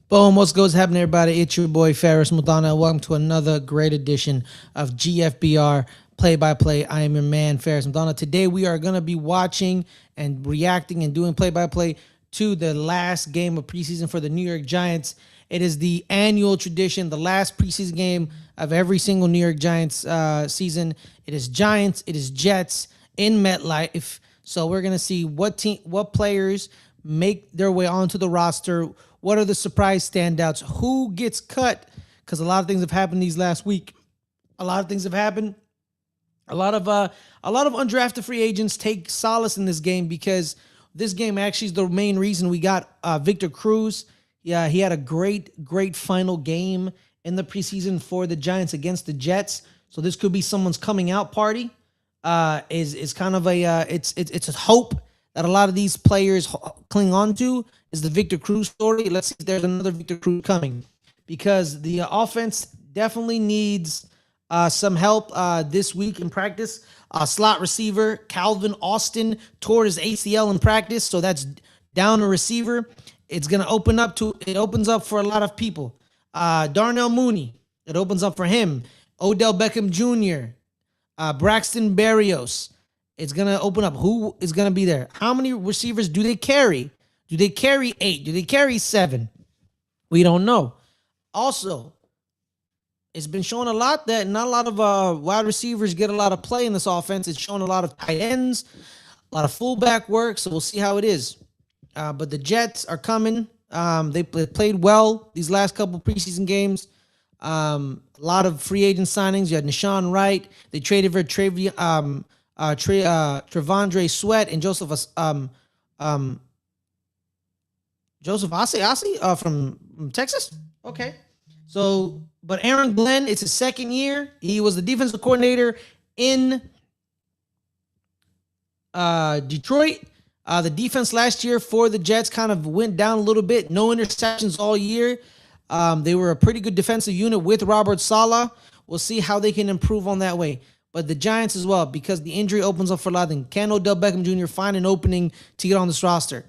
Boom, what's goes happening, everybody? It's your boy Ferris Mudana. Welcome to another great edition of GFBR Play-by-Play. I am your man, Ferris Mudana. Today we are going to be watching and reacting and doing play-by-play to the last game of preseason for the New York Giants. It is the annual tradition, the last preseason game of every single New York Giants season. It is Giants, it is Jets in MetLife. So we're going to see what players make their way onto the roster. What are the surprise standouts? Who gets cut? Because a lot of things have happened these last week. A lot of things have happened. A lot of undrafted free agents take solace in this game because this game actually is the main reason we got Victor Cruz. Yeah, he had a great final game in the preseason for the Giants against the Jets. So this could be someone's coming out party. Is kind of a it's a hope that a lot of these players cling on to is the Victor Cruz story. Let's see if there's another Victor Cruz coming, because the offense definitely needs some help this week in practice. Slot receiver Calvin Austin tore his ACL in practice, so that's down a receiver. It opens up for a lot of people. Darnell Mooney, it opens up for him. Odell Beckham Jr., Braxton Berrios. It's going to open up. Who is going to be there? How many receivers do they carry? Do they carry 8? Do they carry 7? We don't know. Also, it's been shown a lot that not a lot of wide receivers get a lot of play in this offense. It's shown a lot of tight ends, a lot of fullback work, so we'll see how it is. But the Jets are coming. They played well these last couple preseason games. A lot of free agent signings. You had Nashawn Wright. They traded for Trevondre Sweat and Joseph Assi from Texas. Okay. So, but Aaron Glenn, it's his second year. He was the defensive coordinator in Detroit. The defense last year for the Jets kind of went down a little bit. No interceptions all year. They were a pretty good defensive unit with Robert Saleh. We'll see how they can improve on that way. But the Giants as well, because the injury opens up for a lot of things. Can Odell Beckham Jr. find an opening to get on this roster?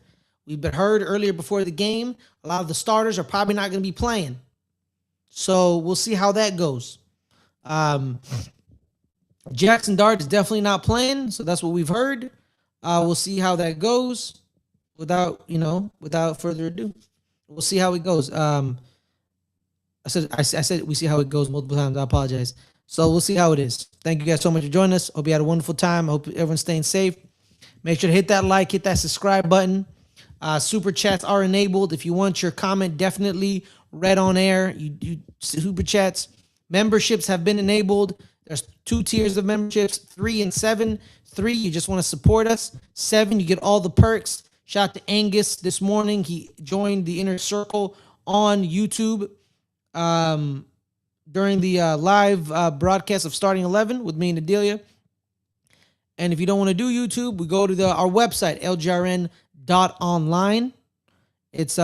We've been heard earlier before the game, a lot of the starters are probably not going to be playing. So we'll see how that goes. Jackson Dart is definitely not playing, so that's what we've heard. We'll see how that goes without further ado. We'll see how it goes. I said we see how it goes multiple times. I apologize. So we'll see how it is. Thank you guys so much for joining us. Hope you had a wonderful time. I hope everyone's staying safe. Make sure to hit that like, hit that subscribe button. Super chats are enabled. If you want your comment definitely read on air, you super chats. Memberships have been enabled. There's 2 tiers of memberships, 3 and 7. 3, you just want to support us. 7, you get all the perks. Shout out to Angus this morning. He joined the Inner Circle on YouTube during the live broadcast of Starting 11 with me and Adelia. And if you don't want to do YouTube, we go to our website, lgrn.online. It's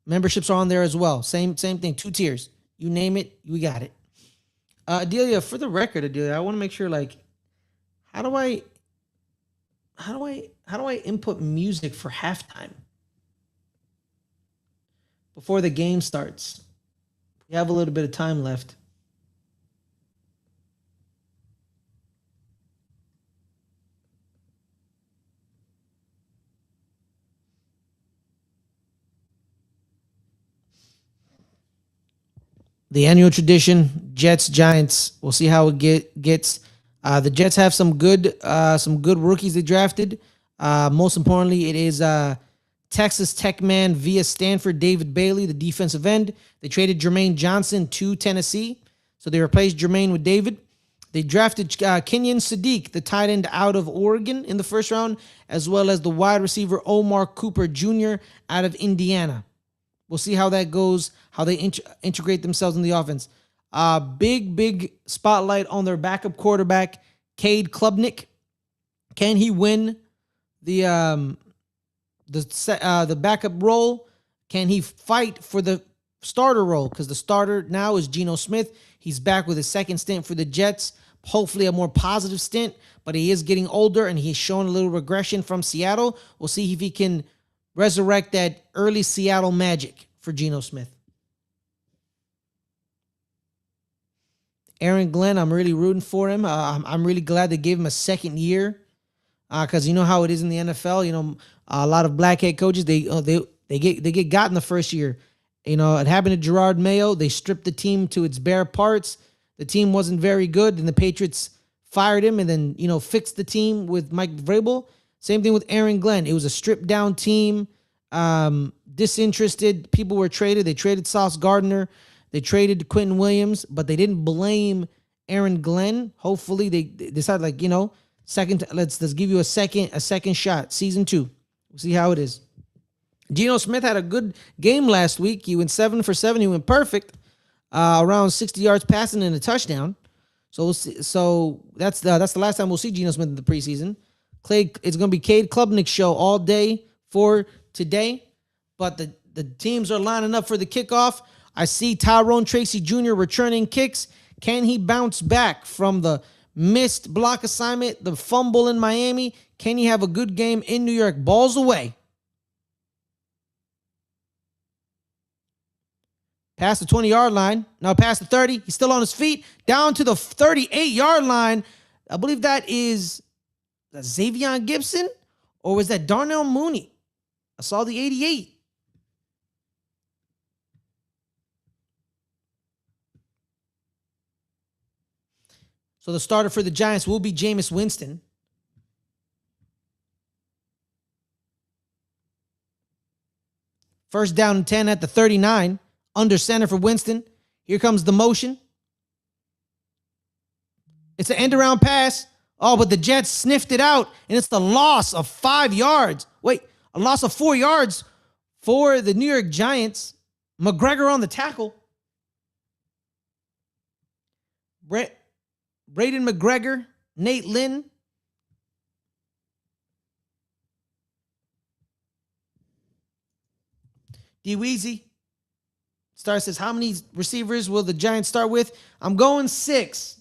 memberships are on there as well. Same thing, 2 tiers. You name it, we got it. Adelia, for the record, Adelia, I want to make sure, like, how do I input music for halftime before the game starts? We have a little bit of time left. The annual tradition, Jets, Giants. We'll see how it gets. The Jets have some good rookies they drafted. Most importantly, it is Texas Tech man via Stanford, David Bailey, the defensive end. They traded Jermaine Johnson to Tennessee, so they replaced Jermaine with David. They drafted Kenyon Sadiq, the tight end out of Oregon, in the first round, as well as the wide receiver Omar Cooper Jr. out of Indiana. We'll see how that goes, how they integrate themselves in the offense. Big spotlight on their backup quarterback, Cade Klubnik. Can he win the backup role? Can he fight for the starter role? Because the starter now is Geno Smith. He's back with his second stint for the Jets. Hopefully a more positive stint, but he is getting older and he's shown a little regression from Seattle. We'll see if he can resurrect that early Seattle magic for Geno Smith. Aaron Glenn, I'm really rooting for him. I'm really glad they gave him a second year because you know how it is in the NFL. You know, a lot of black head coaches they get got in the first year. You know, it happened to Gerard Mayo. They stripped the team to its bare parts. The team wasn't very good, and the Patriots fired him and then, fixed the team with Mike Vrabel. Same thing with Aaron Glenn. It was a stripped-down team, disinterested. People were traded. They traded Sauce Gardner. They traded Quentin Williams, but they didn't blame Aaron Glenn. Hopefully, they decided, let's give you a second shot. Season 2. We'll see how it is. Geno Smith had a good game last week. He went 7 for 7. He went perfect, around 60 yards passing and a touchdown. So we'll see. So that's the last time we'll see Geno Smith in the preseason. It's going to be Cade Klubnik's show all day for today. But the teams are lining up for the kickoff. I see Tyrone Tracy Jr. returning kicks. Can he bounce back from the missed block assignment, the fumble in Miami? Can he have a good game in New York? Balls away. Past the 20-yard line. Now past the 30. He's still on his feet. Down to the 38-yard line. I believe that is Xavier Gibson. Or was that Darnell Mooney? I saw the 88. So the starter for the Giants will be Jameis Winston. First down and 10 at the 39. Under center for Winston. Here comes the motion. It's an end-around pass. Oh, but the Jets sniffed it out, and it's the loss of 5 yards. Wait, a loss of 4 yards for the New York Giants. McGregor on the tackle. Braden McGregor, Nate Lynn. D-Weezy. Star says, how many receivers will the Giants start with? I'm going 6.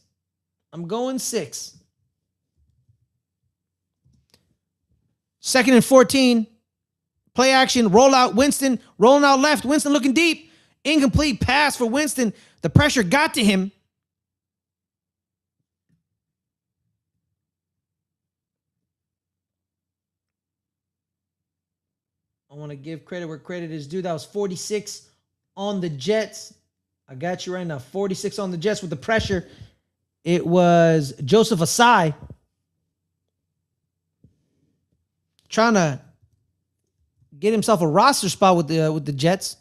Second and 14. Play action. Roll out. Winston rolling out left. Winston looking deep. Incomplete pass for Winston. The pressure got to him. I want to give credit where credit is due. That was 46 on the Jets. I got you right now. 46 on the Jets with the pressure. It was Joseph Asai trying to get himself a roster spot with the Jets.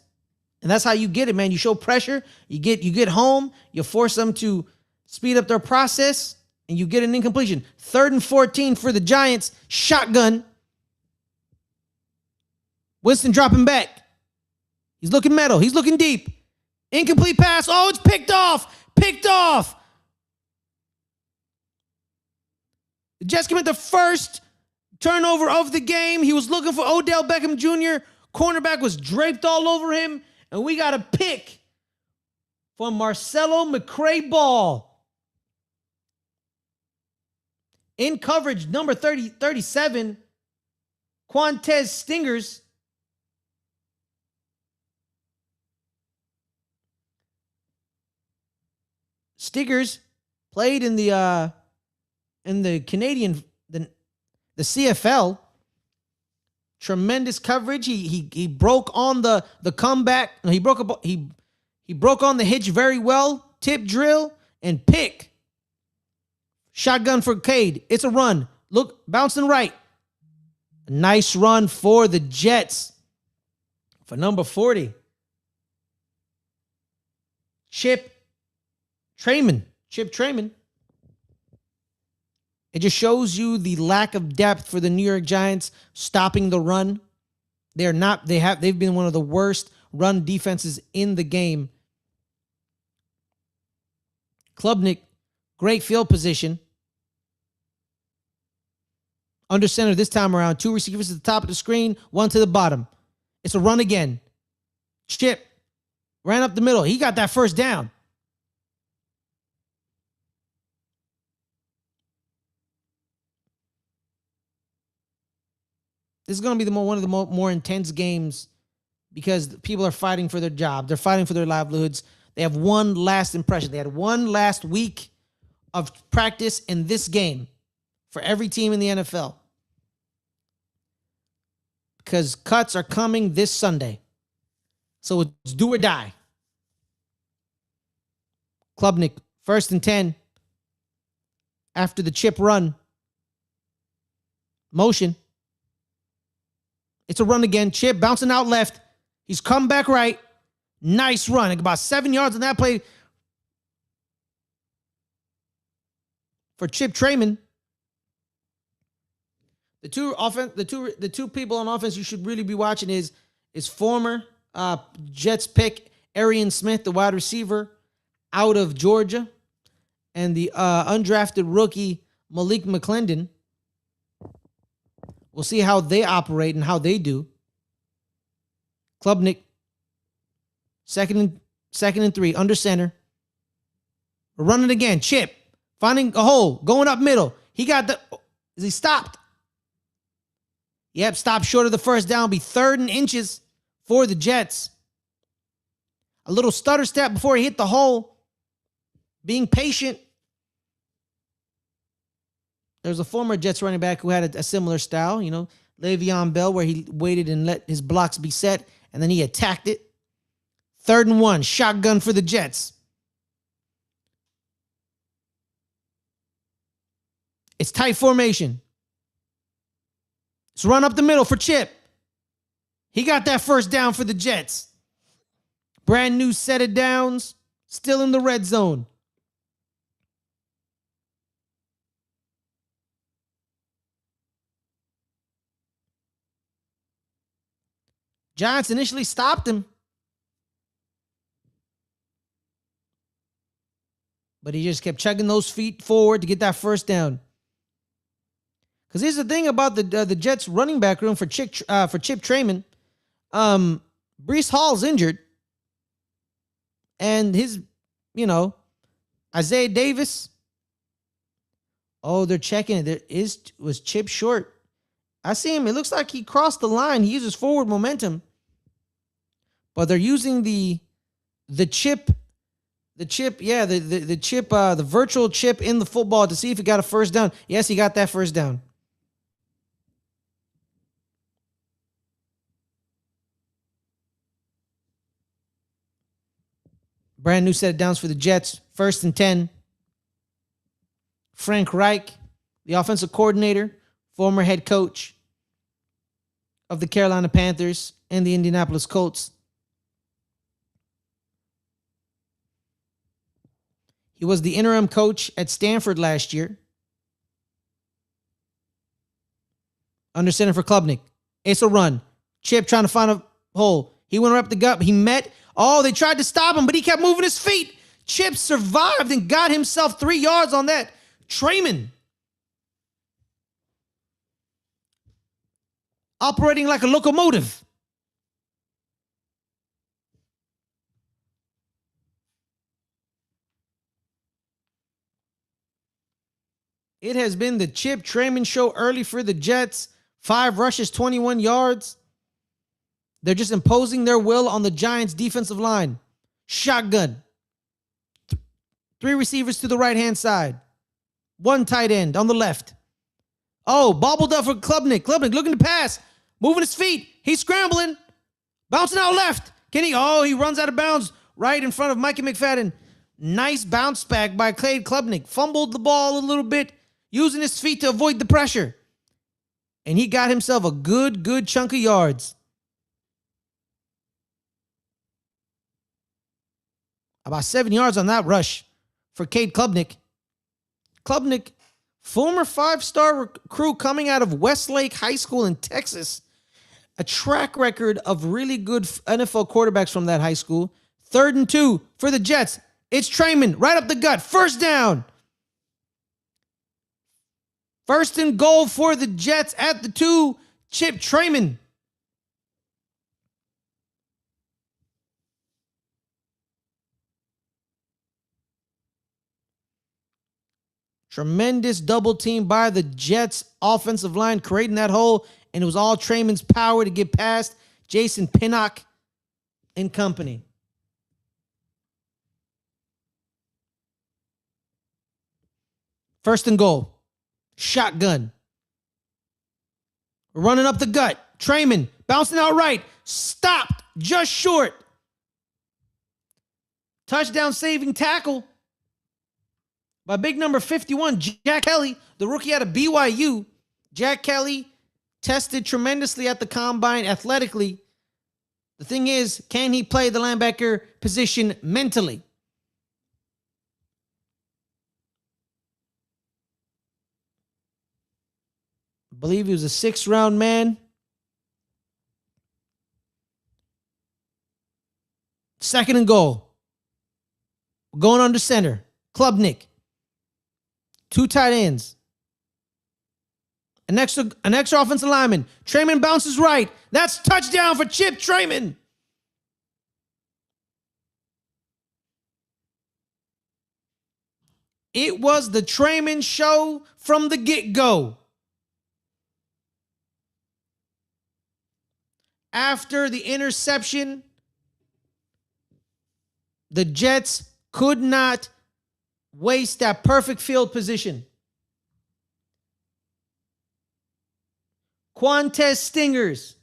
And that's how you get it, man. You show pressure, you get home, you force them to speed up their process, and you get an incompletion. 3rd and 14 for the Giants. Shotgun. Winston dropping back. He's looking metal. He's looking deep. Incomplete pass. Oh, it's picked off. The Jets commit the first turnover of the game. He was looking for Odell Beckham Jr. Cornerback was draped all over him. And we got a pick from Marcelo McCray-Ball. In coverage, number 37, Quantez Stingers. Stiggers played in the Canadian the CFL. Tremendous coverage. He broke on the comeback. He broke on the hitch very well. Tip drill and pick. Shotgun for Cade. It's a run. Look, bouncing right. A nice run for the Jets. For number 40. Chip Trayman. It just shows you the lack of depth for the New York Giants stopping the run. They've been one of the worst run defenses in the game. Klubnik, great field position. Under center this time around. 2 receivers at the top of the screen, 1 to the bottom. It's a run again. Chip ran up the middle. He got that first down. This is going to be one of the more intense games because people are fighting for their job. They're fighting for their livelihoods. They have one last impression. They had one last week of practice in this game for every team in the NFL. Because cuts are coming this Sunday. So it's do or die. Klubnik, 1st and 10. After the chip run. Motion. It's a run again. Chip bouncing out left. He's come back right. Nice run. About 7 yards on that play for Chip Trayman. The two people on offense you should really be watching is former Jets pick Arian Smith, the wide receiver out of Georgia, and the undrafted rookie Malik McClendon. We'll see how they operate and how they do. Klubnik, second and 3, under center. We're running again. Chip, finding a hole, going up middle. He stopped? Yep, stopped short of the first down. Be 3rd and inches for the Jets. A little stutter step before he hit the hole. Being patient. There's a former Jets running back who had a similar style, Le'Veon Bell, where he waited and let his blocks be set, and then he attacked it. 3rd and 1, shotgun for the Jets. It's tight formation. It's run up the middle for Chip. He got that first down for the Jets. Brand new set of downs, still in the red zone. Giants initially stopped him, but he just kept chugging those feet forward to get that first down. Because here's the thing about the Jets running back room for Chip Trayman. Breece Hall's injured, and his, Isaiah Davis. Oh, they're checking it. Was Chip short? I see him. It looks like he crossed the line. He uses forward momentum. But they're using the chip, the virtual chip in the football to see if he got a first down. Yes, he got that first down. Brand new set of downs for the Jets. 1st and 10. Frank Reich, the offensive coordinator, former head coach of the Carolina Panthers and the Indianapolis Colts. He was the interim coach at Stanford last year. Under center for Klubnik. It's a run. Chip trying to find a hole. He went up the gut. He met. Oh, they tried to stop him, but he kept moving his feet. Chip survived and got himself 3 yards on that. Trayman. Operating like a locomotive. It has been the Chip Trayman show early for the Jets. 5 rushes, 21 yards. They're just imposing their will on the Giants' defensive line. Shotgun. 3 receivers to the right-hand side. 1 tight end on the left. Oh, bobbled up for Klubnik. Klubnik looking to pass. Moving his feet. He's scrambling. Bouncing out left. He runs out of bounds right in front of Mikey McFadden. Nice bounce back by Cade Klubnik. Fumbled the ball a little bit, using his feet to avoid the pressure. And he got himself a good chunk of yards. About 7 yards on that rush for Cade Klubnik. Klubnik, former 5-star recruit coming out of Westlake High School in Texas. A track record of really good NFL quarterbacks from that high school. 3rd and 2 for the Jets. It's Trayman right up the gut. First down. 1st and goal for the Jets at the 2. Chip Trayman. Tremendous double team by the Jets offensive line, creating that hole, and it was all Trayman's power to get past Jason Pinnock and company. First and goal. Shotgun. Running up the gut. Trayman bouncing out right. Stopped just short. Touchdown saving tackle by big number 51, Jack Kelly, the rookie out of BYU. Jack Kelly tested tremendously at the combine athletically. The thing is, can he play the linebacker position mentally? I believe he was a 6th-round man. Second and goal. Going under center. Klubnik. 2 tight ends. An extra offensive lineman. Trayman bounces right. That's touchdown for Chip Trayman. It was the Trayman show from the get-go. After the interception, the Jets could not waste that perfect field position. Quantez Stingers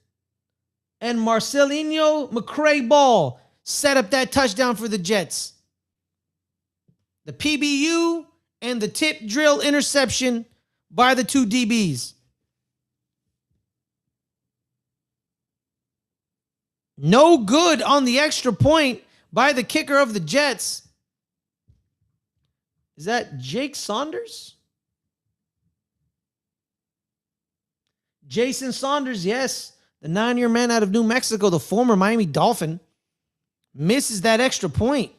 and Marcelinho McCray Ball set up that touchdown for the Jets. The PBU and the tip drill interception by the 2 DBs. No good on the extra point by the kicker of the Jets. Is that Jake Saunders? Jason Saunders, yes. The 9-year man out of New Mexico, the former Miami Dolphin, misses that extra point.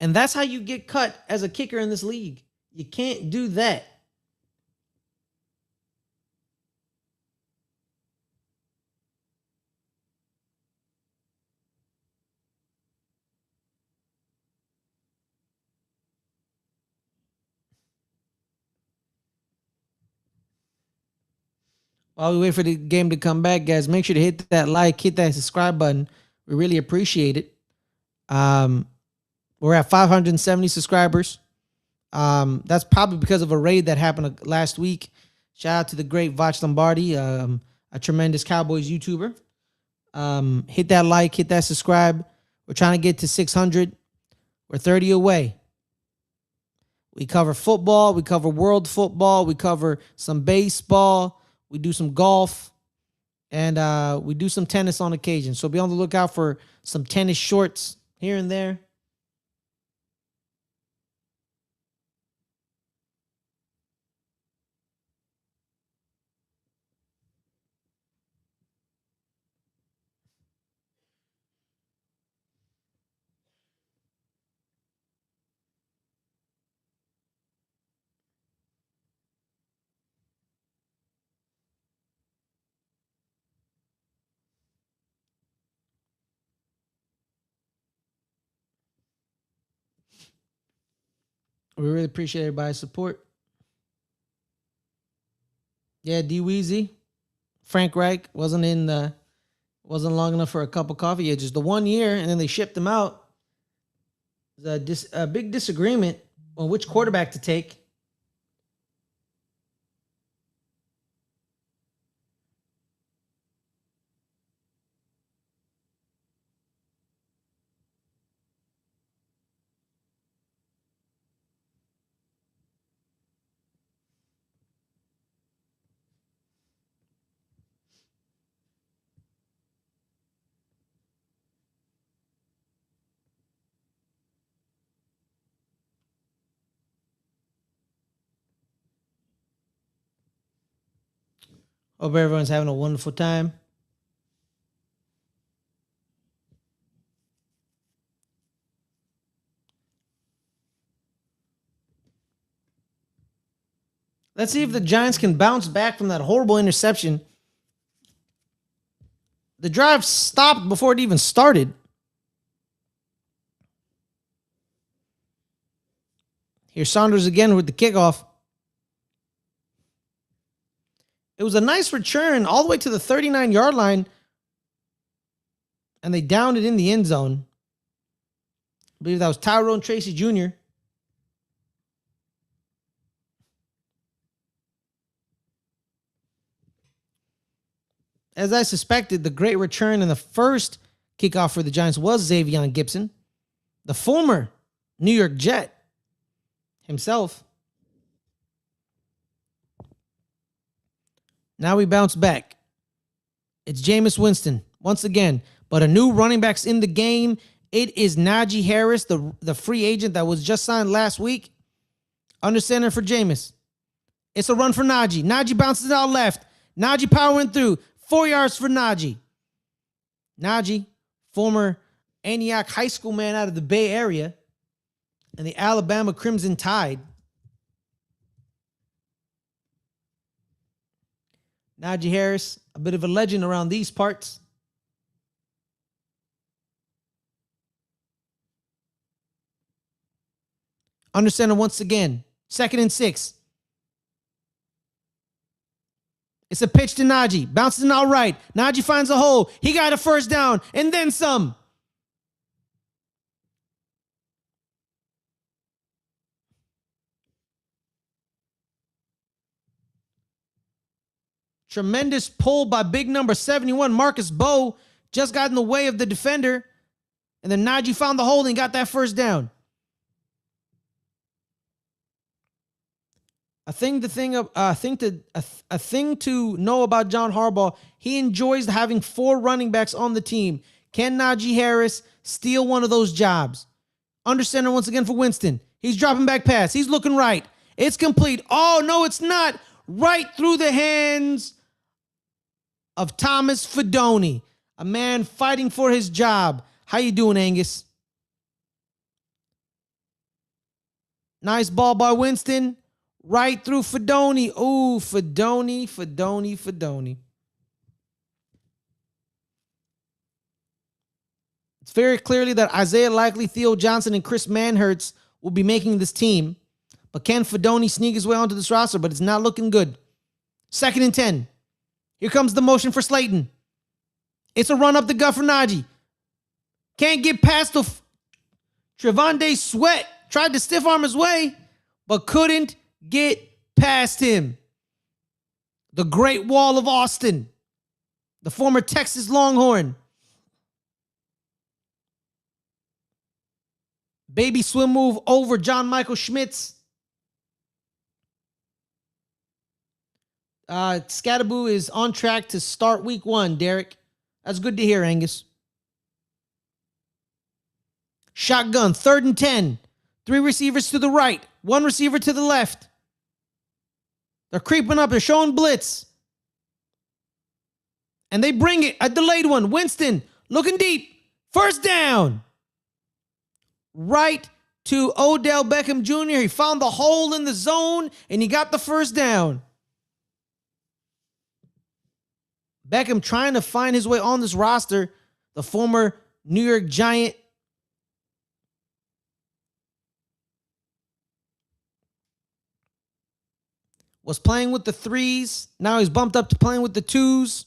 And that's how you get cut as a kicker in this league. You can't do that. While we wait for the game to come back, guys, make sure to hit that like, hit that subscribe button. We really appreciate it. We're at 570 subscribers. That's probably because of a raid that happened last week. Shout out to the great Watchalong, a tremendous Cowboys YouTuber. Hit that like, hit that subscribe. We're trying to get to 600. We're 30 away. We cover football. We cover world football. We cover some baseball. We do some golf. And we do some tennis on occasion. So be on the lookout for some tennis shorts here and there. We really appreciate everybody's support. Yeah, D Weezy, Frank Reich wasn't long enough for a cup of coffee. Yeah, just the 1 year, and then they shipped him out. A big disagreement on which quarterback to take. Hope everyone's having a wonderful time. Let's see if the Giants can bounce back from that horrible interception. The drive stopped before it even started. Here's Saunders again with the kickoff. It was a nice return all the way to the 39-yard line. and they downed it in the end zone. I believe that was Tyrone Tracy Jr. As I suspected, the great return in the first kickoff for the Giants was Xavion Gipson, the former New York Jet himself. Now we bounce back. It's Jameis Winston once again, but a new running back's in the game. It is Najee Harris, the free agent that was just signed last week. Under center for Jameis. It's a run for Najee. Najee bounces it out left. Najee powering through. 4 yards for Najee. Najee, former Antioch High School man out of the Bay Area, and the Alabama Crimson Tide. Najee Harris, a bit of a legend around these parts. Under center once again. 2nd and 6. It's a pitch to Najee. Bounces it out right. Najee finds a hole. He got a first down and then some. Tremendous pull by big number 71, Marcus Bowe. Just got in the way of the defender. And then Najee found the hole and got that first down. A thing to know about John Harbaugh, he enjoys having 4 running backs on the team. Can Najee Harris steal one of those jobs? Under center once again for Winston. He's dropping back pass. He's looking right. It's complete. Oh, no, it's not. Right through the hands of Thomas Fidone, a man fighting for his job. How you doing, Angus? Nice ball by Winston. Right through Fidone. Ooh, Fidone. It's very clearly that Isaiah Likely, Theo Johnson, and Chris Manhertz will be making this team. But can Fidone sneak his way onto this roster? But it's not looking good. 2nd and 10. Here comes the motion for Slayton. It's a run up the gut for Najee. Can't get past the Trevonde Sweat. Tried to stiff arm his way, but couldn't get past him. The Great Wall of Austin. The former Texas Longhorn. Baby swim move over John Michael Schmitz. Scatterboo is on track to start week 1, Derek. That's good to hear, Angus. Shotgun, 3rd and 10. 3 receivers to the right, 1 receiver to the left. They're creeping up. They're showing blitz. And they bring it. A delayed one. Winston looking deep. First down. Right to Odell Beckham Jr. He found the hole in the zone, and he got the first down. Beckham trying to find his way on this roster. The former New York Giant. Was playing with the 3s. Now he's bumped up to playing with the 2s.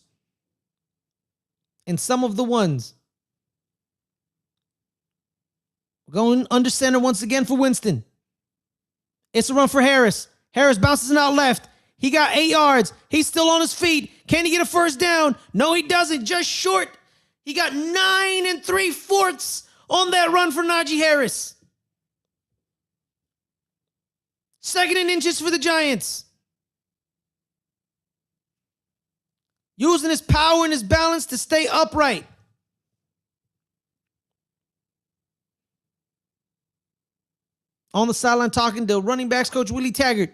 And some of the 1s. We're going under center once again for Winston. It's a run for Harris. Harris bounces it out left. He got 8 yards. He's still on his feet. Can he get a first down? No, he doesn't. Just short. He got 9 3/4 on that run for Najee Harris. 2nd and inches for the Giants. Using his power and his balance to stay upright. On the sideline talking to running backs coach Willie Taggart.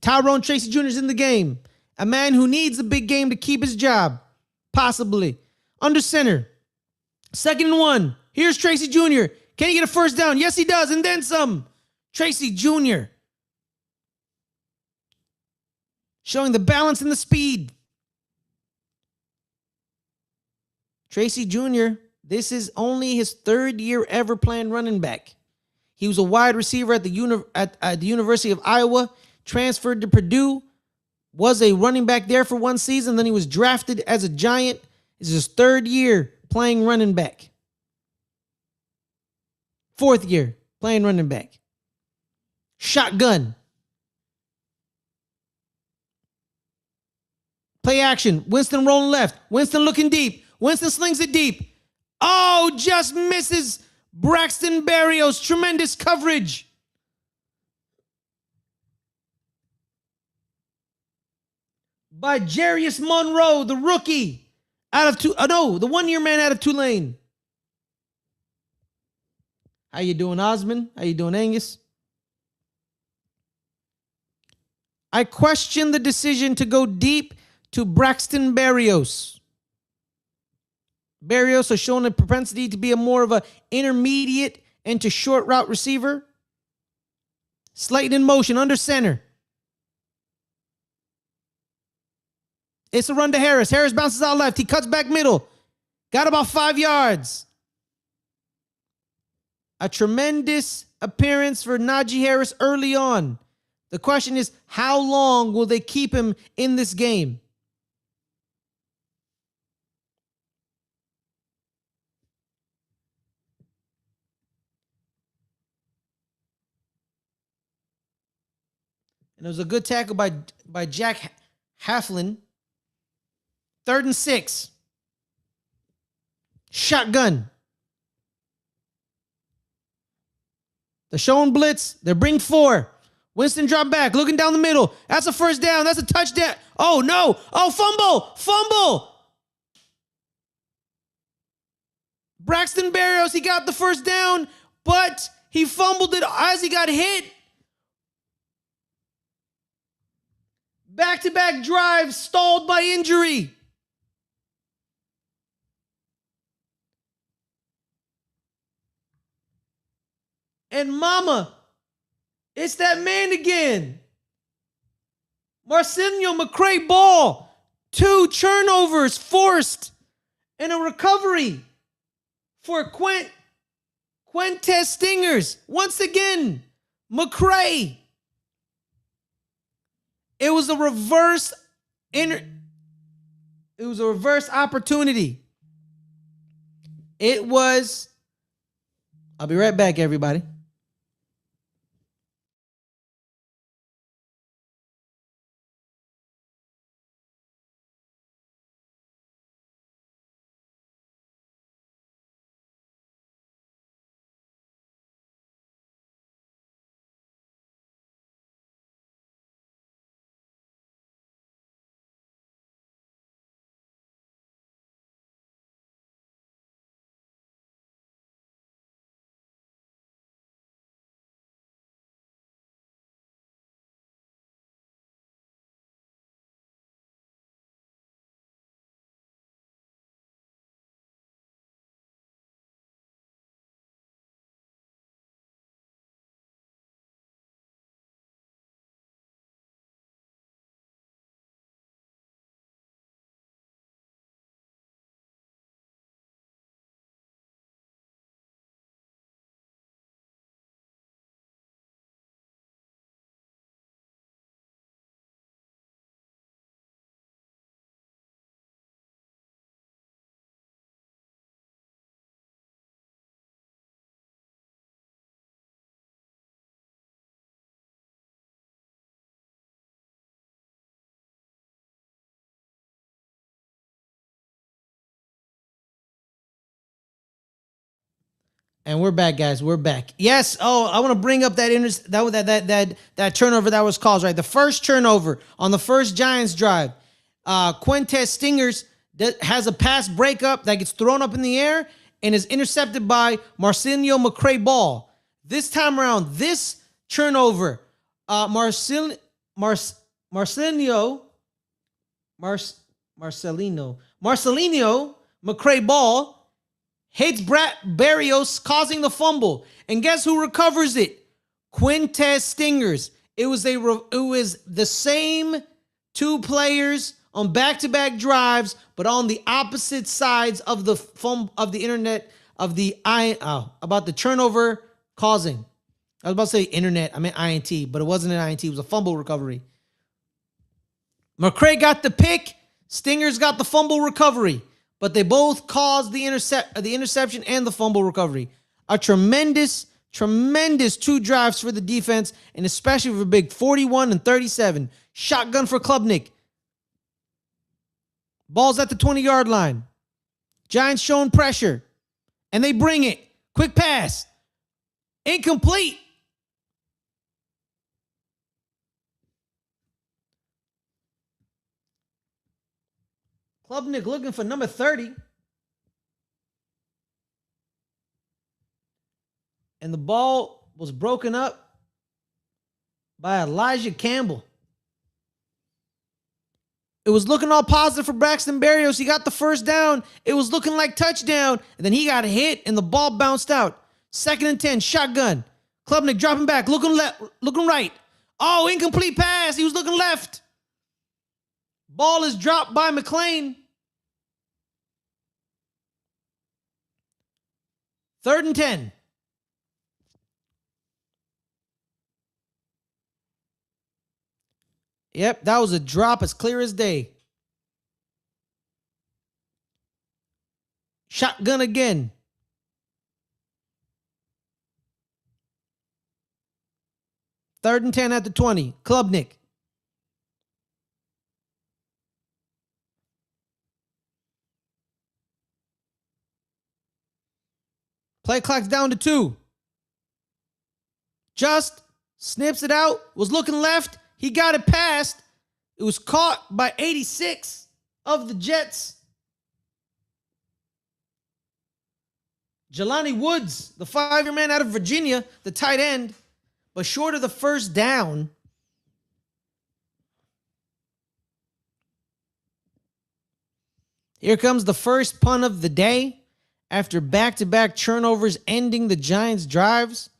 Tyrone Tracy Jr. is in the game. A man who needs a big game to keep his job. Possibly. Under center. 2nd and 1. Here's Tracy Jr. Can he get a first down? Yes, he does. And then some. Tracy Jr. showing the balance and the speed. Tracy Jr., this is only his 3rd year ever playing running back. He was a wide receiver at the University of Iowa, transferred to Purdue, was a running back there for 1 season, then he was drafted as a Giant. This is his 3rd year playing running back. 4th year, playing running back. Shotgun. Play action. Winston rolling left. Winston looking deep. Winston slings it deep. Oh, just misses Braxton Berrios. Tremendous coverage. By Jarius Monroe, the rookie. The 1-year man out of Tulane. How you doing, Osmond? How you doing, Angus? I question the decision to go deep to Braxton Berrios. Berrios has shown a propensity to be more of an intermediate and to short route receiver. Slayton in motion, under center. It's a run to Harris. Harris bounces out left. He cuts back middle. Got about 5 yards. A tremendous appearance for Najee Harris early on. The question is, how long will they keep him in this game? And it was a good tackle by Jack Halflin. 3rd and 6. Shotgun. They're showing blitz. They bring 4. Winston drop back, looking down the middle. That's a first down. That's a touchdown. Oh, no. Oh, fumble. Fumble. Braxton Berrios, he got the first down, but he fumbled it as he got hit. Back-to-back drives stalled by injury. And mama, it's that man again. Marcinio McCray Ball. 2 turnovers forced and a recovery for Quintez Stingers. Once again, McCray. It was a reverse opportunity. I'll be right back, everybody. And we're back, guys. We're back. Yes. Oh, I want to bring up that turnover that was caused, right? The first turnover on the first Giants drive. Quintez Stingers has a pass breakup that gets thrown up in the air and is intercepted by Marcinio McCray Ball. This time around, this turnover, Marcelino McCray Ball hits Berrios, causing the fumble. And guess who recovers it? Quintez Stingers. It was the same 2 players on back-to-back drives, but on the opposite sides of the internet about the turnover causing. I was about to say internet. I meant INT, but it wasn't an INT. It was a fumble recovery. McCray got the pick. Stingers got the fumble recovery. but they both caused the interception and the fumble recovery. A tremendous 2 drives for the defense, and especially for big 41 and 37. Shotgun for Klubnik. Ball's at the 20-yard line. Giants showing pressure, and they bring it. Quick pass. Incomplete. Klubnik looking for number 30. And the ball was broken up by Elijah Campbell. It was looking all positive for Braxton Berrios. He got the first down. It was looking like touchdown. And then he got hit, and the ball bounced out. 2nd and 10, shotgun. Klubnik dropping back, looking right. Oh, incomplete pass. He was looking left. Ball is dropped by McLean. 3rd and 10. Yep, that was a drop as clear as day. Shotgun again. Third and 10 at the 20. Klubnik. Play clock's down to 2. Just snips it out. Was looking left. He got it past. It was caught by 86 of the Jets. Jelani Woods, the 5-year man out of Virginia, the tight end, but short of the first down. Here comes the first punt of the day after back-to-back turnovers ending the Giants' drives.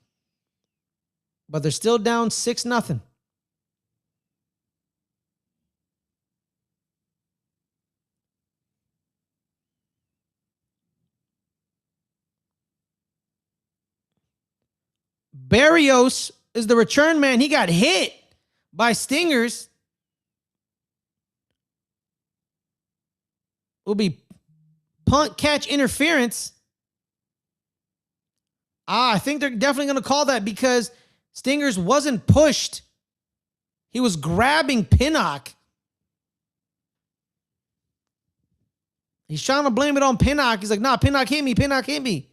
But they're still down 6-0. Berrios is the return man. He got hit by Stingers. Will be punt catch interference. I think they're definitely going to call that because Stingers wasn't pushed. He was grabbing Pinnock. He's trying to blame it on Pinnock. He's like, nah, Pinnock hit me. Pinnock hit me.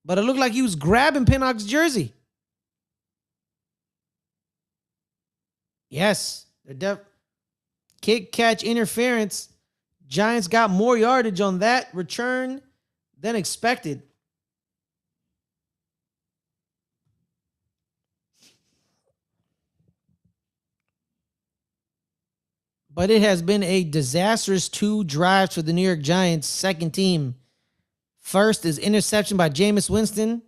But it looked like he was grabbing Pinnock's jersey. Yes. Kick, catch, interference. Giants got more yardage on that return than expected. But it has been a disastrous 2 drives for the New York Giants' second team. First is interception by Jameis Winston.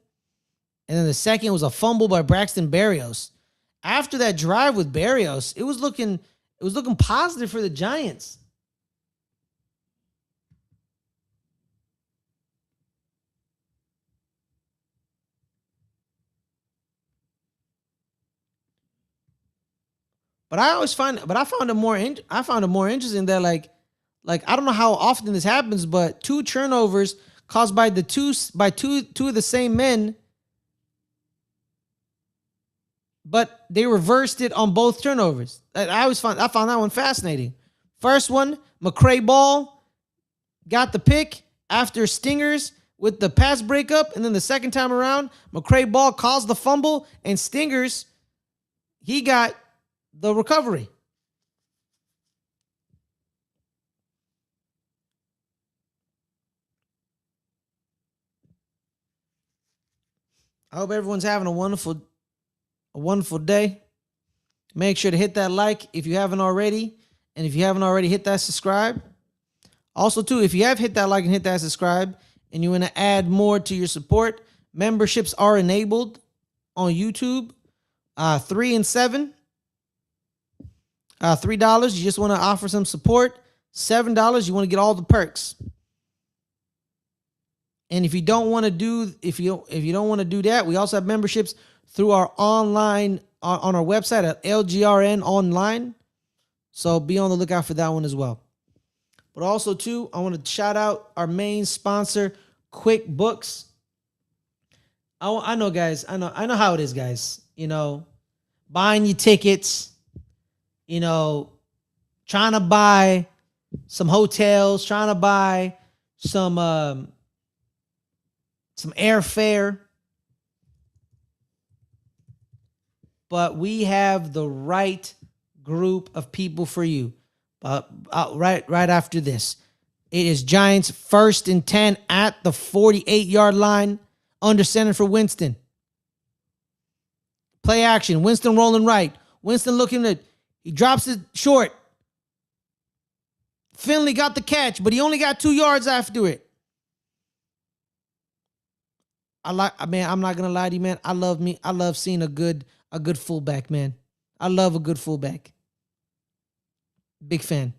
And then the second was a fumble by Braxton Berrios. After that drive with Berrios, it was looking positive for the Giants. But I found it more interesting that like I don't know how often this happens, but 2 turnovers caused by two of the same men, but they reversed it on both turnovers. I found that one fascinating. First one, McCray Ball got the pick after Stingers with the pass breakup, and then the second time around, McCray Ball caused the fumble, and Stingers, he got the recovery. I hope everyone's having a wonderful day. Make sure to hit that like if you haven't already. And if you haven't already, hit that subscribe. Also, too, if you have hit that like and hit that subscribe and you want to add more to your support, memberships are enabled on YouTube. 3 and 7. $3, you just want to offer some support. $7, you want to get all the perks. And if you don't want to do that, we also have memberships through our online on our website at LGRN Online. So be on the lookout for that one as well. But also, too, I want to shout out our main sponsor, QuickBooks. I know, guys. I know how it is, guys. Buying your tickets. Trying to buy some hotels. Trying to buy some airfare. But we have the right group of people for you. Right after this, it is Giants 1st and 10 at the 48-yard line, under center for Winston. Play action. Winston rolling right. Winston he drops it short. Finley got the catch, but he only got 2 yards after it. I'm not gonna lie to you, man. I love seeing a good fullback, man. I love a good fullback. Big fan.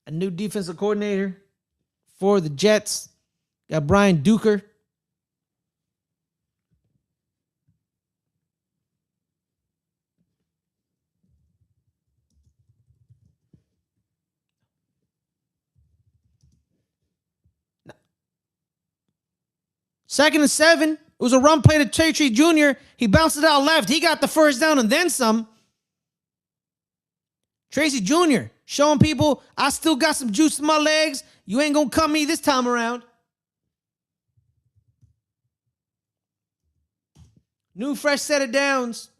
A new defensive coordinator for the Jets. Got Brian Duker. Second and 7. It was a run play to Tracy Jr. He bounced it out left. He got the first down and then some. Tracy Jr. showing people, I still got some juice in my legs. You ain't going to cut me this time around. New fresh set of downs.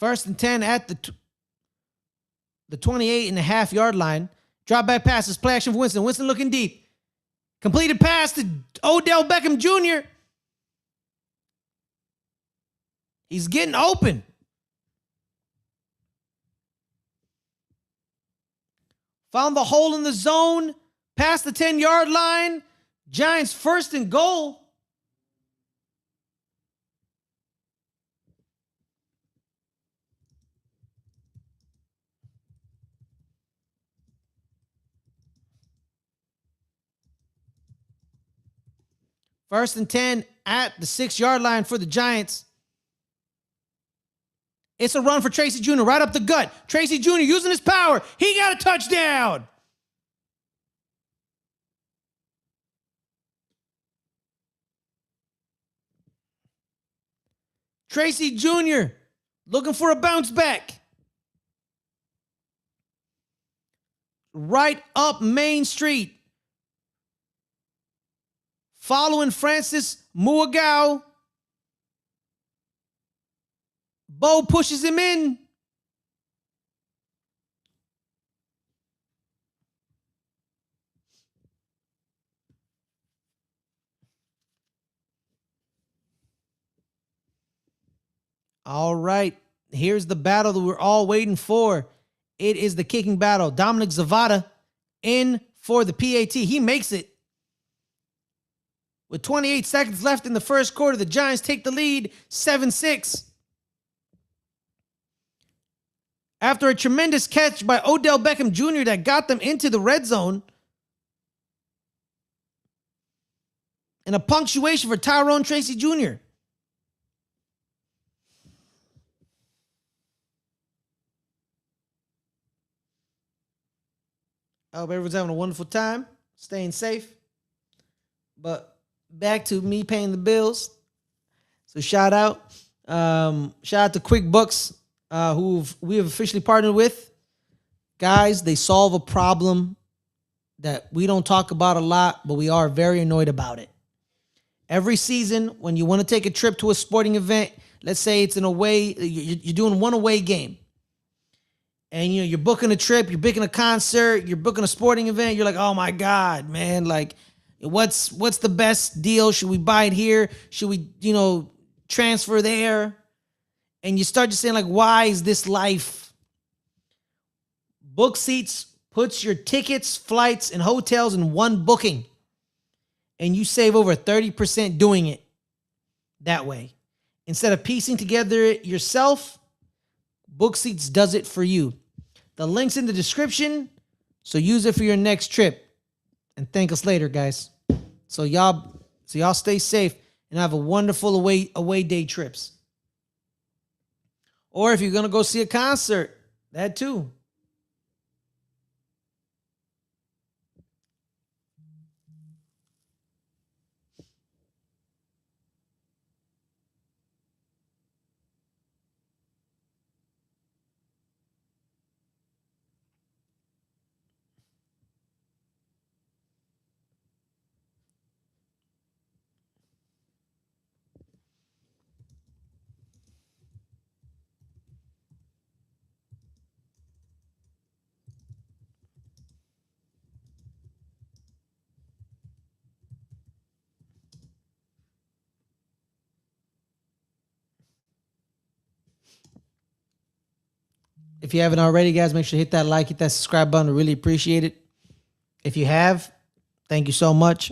First and 10 at the 28.5-yard line. Drop back passes, play action for Winston. Winston looking deep. Completed pass to Odell Beckham Jr. He's getting open. Found the hole in the zone. Past the 10-yard line. Giants 1st and goal. First and 10 at the 6-yard line for the Giants. It's a run for Tracy Jr. right up the gut. Tracy Jr. using his power. He got a touchdown. Tracy Jr. looking for a bounce back. Right up Main Street. Following Francis Muagao. Bo pushes him in. All right. Here's the battle that we're all waiting for. It is the kicking battle. Dominic Zavada in for the PAT. He makes it. With 28 seconds left in the first quarter, the Giants take the lead 7-6. After a tremendous catch by Odell Beckham Jr. that got them into the red zone, and a punctuation for Tyrone Tracy Jr. I hope everyone's having a wonderful time, staying safe. But back to me paying the bills. So shout out to QuickBooks, who we have officially partnered with. Guys, they solve a problem that we don't talk about a lot, but we are very annoyed about it. Every season, when you want to take a trip to a sporting event, let's say it's an away, you're doing one away game. And you're booking a trip, you're booking a concert, you're booking a sporting event, you're like, oh my God, man, like, what's the best deal? Should we buy it here? Should we, transfer there? And you start just saying, like, why is this life? Book Seats puts your tickets, flights, and hotels in one booking. And you save over 30% doing it that way. Instead of piecing together it yourself, Book Seats does it for you. The link's in the description. So use it for your next trip and thank us later, guys. So y'all stay safe and have a wonderful away day trips. Or if you're going to go see a concert, that too. If you haven't already, guys, make sure to hit that like, hit that subscribe button. We really appreciate it. If you have, thank you so much.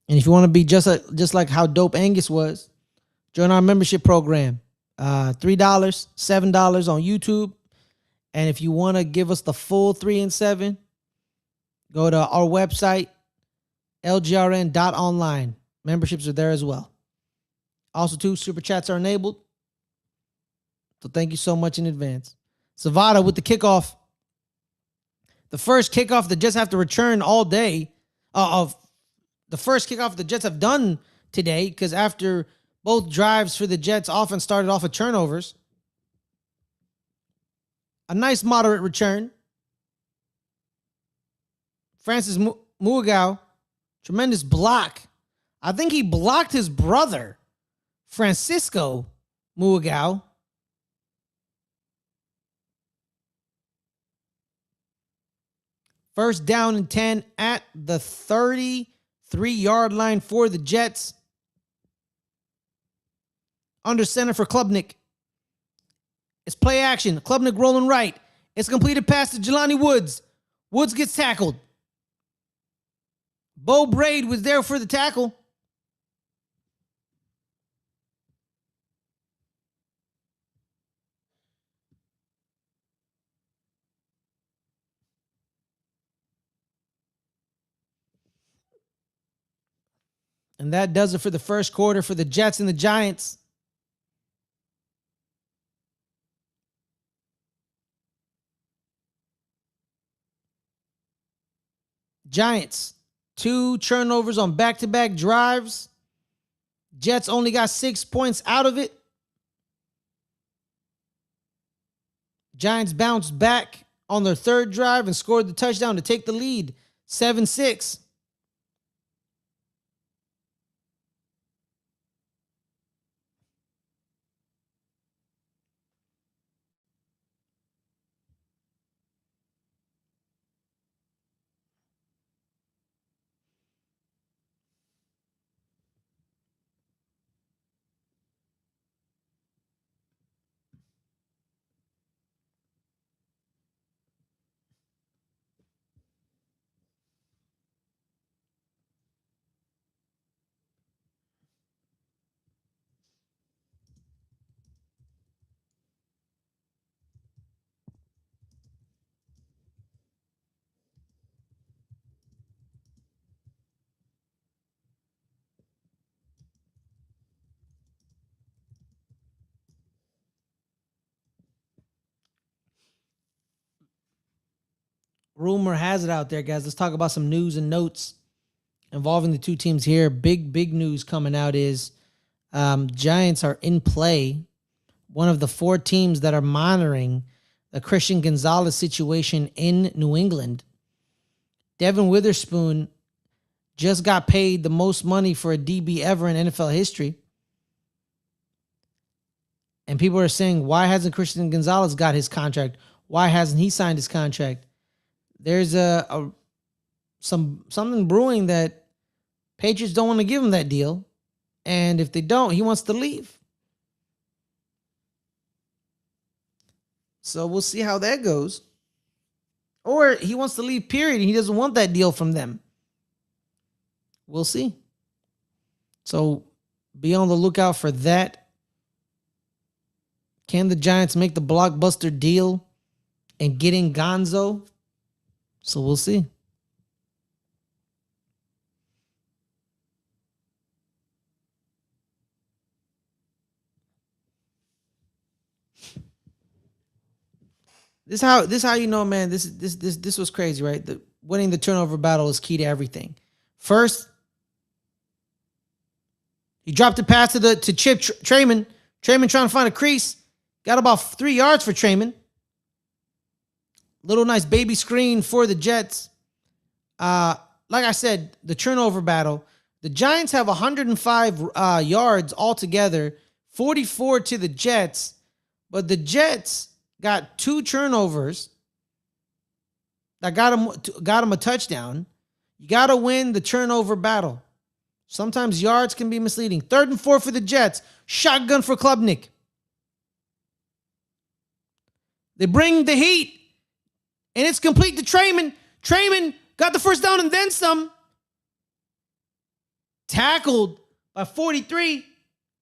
And if you want to be just like how dope Angus was, join our membership program. $3, $7 on YouTube. And if you want to give us the full 3 and 7, go to our website, lgrn.online. Memberships are there as well. Also, too, super chats are enabled. So thank you so much in advance. Savada with the kickoff. The first kickoff the Jets have to return all day. Of the first kickoff the Jets have done today, because after both drives for the Jets offense started off with turnovers. A nice moderate return. Francis Muagao, tremendous block. I think he blocked his brother, Francisco Muagao. First down and 10 at the 33-yard line for the Jets. Under center for Klubnik. It's play action. Klubnik rolling right. It's completed pass to Jelani Woods. Woods gets tackled. Bo Braid was there for the tackle. And that does it for the first quarter for the Jets and the Giants. Giants, 2 turnovers on back-to-back drives. Jets only got 6 points out of it. Giants bounced back on their third drive and scored the touchdown to take the lead, 7-6. Rumor has it out there, guys. Let's talk about some news and notes involving the two teams here. Big news coming out is Giants are in play. One of the 4 teams that are monitoring the Christian Gonzalez situation in New England. Devin Witherspoon just got paid the most money for a DB ever in NFL history. And people are saying, why hasn't Christian Gonzalez got his contract? Why hasn't he signed his contract? There's something brewing that Patriots don't want to give him that deal. And if they don't, he wants to leave. So we'll see how that goes. Or he wants to leave, period, and he doesn't want that deal from them. We'll see. So be on the lookout for that. Can the Giants make the blockbuster deal and getting Gonzo. So we'll see. This how you know, man. This was crazy, right? Winning the turnover battle is key to everything. First, he dropped the pass to Chip Trayman. Trayman trying to find a crease. Got about 3 yards for Trayman. Little nice baby screen for the Jets. Like I said, the turnover battle. The Giants have 105 yards altogether, 44 to the Jets. But the Jets got 2 turnovers that got him a touchdown. You got to win the turnover battle. Sometimes yards can be misleading. 3rd and 4 for the Jets. Shotgun for Klubnik. They bring the heat. And it's complete to Trayman. Trayman got the first down and then some. Tackled by 43.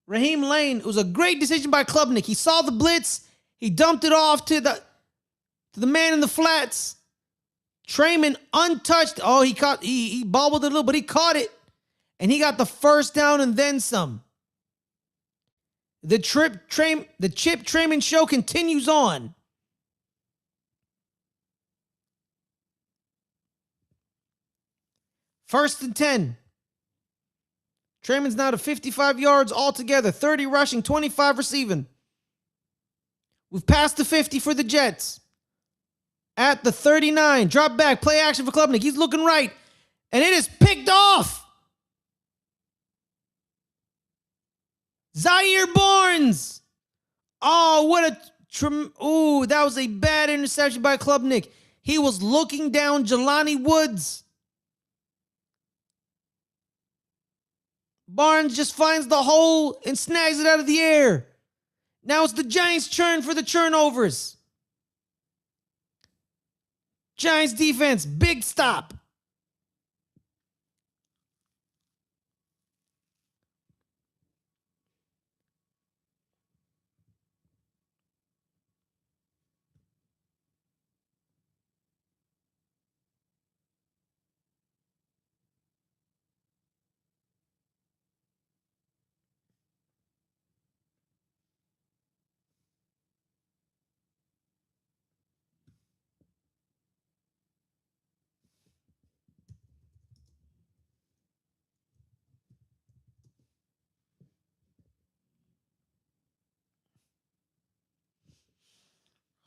Raheem Lane. It was a great decision by Klubnik. He saw the blitz. He dumped it off to the man in the flats. Trayman untouched. Oh, he bobbled it a little, but he caught it. And he got the first down and then some. The Chip Trayman show continues on. First and 10. Trayman's now to 55 yards altogether. 30 rushing, 25 receiving. We've passed the 50 for the Jets. At the 39. Drop back. Play action for Klubnik. He's looking right. And it is picked off. Zaire Barnes. Oh, what a... that was a bad interception by Klubnik. He was looking down Jelani Woods. Barnes just finds the hole and snags it out of the air. Now it's the Giants' turn for the turnovers. Giants defense, big stop.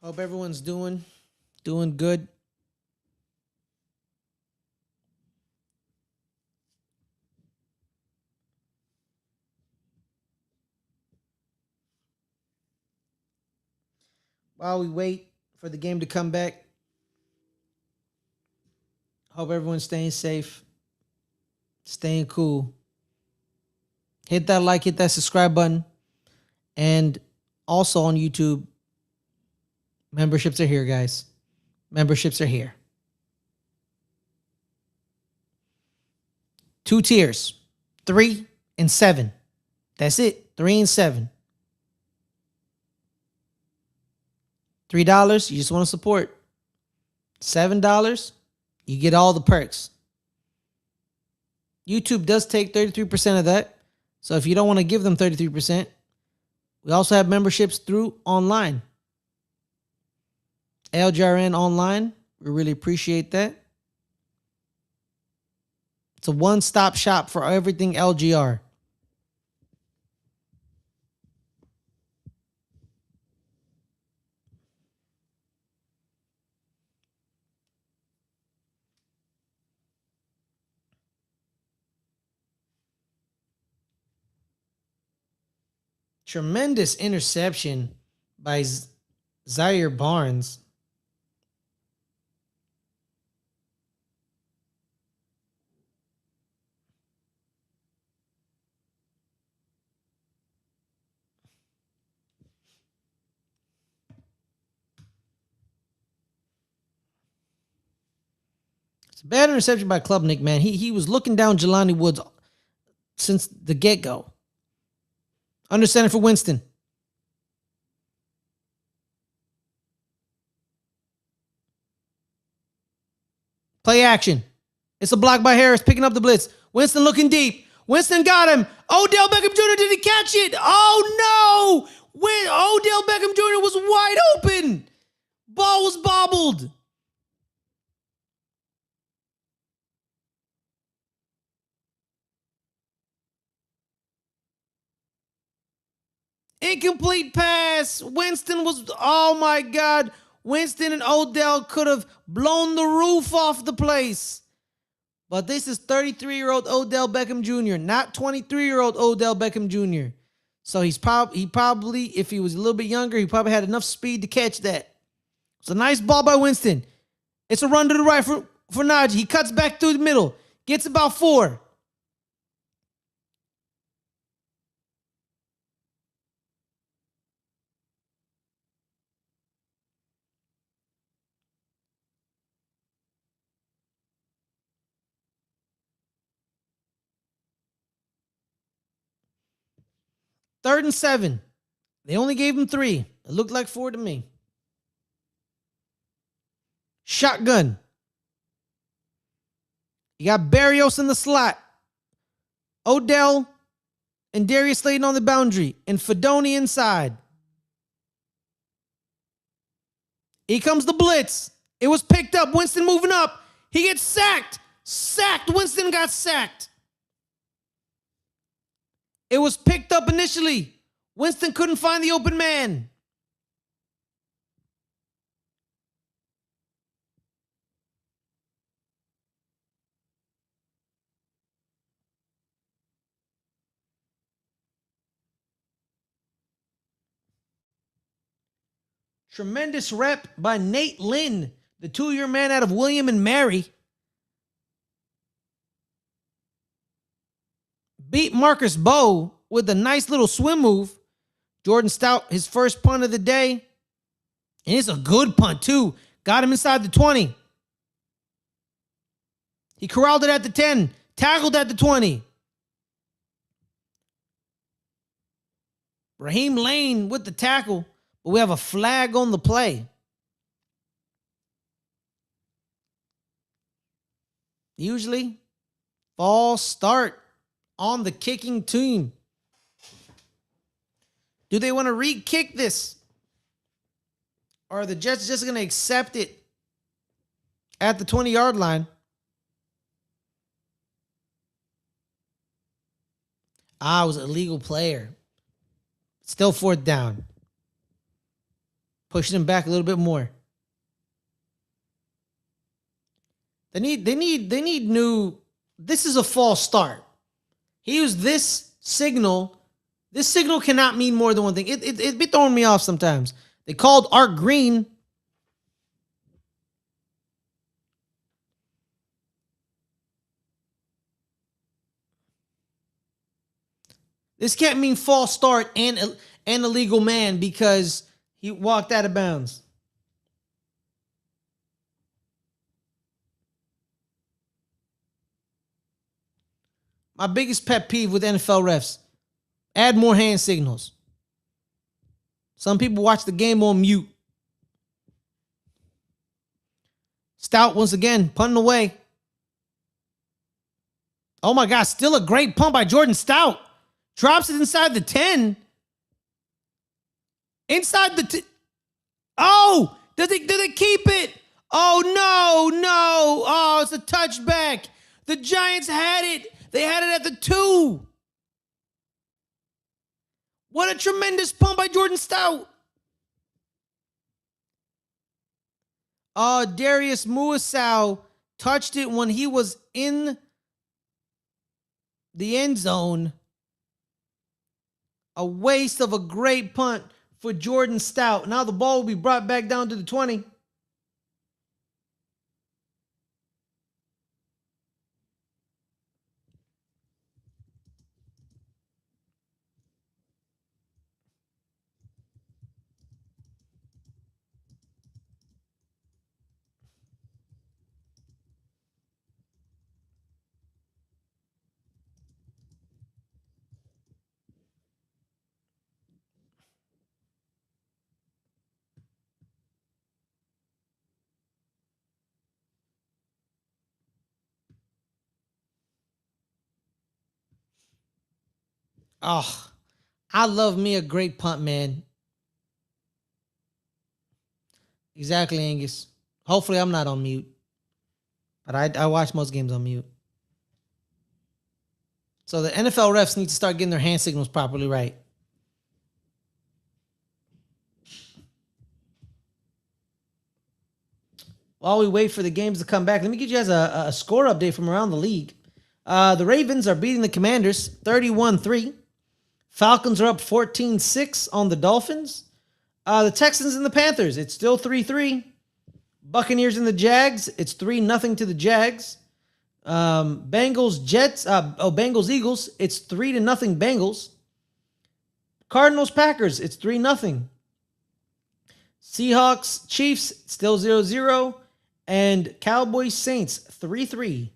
Hope everyone's doing good. While we wait for the game to come back, hope everyone's staying safe, staying cool. Hit that like, hit that subscribe button. And also on YouTube, memberships are here, guys. Memberships are here. 2 tiers, 3 and 7. That's it, 3 and 7. $3, you just want to support. $7, you get all the perks. YouTube does take 33% of that. So if you don't want to give them 33%, we also have memberships through online. LGRN online. We really appreciate that. It's a one-stop shop for everything LGR. Tremendous interception by Zaire Barnes. It's a bad interception by Klubnik, man. He was looking down Jelani Woods since the get-go. Under center for Winston. Play action. It's a block by Harris, picking up the blitz. Winston looking deep. Winston got him. Odell Beckham Jr. did he catch it? Oh no! When Odell Beckham Jr. was wide open. Ball was bobbled. Incomplete pass. Winston was, oh my God. Winston and Odell could have blown the roof off the place. But this is 33-year-old Odell Beckham Jr., not 23-year-old Odell Beckham Jr. So he probably, if he was a little bit younger, he probably had enough speed to catch that. It's a nice ball by Winston. It's a run to the right for Najee. He cuts back through the middle. Gets about 4. Third and 7. They only gave him 3. It looked like 4 to me. Shotgun. You got Barrios in the slot. Odell and Darius Slayton on the boundary. And Fedoni inside. Here comes the blitz. It was picked up. Winston moving up. He gets sacked. Winston got sacked. It was picked up initially. Winston couldn't find the open man. Tremendous rep by Nate Lynn, the 2-year man out of William and Mary. Beat Marcus Bowe with a nice little swim move. Jordan Stout, his first punt of the day. And it's a good punt, too. Got him inside the 20. He corralled it at the 10. Tackled at the 20. Raheem Lane with the tackle. But we have a flag on the play. Usually, false start on the kicking team. Do they want to re-kick this? Or are the Jets just going to accept it at the 20-yard line? It was an illegal player. Still 4th down. Pushing him back a little bit more. They need new. This is a false start. He used this signal. This signal cannot mean more than one thing. It be throwing me off sometimes. They called Art Green. This can't mean false start and illegal man because he walked out of bounds. My biggest pet peeve with NFL refs: add more hand signals. Some people watch the game on mute. Stout once again, punting away. Oh my God, still a great punt by Jordan Stout. Drops it inside the 10. Inside the oh, did they keep it? Oh no. Oh, it's a touchback. The Giants had it. They had it at the 2. What a tremendous punt by Jordan Stout. Darius Muasau touched it when he was in the end zone. A waste of a great punt for Jordan Stout. Now the ball will be brought back down to the 20. Oh, I love me a great punt, man. Exactly, Angus. Hopefully, I'm not on mute, but I watch most games on mute. So the NFL refs need to start getting their hand signals properly right. While we wait for the games to come back, let me give you guys a score update from around the league. The Ravens are beating the Commanders 31-3. Falcons are up 14-6 on the Dolphins. The Texans and the Panthers, it's still 3-3. Buccaneers and the Jags, it's 3-0 to the Jags. Bengals Jets, Bengals Eagles, it's 3-0 Bengals. Cardinals Packers, it's 3-0. Seahawks Chiefs, still 0-0. And Cowboys Saints, 3-3.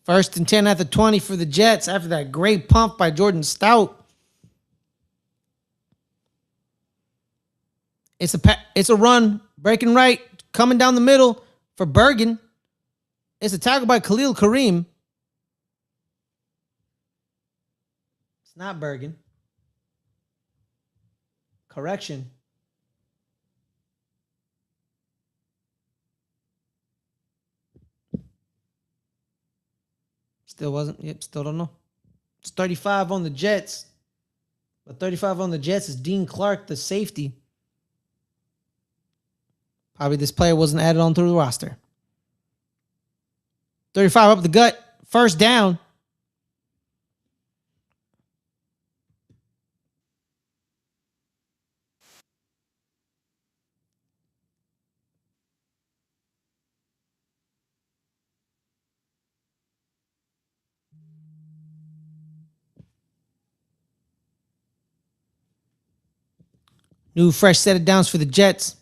First and 10 at the 20 for the Jets after that great pump by Jordan Stout. It's a run, breaking right, coming down the middle for Bergen. It's a tackle by Khalil Kareem. It's not Bergen. Correction. Still wasn't. Yep, still don't know. It's 35 on the Jets. But 35 on the Jets is Dean Clark, the safety. Probably this player wasn't added onto the roster. 35 up the gut. First down. New fresh set of downs for the Jets.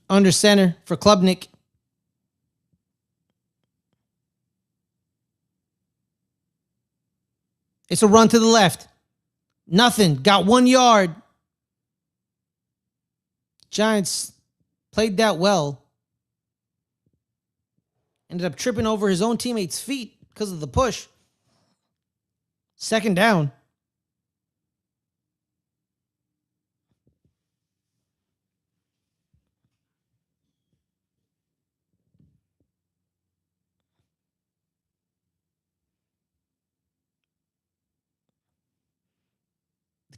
Under center for Klubnik. It's a run to the left. Nothing. Got 1 yard. Giants played that well. Ended up tripping over his own teammate's feet because of the push. Second down.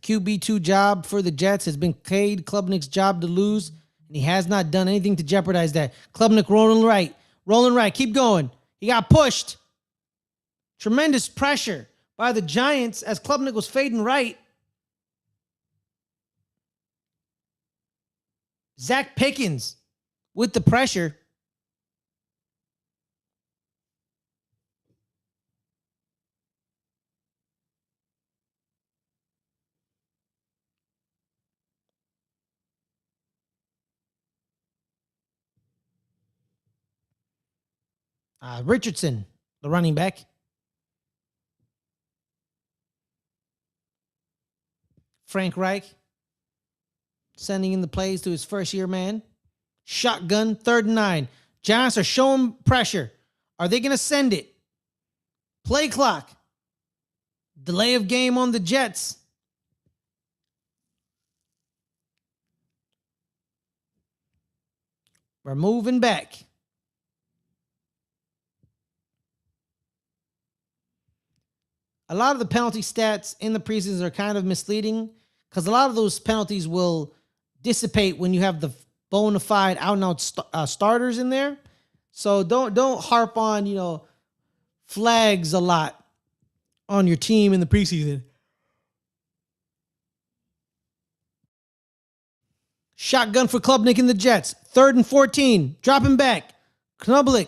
The QB2 job for the Jets has been Cade Klubnik's job to lose, and he has not done anything to jeopardize that. Klubnik rolling right. Rolling right. Keep going. He got pushed. Tremendous pressure by the Giants as Klubnik was fading right. Zach Pickens with the pressure. Richardson, the running back. Frank Reich sending in the plays to his first year man. Shotgun, 3rd and 9. Giants are showing pressure. Are they going to send it? Play clock. Delay of game on the Jets. We're moving back. A lot of the penalty stats in the preseason are kind of misleading because a lot of those penalties will dissipate when you have the bona fide out-and-out starters in there. So don't harp on, flags a lot on your team in the preseason. Shotgun for Klubnik and the Jets. 3rd and 14. Dropping back. Knublik.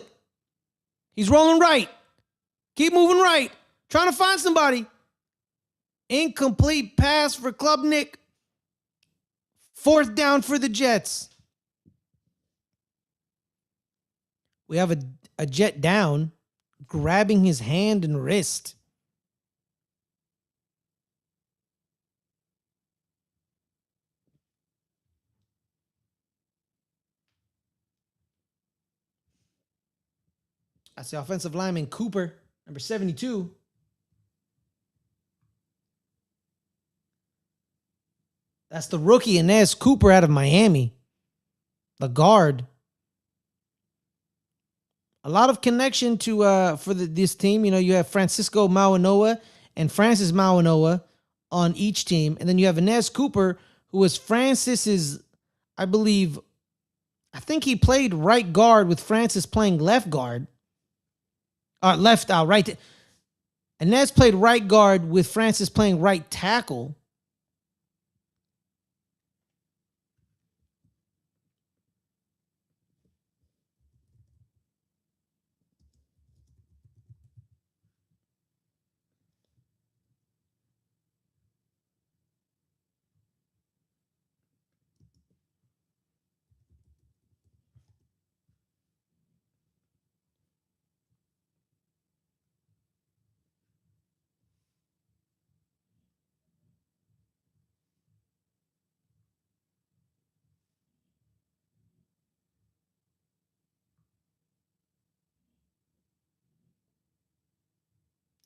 He's rolling right. Keep moving right. Trying to find somebody. Incomplete pass for Klubnik. 4th down for the Jets. We have a Jet down, grabbing his hand and wrist. That's the offensive lineman Cooper, number 72. That's the rookie Inez Cooper out of Miami, the guard. A lot of connection to for this team. You know, you have Francisco Mauanoa and Francis Mauanoa on each team, and then you have Inez Cooper, who was Francis's, I think he played right guard with Francis playing left guard. Right. Inez played right guard with Francis playing right tackle.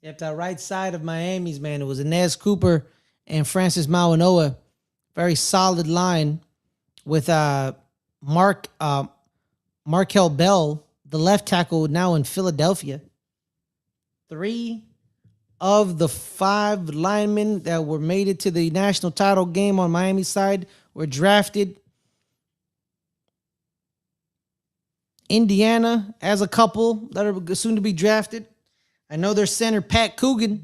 You have that right side of Miami's, man. It was Inez Cooper and Francis Mauanoa. Very solid line with Markel Bell, the left tackle, now in Philadelphia. 3 of the 5 linemen that were made it to the national title game on Miami's side were drafted. Indiana has a couple that are soon to be drafted. I know their center, Pat Coogan.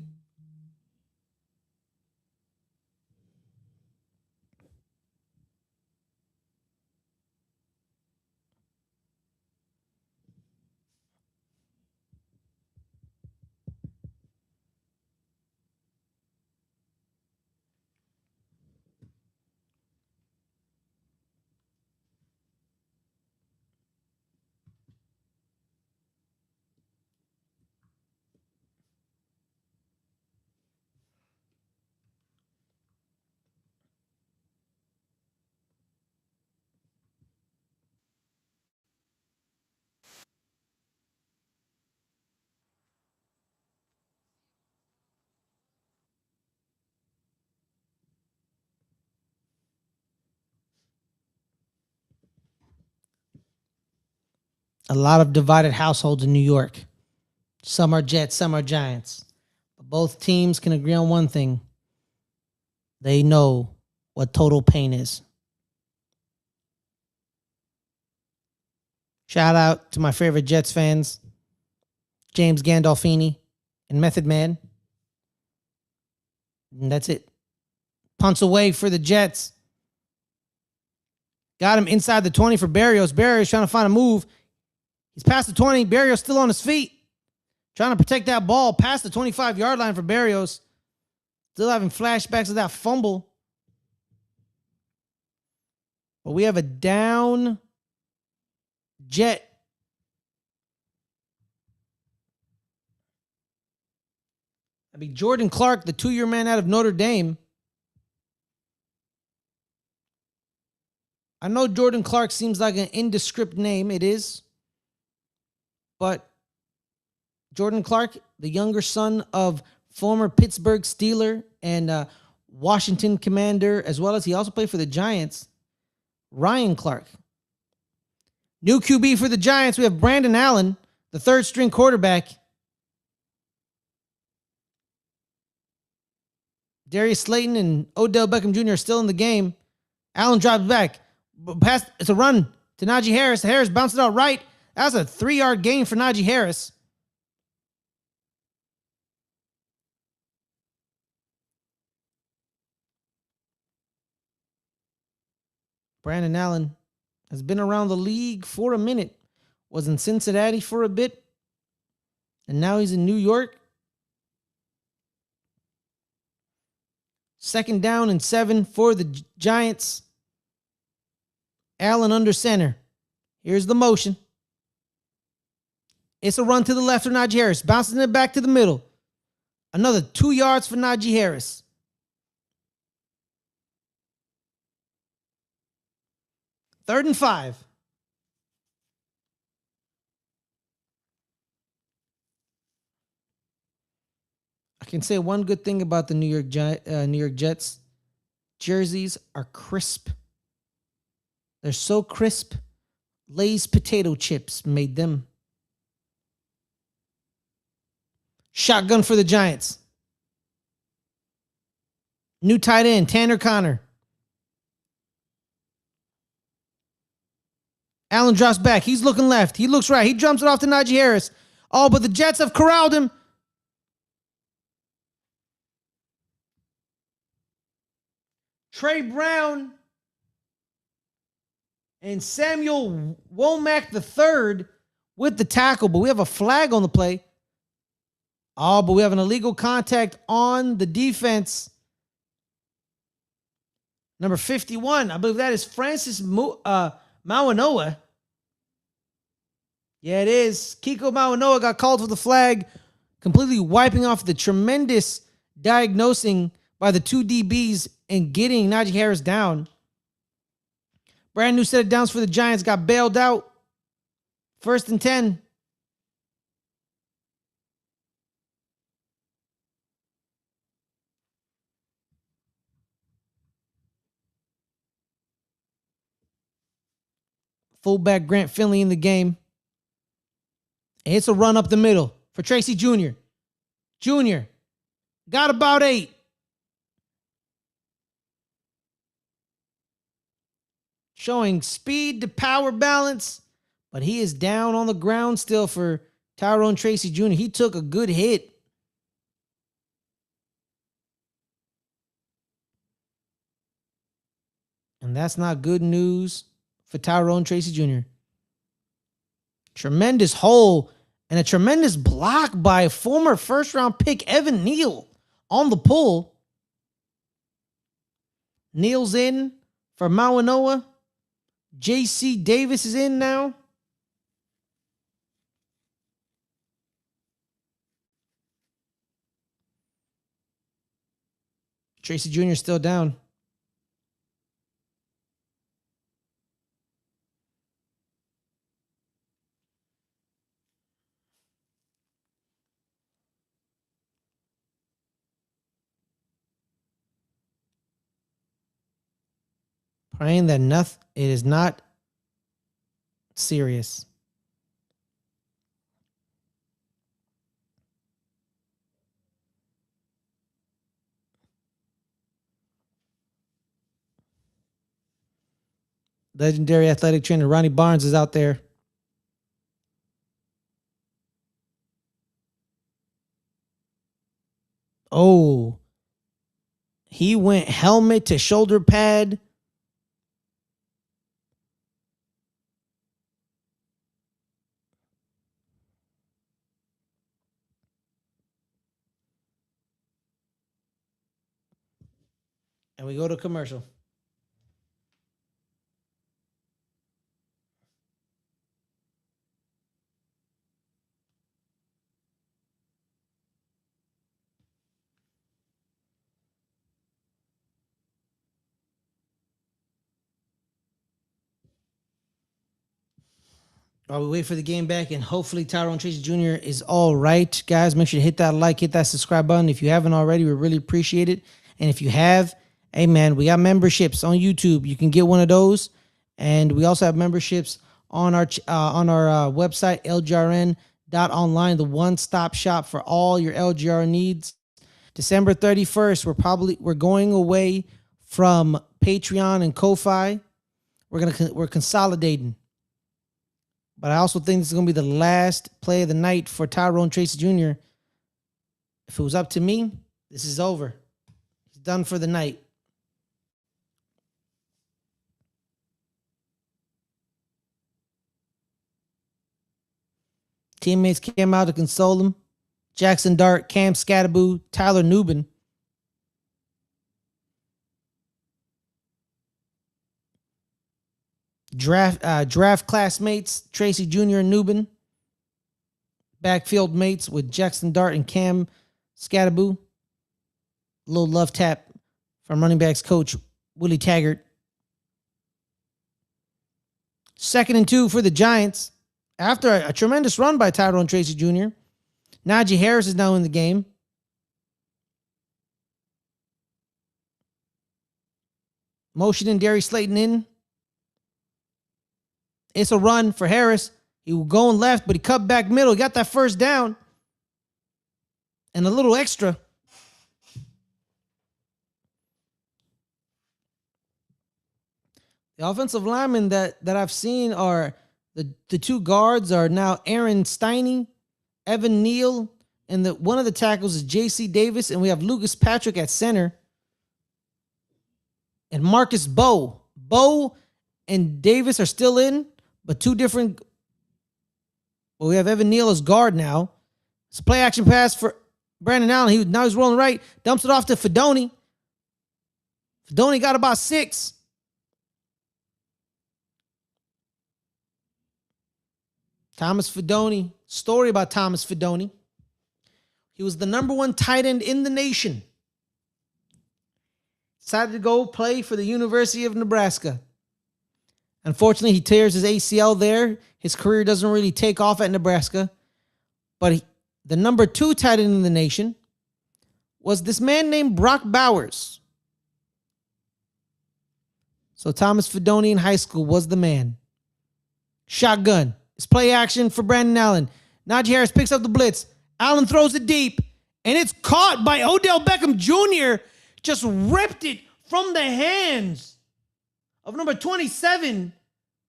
A lot of divided households in New York. Some are Jets, some are Giants. But both teams can agree on one thing. They know what total pain is. Shout out to my favorite Jets fans, James Gandolfini and Method Man. And that's it. Punts away for the Jets. Got him inside the 20 for Barrios. Barrios trying to find a move. He's past the 20. Barrios still on his feet. Trying to protect that ball past the 25-yard line for Barrios. Still having flashbacks of that fumble. But we have a down Jet. That'd be Jordan Clark, the 2-year man out of Notre Dame. I know Jordan Clark seems like an indescript name. It is. But Jordan Clark, the younger son of former Pittsburgh Steeler and Washington Commander, as well as he also played for the Giants, Ryan Clark. New QB for the Giants, we have Brandon Allen, the 3rd-string quarterback. Darius Slayton and Odell Beckham Jr. are still in the game. Allen drops back. It's a run to Najee Harris. Harris bounced it out right. That's a 3-yard gain for Najee Harris. Brandon Allen has been around the league for a minute. Was in Cincinnati for a bit. And now he's in New York. 2nd down and 7 for the Giants. Allen under center. Here's the motion. It's a run to the left for Najee Harris. Bouncing it back to the middle. Another 2 yards for Najee Harris. Third and 5. I can say one good thing about the New York Jets. Jerseys are crisp. They're so crisp. Lay's potato chips made them. Shotgun for the Giants. New tight end, Tanner Connor. Allen drops back. He's looking left. He looks right. He jumps it off to Najee Harris. Oh, but the Jets have corralled him. Trey Brown and Samuel Womack III with the tackle, but we have a flag on the play. Oh, but we have an illegal contact on the defense. Number 51, I believe that is Francis Mawanoa. Yeah, it is. Kiko Mawanoa got called for the flag, completely wiping off the tremendous diagnosing by the 2 DBs and getting Najee Harris down. Brand new set of downs for the Giants. Got bailed out. 1st and 10. Fullback Grant Finley in the game. And it's a run up the middle for Tracy Jr. Jr. got about 8. Showing speed to power balance, but he is down on the ground still for Tyrone Tracy Jr. He took a good hit. And that's not good news for Tyrone Tracy Jr. Tremendous hole and a tremendous block by former 1st-round pick Evan Neal on the pull. Neal's in for Mawanoa. J.C. Davis is in now. Tracy Jr. still down. Praying that it is not serious. Legendary athletic trainer Ronnie Barnes is out there. Oh, he went helmet to shoulder pad. And we go to commercial. While we wait for the game back, and hopefully Tyrone Tracy Jr. is all right. Guys, make sure to hit that like, hit that subscribe button. If you haven't already, we really appreciate it. And if you have, hey man, we got memberships on YouTube. You can get one of those. And we also have memberships on our website, lgrn.online, the one-stop shop for all your LGR needs. December 31st, we're going away from Patreon and Ko-Fi. We're consolidating. But I also think this is going to be the last play of the night for Tyrone Tracy Jr. If it was up to me, this is over. He's done for the night. Teammates came out to console him. Jackson Dart, Cam Scattaboo, Tyler Nubin. Draft classmates, Tracy Jr. and Nubin. Backfield mates with Jackson Dart and Cam Scattaboo. Little love tap from running backs coach Willie Taggart. 2nd and 2 for the Giants. After a tremendous run by Tyrone Tracy Jr., Najee Harris is now in the game. Motioning Darius Slayton in. It's a run for Harris. He was going left, but he cut back middle. He got that first down. And a little extra. The offensive linemen that I've seen are the two guards are now Aaron Stiney, Evan Neal, and one of the tackles is J.C. Davis, and we have Lucas Patrick at center. And Marcus Bowe. Bowe and Davis are still in, but two different. Well, we have Evan Neal as guard now. It's a play action pass for Brandon Allen. Now he's rolling right, dumps it off to Fedoni. Fedoni got about 6. Thomas Fedoni. Story about Thomas Fedoni. He was the #1 tight end in the nation. Decided to go play for the University of Nebraska. Unfortunately, he tears his ACL there. His career doesn't really take off at Nebraska. But the #2 tight end in the nation was this man named Brock Bowers. So Thomas Fedoni in high school was the man. Shotgun. It's play action for Brandon Allen. Najee Harris picks up the blitz. Allen throws it deep. And it's caught by Odell Beckham Jr. Just ripped it from the hands of number 27,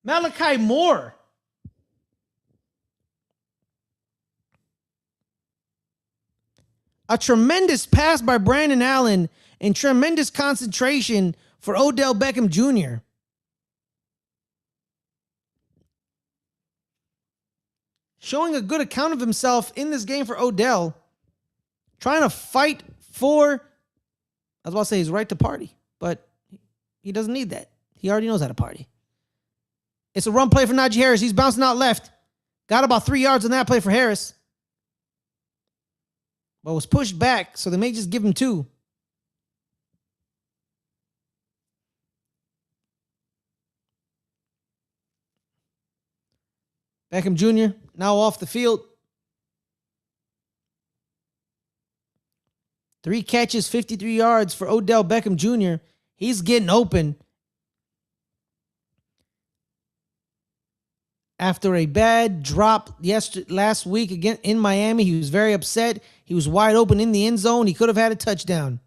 Malachi Moore. A tremendous pass by Brandon Allen and tremendous concentration for Odell Beckham Jr. Showing a good account of himself in this game for Odell. Trying to fight for, I was about to say his right to party, but he doesn't need that. He already knows how to party. It's a run play for Najee Harris. He's bouncing out left. Got about 3 yards on that play for Harris. But was pushed back, so they may just give him 2. Beckham Jr. now off the field. 3 catches, 53 yards for Odell Beckham Jr. He's getting open. After a bad drop last week again in Miami, he was very upset. He was wide open in the end zone. He could have had a touchdown.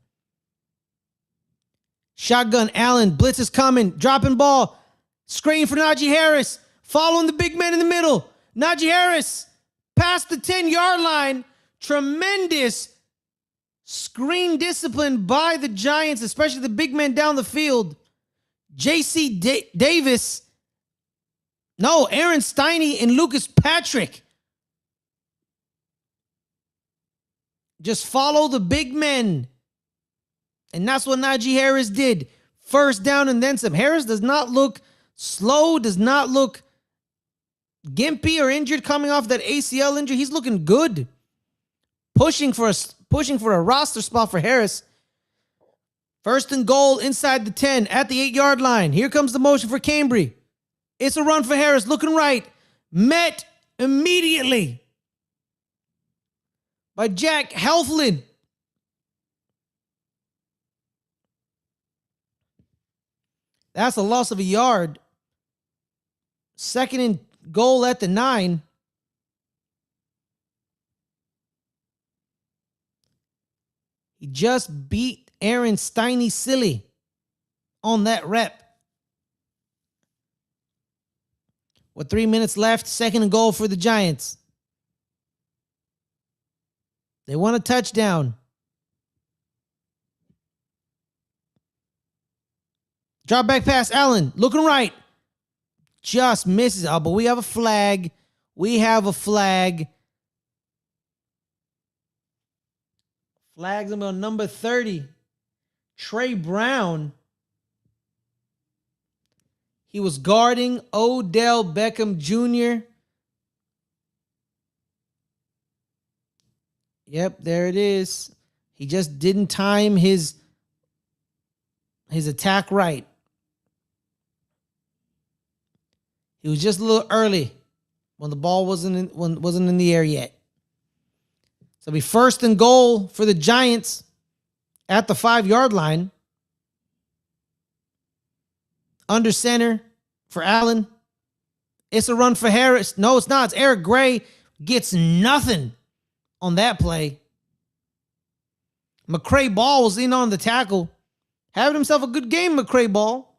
Shotgun Allen. Blitz is coming. Dropping ball. Screen for Najee Harris. Following the big man in the middle. Najee Harris past the 10-yard line. Tremendous screen discipline by the Giants, especially the big man down the field. J.C. Davis. No, Aaron Stiney and Lucas Patrick. Just follow the big men. And that's what Najee Harris did. First down and then some. Harris does not look slow, does not look gimpy or injured coming off that ACL injury. He's looking good. Pushing for a roster spot for Harris. 1st and goal inside the 10 at the 8-yard line. Here comes the motion for Cambry. It's a run for Harris, looking right. Met immediately by Jack Helflin. That's a loss of a yard. 2nd and goal at the 9. He just beat Aaron Stiney silly on that rep. With 3 minutes left, 2nd and goal for the Giants. They want a touchdown. Drop back pass, Allen, looking right. Just misses. Oh, but we have a flag. We have a flag. Flags him on number 30. Trey Brown. He was guarding Odell Beckham Jr. Yep, there it is. He just didn't time his attack right. He was just a little early when the ball wasn't in the air yet. So it'll be 1st and goal for the Giants at the 5-yard line. Under center for Allen. It's a run for Harris. No, it's not. It's Eric Gray. Gets nothing on that play. McCray Ball was in on the tackle. Having himself a good game, McCray Ball.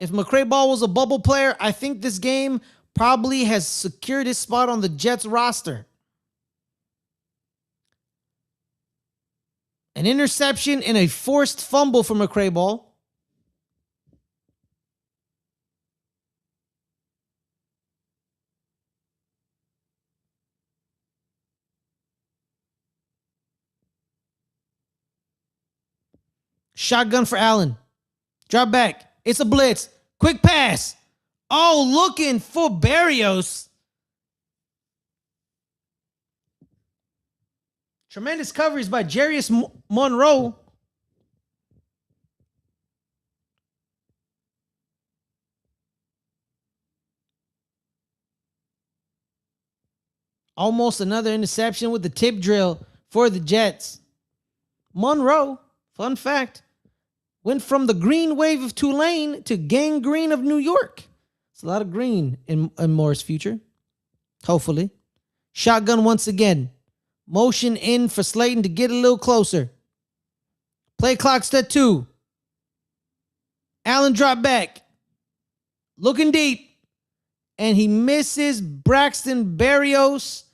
If McCray Ball was a bubble player, I think this game probably has secured his spot on the Jets roster. An interception and a forced fumble for McCray Ball. Shotgun for Allen. Drop back. It's a blitz. Quick pass. Oh, looking for Berrios. Tremendous coverage by Jarius Monroe. Almost another interception with the tip drill for the Jets. Monroe, fun fact, went from the green wave of Tulane to gangrene of New York. It's a lot of green in Moore's future. Hopefully. Shotgun once again. Motion in for Slayton to get a little closer. Play clock's at 2. Allen drop back. Looking deep. And he misses Braxton Berrios.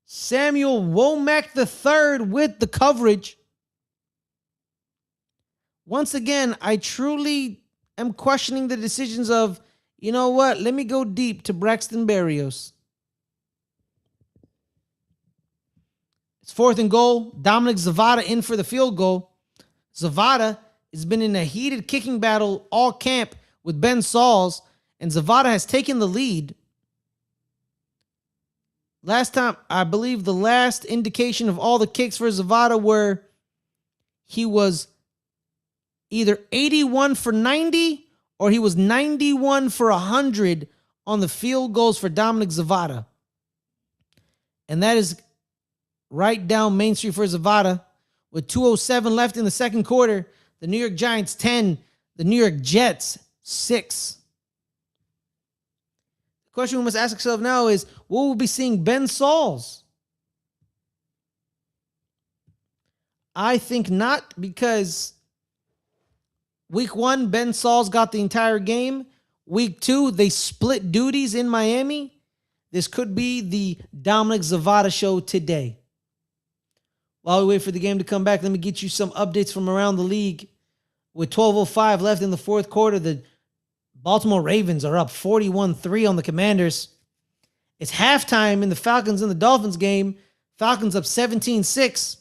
Samuel Womack III with the coverage. Once again, I truly am questioning the decisions of, you know what, let me go deep to Braxton Berrios. It's 4th and goal. Dominic Zavada in for the field goal. Zavada has been in a heated kicking battle all camp with Ben Sauls, and Zavada has taken the lead. Last time, I believe the last indication of all the kicks for Zavada were he was either 81 for 90 or he was 91 for 100 on the field goals for Dominic Zavada. And that is right down Main Street for Zavada. With 2:07 left in the second quarter, the New York Giants 10, the New York Jets 6. The question we must ask ourselves now is, will we be seeing Ben Sauls? I think not, because week 1, Ben Sauls got the entire game. Week 2, they split duties in Miami. This could be the Dominic Zavada show today. While we wait for the game to come back, let me get you some updates from around the league. With 12:05 left in the fourth quarter, the Baltimore Ravens are up 41-3 on the Commanders. It's halftime in the Falcons and the Dolphins game. Falcons up 17-6.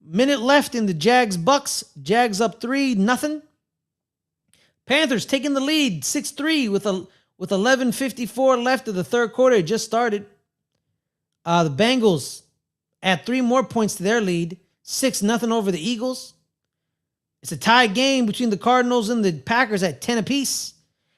Minute left in the Jags-Bucks. Jags up 3-0. Panthers taking the lead 6-3 with 11:54 left of the third quarter. It just started. The Bengals add 3 more points to their lead. 6-0 over the Eagles. It's a tie game between the Cardinals and the Packers at 10 apiece.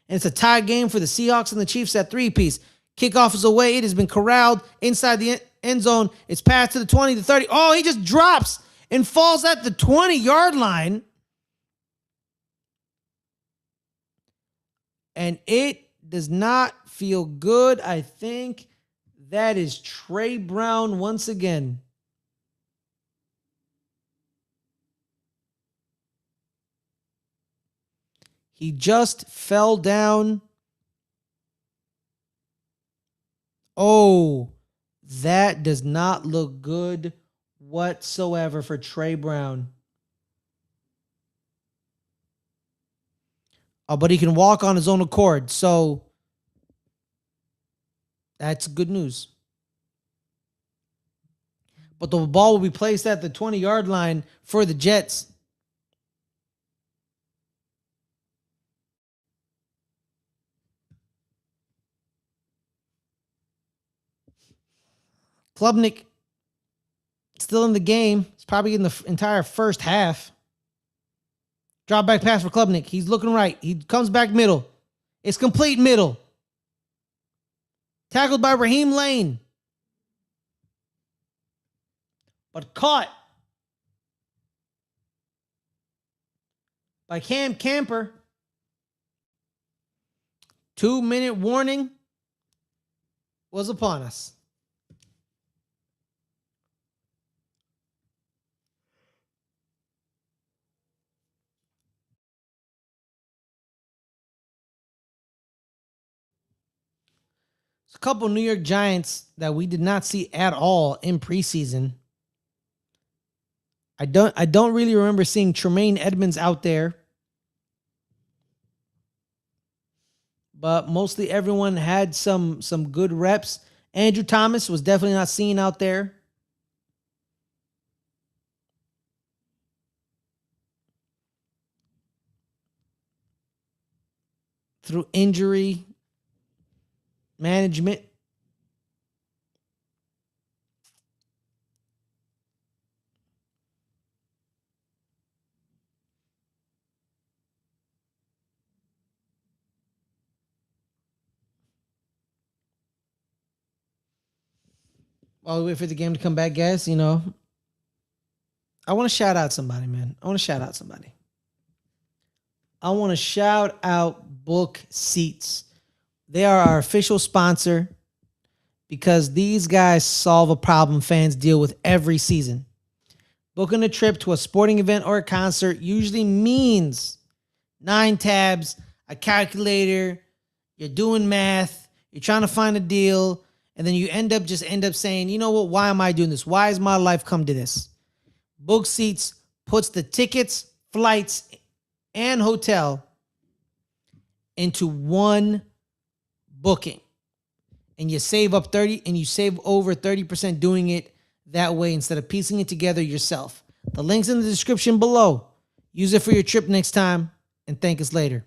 And it's a tie game for the Seahawks and the Chiefs at 3 apiece. Kickoff is away. It has been corralled inside the end zone. It's passed to the 20, the 30. Oh, he just drops and falls at the 20-yard line. And it does not feel good. I think that is Trey Brown once again. He just fell down. Oh, that does not look good whatsoever for Trey Brown. Oh, but he can walk on his own accord, so that's good news. but the ball will be placed at the 20-yard line for the Jets. Klubnik still in the game. It's probably in the entire first half. Drop back pass for Klubnik. He's looking right. He comes back middle. It's complete middle. Tackled by Raheem Lane. But caught by Cam Camper. 2-minute warning was upon us. A couple New York Giants that we did not see at all in preseason. I don't really remember seeing Tremaine Edmonds out there, but mostly everyone had some good reps. Andrew Thomas was definitely not seen out there. Through injury management. While we wait for the game to come back, guys, I want to shout out somebody, man. I want to shout out Book Seats. They are our official sponsor because these guys solve a problem fans deal with every season. Booking a trip to a sporting event or a concert usually means 9 tabs, a calculator, you're doing math, you're trying to find a deal, and then you end up saying, you know what, why am I doing this? Why has my life come to this? Book Seats puts the tickets, flights, and hotel into one booking. And you save over 30% doing it that way instead of piecing it together yourself. The link's in the description below. Use it for your trip next time and thank us later.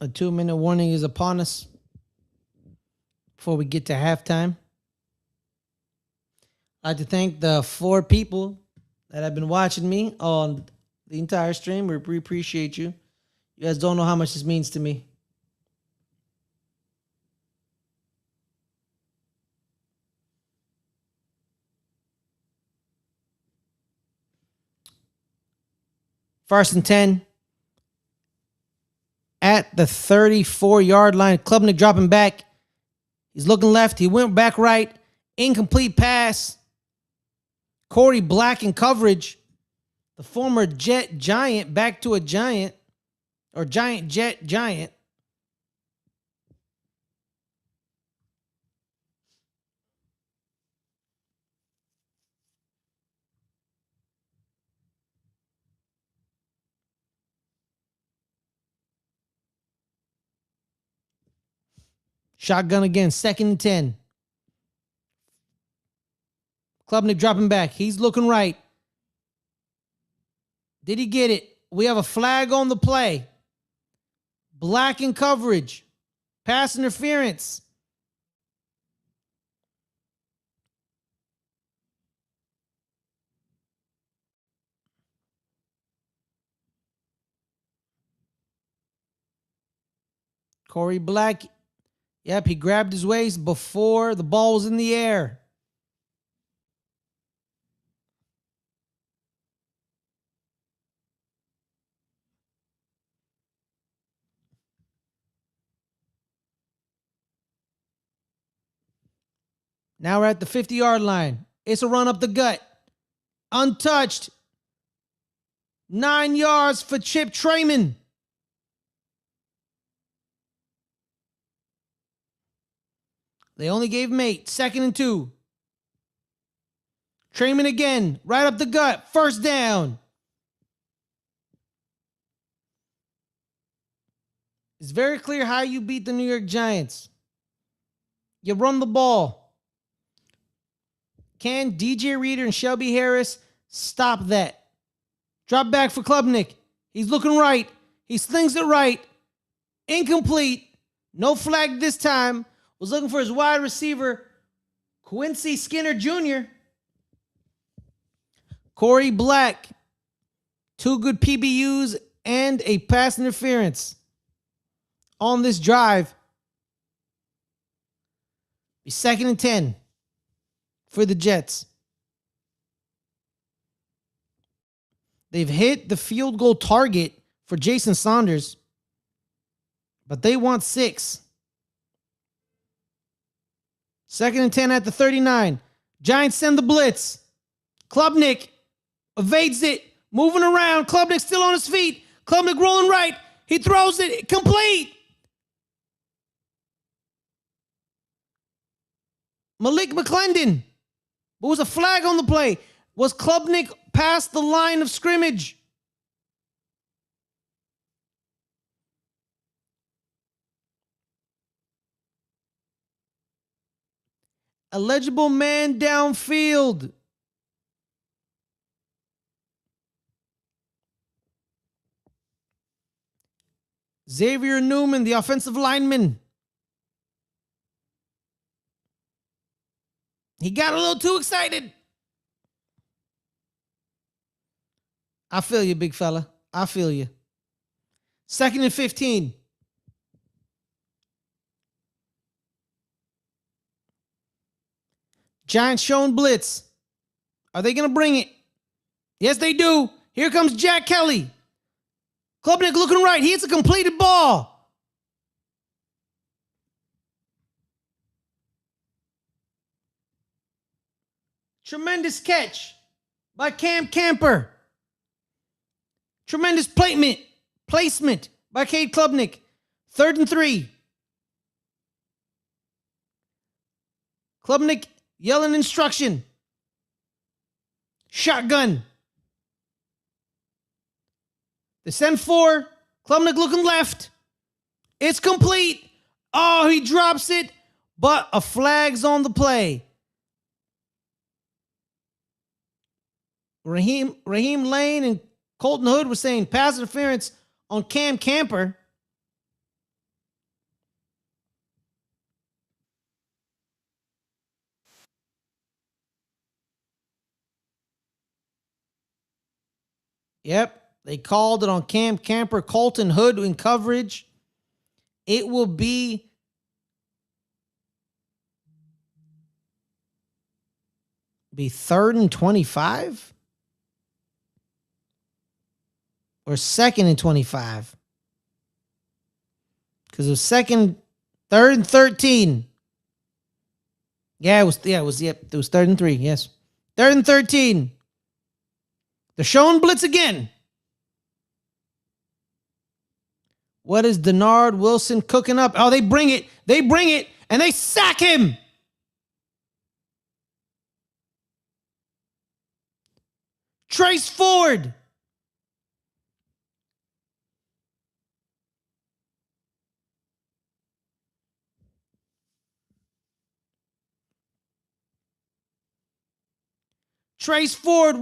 A 2-minute warning is upon us before we get to halftime. I'd like to thank the 4 people that have been watching me on the entire stream. We appreciate you. You guys don't know how much this means to me. First and 10. At the 34-yard line. Klubnik dropping back. He's looking left. He went back right. Incomplete pass. Corey Black in coverage. The former Jet Giant back to a Giant. Or Giant Jet Giant. Shotgun again. 2nd and 10. Klubnik dropping back. He's looking right. Did he get it? We have a flag on the play. Black in coverage. Pass interference. Corey Black Yep, he grabbed his waist before the ball was in the air. Now we're at the 50-yard line. It's a run up the gut. Untouched. 9 yards for Chip Trayman. They only gave him 8. 2nd and 2. Trayman again. Right up the gut. First down. It's very clear how you beat the New York Giants. You run the ball. Can DJ Reader and Shelby Harris stop that? Drop back for Klubnik. He's looking right. He slings it right. Incomplete. No flag this time. Was looking for his wide receiver, Quincy Skinner Jr. Corey Black. 2 good PBUs and a pass interference on this drive. Be 2nd and 10 for the Jets. They've hit the field goal target for Jason Saunders, but they want 6. 2nd and 10 at the 39. Giants send the blitz. Klubnik evades it. Moving around. Klubnik still on his feet. Klubnik rolling right. He throws it. Complete. Malik McClendon. But was a flag on the play. Was Klubnik past the line of scrimmage? Eligible man downfield. Xavier Newman, the offensive lineman. He got a little too excited. I feel you, big fella. I feel you. 2nd and 15. Giants showing blitz. Are they going to bring it? Yes, they do. Here comes Jack Kelly. Klubnik looking right. He hits a completed ball. Tremendous catch by Cam Camper. Tremendous placement by Cade Klubnik. 3rd and 3. Klubnik yelling instruction. Shotgun. They send 4. Klubnik looking left. It's complete. Oh, he drops it, but a flag's on the play. Raheem Lane and Colton Hood were saying pass interference on Cam Camper. Yep, they called it on Cam Camper. Colton Hood in coverage. It will be be 3rd and 25 or 2nd and 25, because it was 3rd and 13. It was 3rd and 3. Yes, 3rd and 13. They're showing blitz again. What is Denard Wilson cooking up? Oh, they bring it, and they sack him. Trace Ford. Trace Ford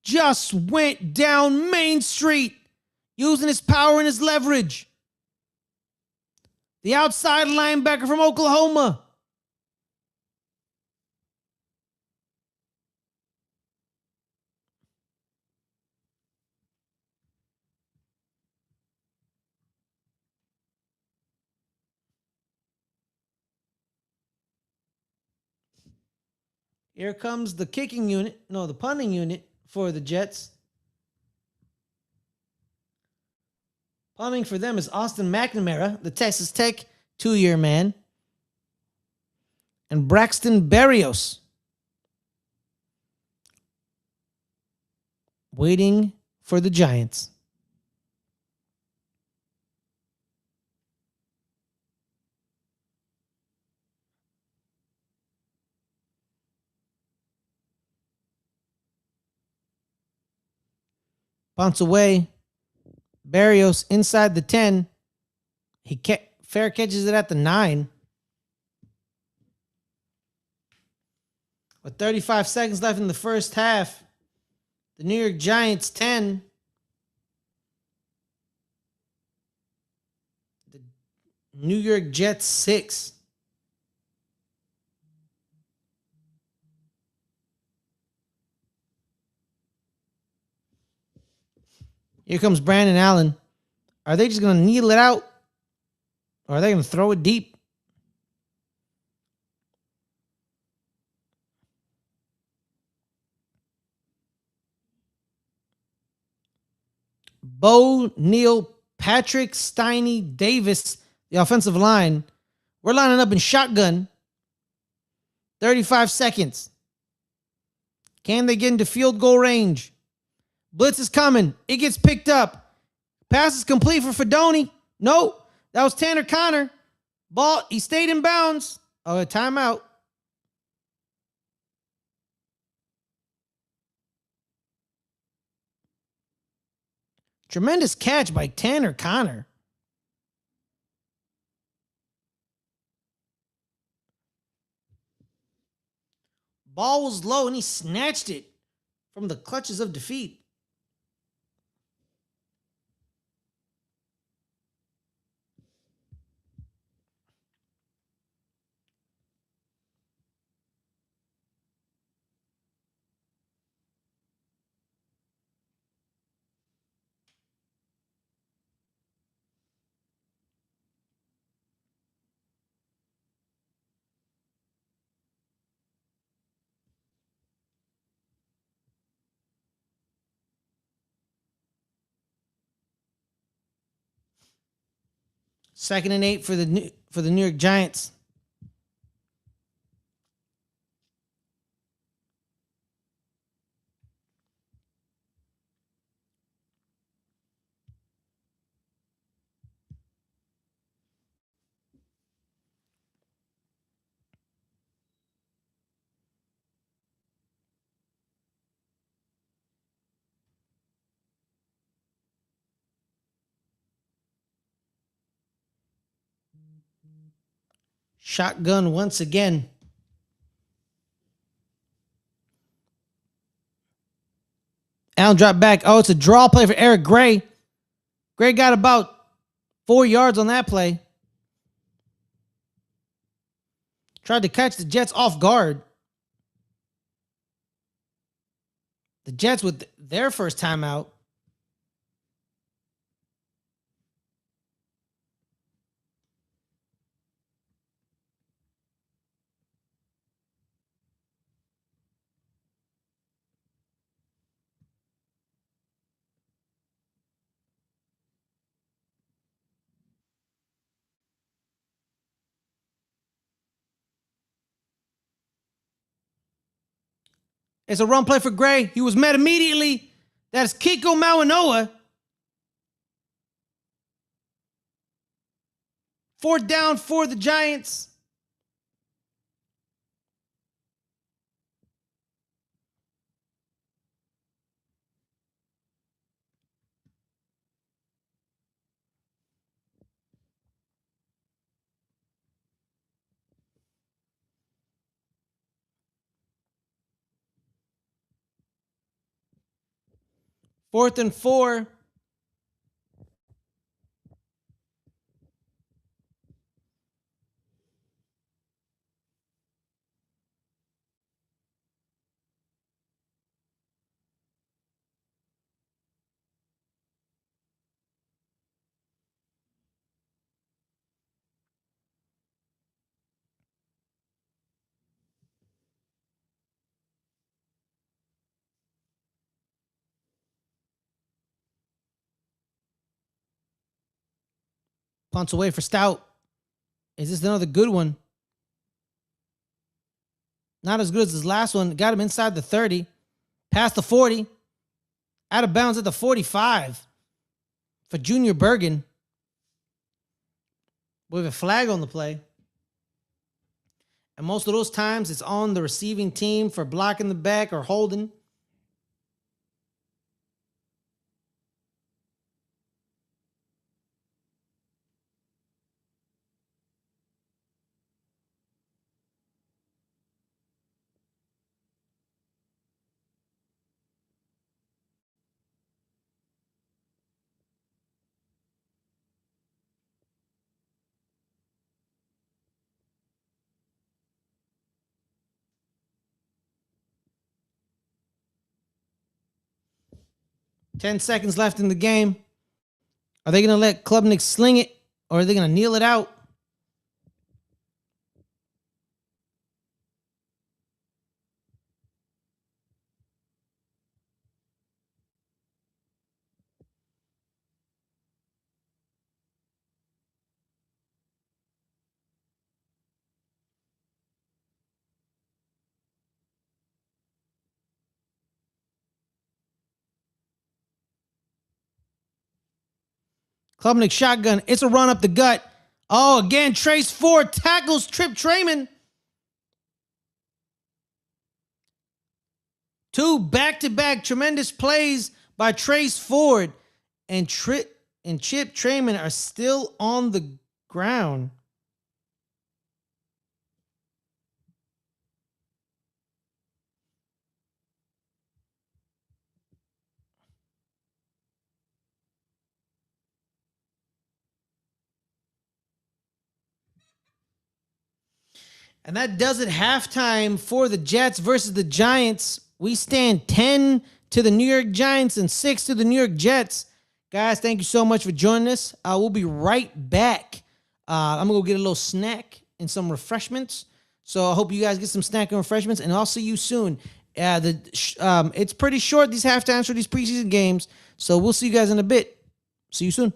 just went down Main Street using his power and his leverage. The outside linebacker from Oklahoma. Here comes the kicking unit. No, the punting unit for the Jets. Punting for them is Austin McNamara, the Texas Tech 2-year man. And Braxton Berrios. Waiting for the Giants. Punts away. Berrios inside the 10. He fair catches it at the 9. With 35 seconds left in the first half, the New York Giants 10. The New York Jets 6. Here comes Brandon Allen. Are they just going to needle it out? Or are they going to throw it deep? Bo, Neal, Patrick, Steiny, Davis, the offensive line. We're lining up in shotgun. 35 seconds. Can they get into field goal range? Blitz is coming. It gets picked up. Pass is complete for Fedoni. No, that was Tanner Connor. Ball, he stayed in bounds. Oh, a timeout. Tremendous catch by Tanner Connor. Ball was low and he snatched it from the clutches of defeat. Second and 8 for the New York Giants. Shotgun once again. Allen dropped back. Oh, it's a draw play for Eric Gray. Gray got about 4 yards on that play. Tried to catch the Jets off guard. The Jets with their first timeout. It's a run play for Gray. He was met immediately. That's Kiko Mawanoa. 4th down for the Giants. Fourth and 4. Punts away for Stout. Is this another good one? Not as good as his last one. Got him inside the 30. Past the 40. Out of bounds at the 45 for Junior Bergen. With a flag on the play. And most of those times it's on the receiving team for blocking the back or holding. Ten seconds left in the game. Are they going to let Klubnik sling it, or are they going to kneel it out? Klubnik shotgun. It's a run up the gut. Oh, again, Trace Ford tackles Trip Trayman. Two back-to-back tremendous plays by Trace Ford. And Chip Trayman are still on the ground. And that does it halftime for the Jets versus the Giants. We stand 10 to the New York Giants and 6 to the New York Jets. Guys, thank you so much for joining us. We'll be right back. I'm going to go get a little snack and some refreshments. So I hope you guys get some snack and refreshments, and I'll see you soon. It's pretty short, these halftimes for these preseason games. So we'll see you guys in a bit. See you soon.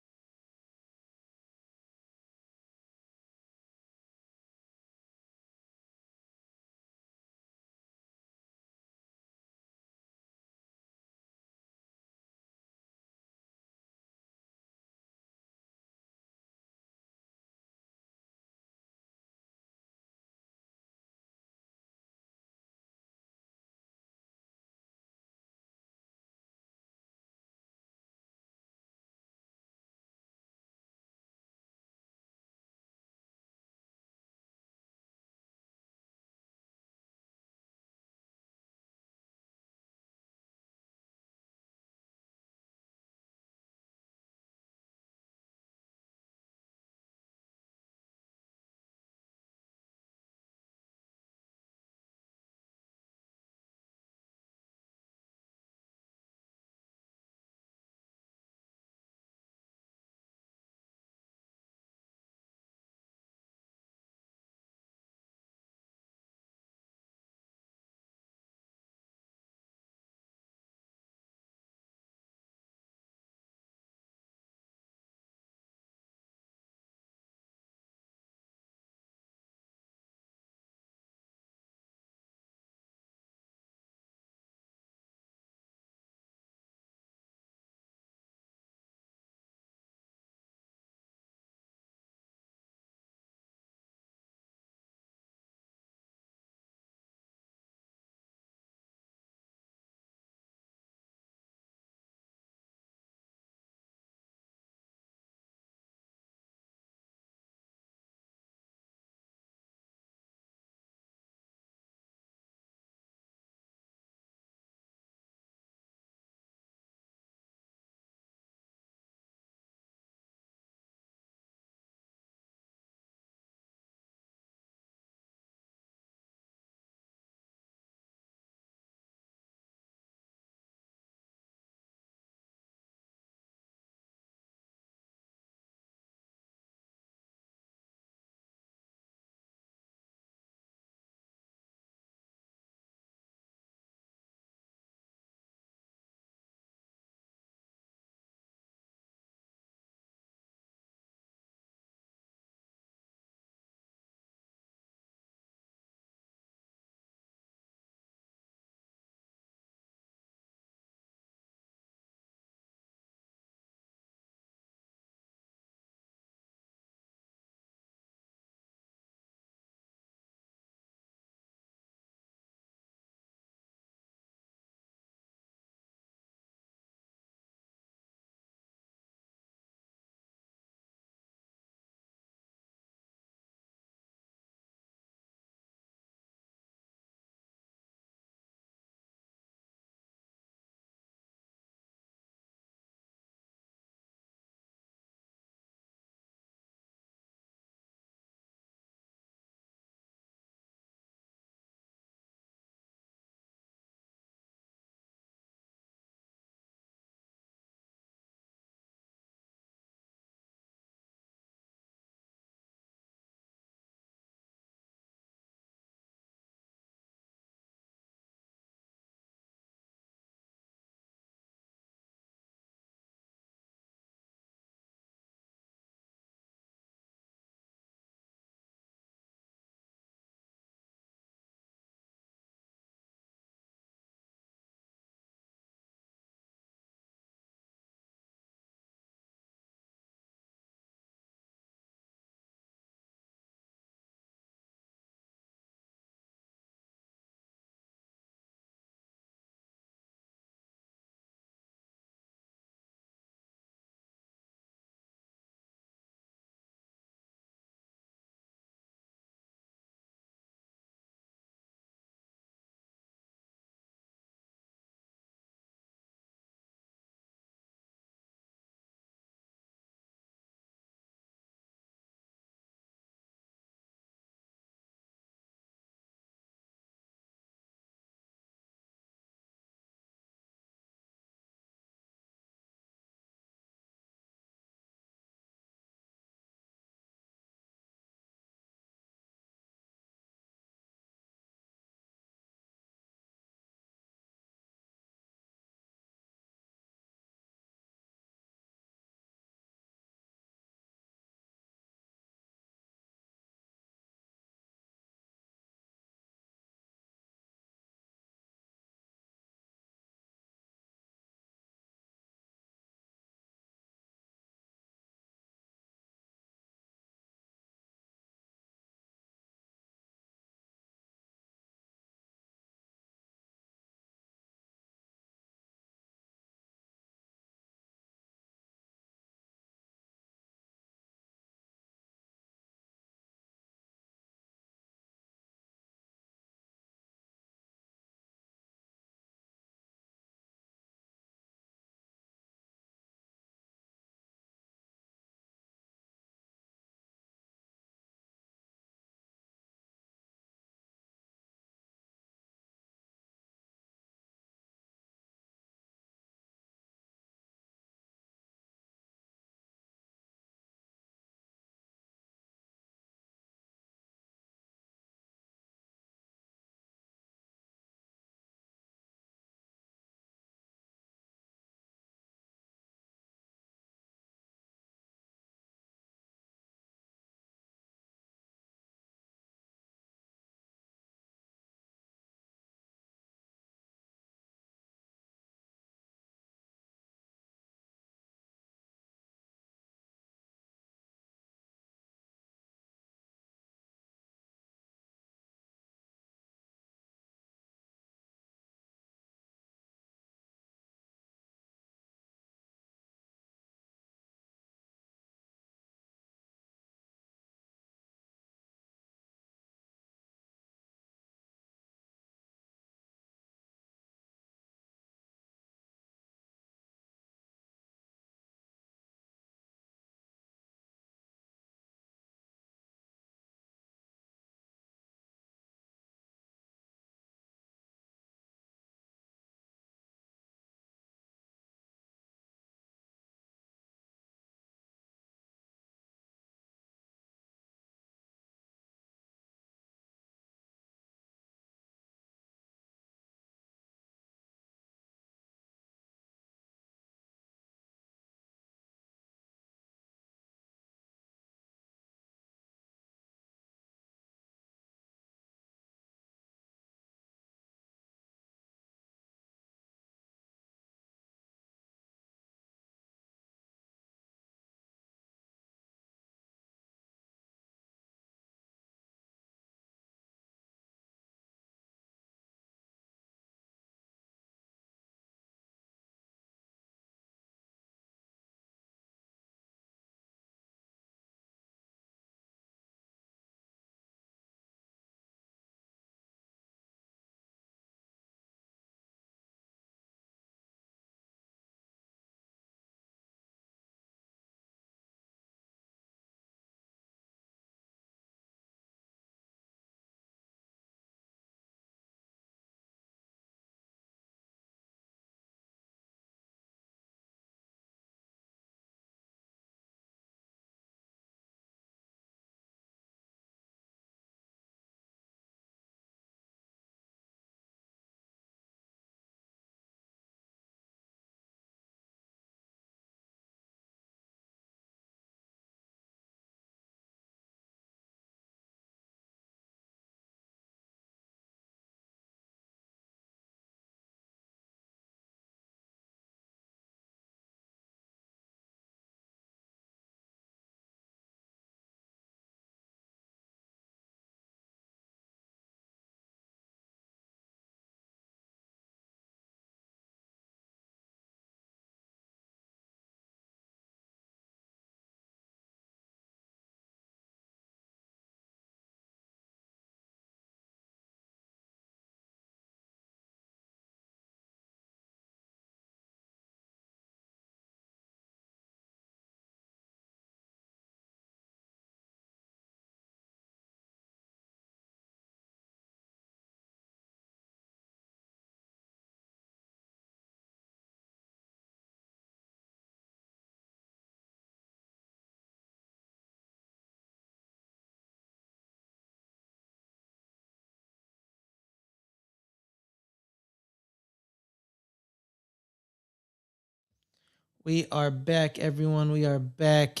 We are back, everyone. We are back.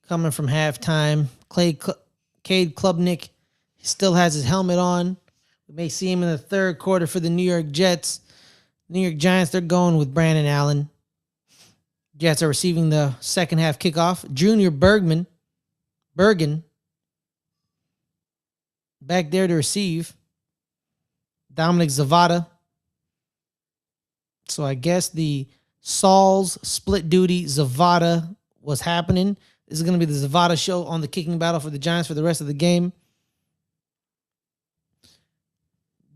Coming from halftime. Cade Klubnik still has his helmet on. We may see him in the third quarter for the New York Jets. New York Giants, they're going with Brandon Allen. Jets are receiving the second half kickoff. Junior Bergen, back there to receive. Dominic Zavada. So I guess the Saul's split duty Zavada was happening. This is going to be the Zavada show on the kicking battle for the Giants for the rest of the game.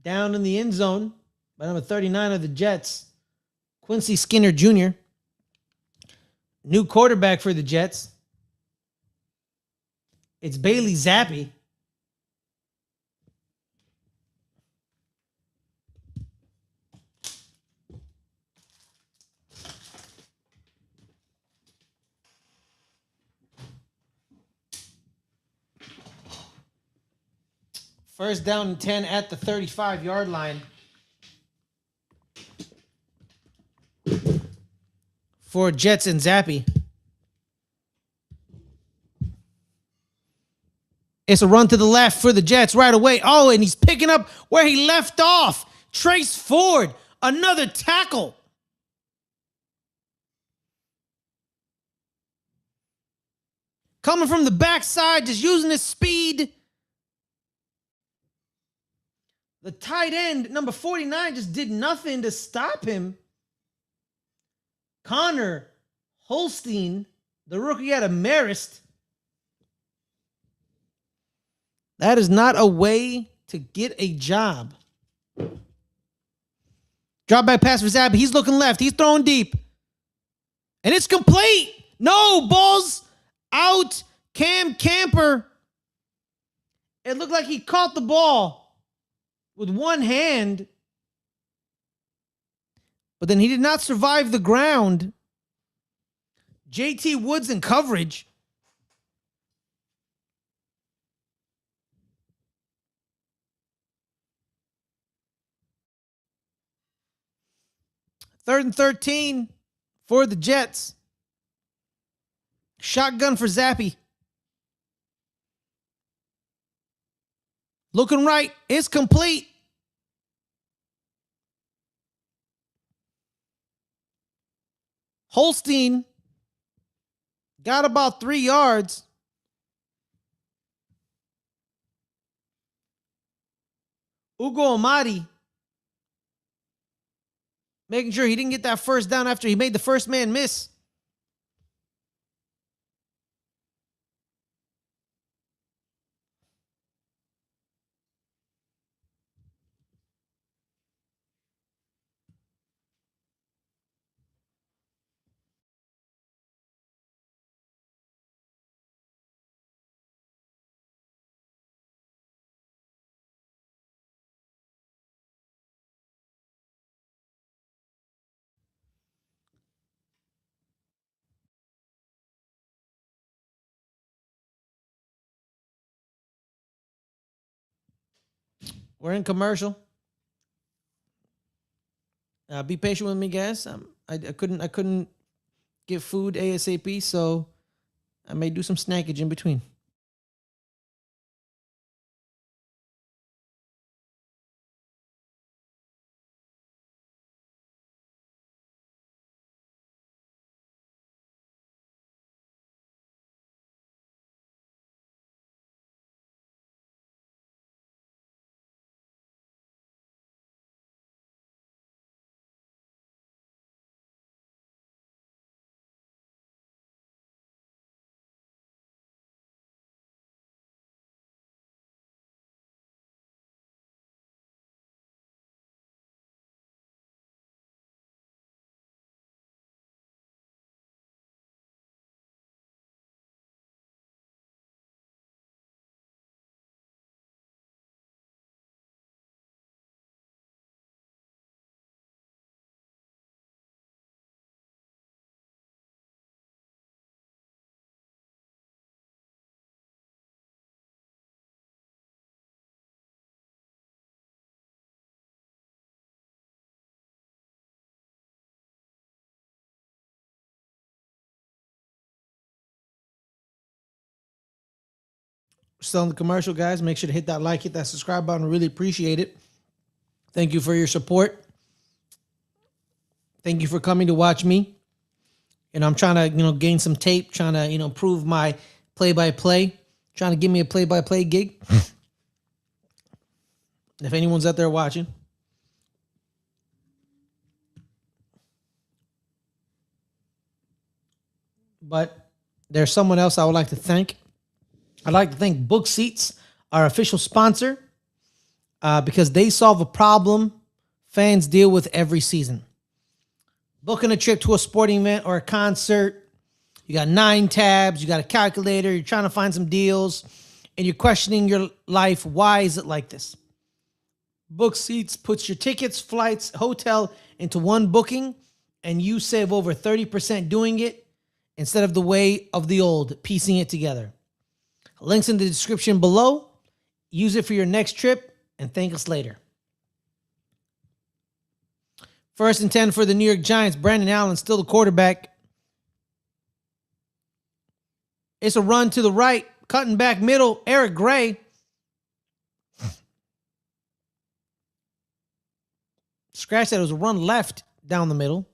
Down in the end zone by number 39 of the Jets, Quincy Skinner Jr., new quarterback for the Jets. It's Bailey Zappi. First down and 10 at the 35-yard line for Jets and Zappi. It's a run to the left for the Jets right away. Oh, and he's picking up where he left off. Trace Ford, another tackle. Coming from the backside, just using his speed. The tight end, number 49, just did nothing to stop him. Connor Holstein, the rookie out of Marist. That is not a way to get a job. Drop back pass for Zappi. He's looking left. He's throwing deep. And it's complete. No, balls out. Cam Camper. It looked like he caught the ball with one hand, but then he did not survive the ground. JT Woods in coverage. Third and 13 for the Jets. Shotgun for Zappi. Looking right. It's complete. Holstein got about 3 yards. Ugo Amadi making sure he didn't get that first down after he made the first man miss. We're in commercial. Be patient with me, guys. I couldn't get food ASAP, so I may do some snackage in between. Still in the commercial, guys. Make sure to hit that like, hit that subscribe button. Really appreciate it. Thank you for your support. Thank you for coming to watch me. And I'm trying to, gain some tape, trying to, improve my play-by-play, trying to give me a play-by-play gig. If anyone's out there watching. But there's someone else I would like to thank. I'd like to thank Book Seats, our official sponsor, because they solve a problem fans deal with every season. Booking a trip to a sporting event or a concert, you got 9 tabs, you got a calculator, you're trying to find some deals, and you're questioning your life. Why is it like this? Book Seats puts your tickets, flights, hotel into one booking, and you save over 30% doing it instead of the way of the old, piecing it together. Links in the description below. Use it for your next trip and thank us later. First and 10 for the New York Giants. Brandon Allen still the quarterback. It's a run to the right, cutting back middle. Eric Gray. Scratch that. It was a run left down the middle.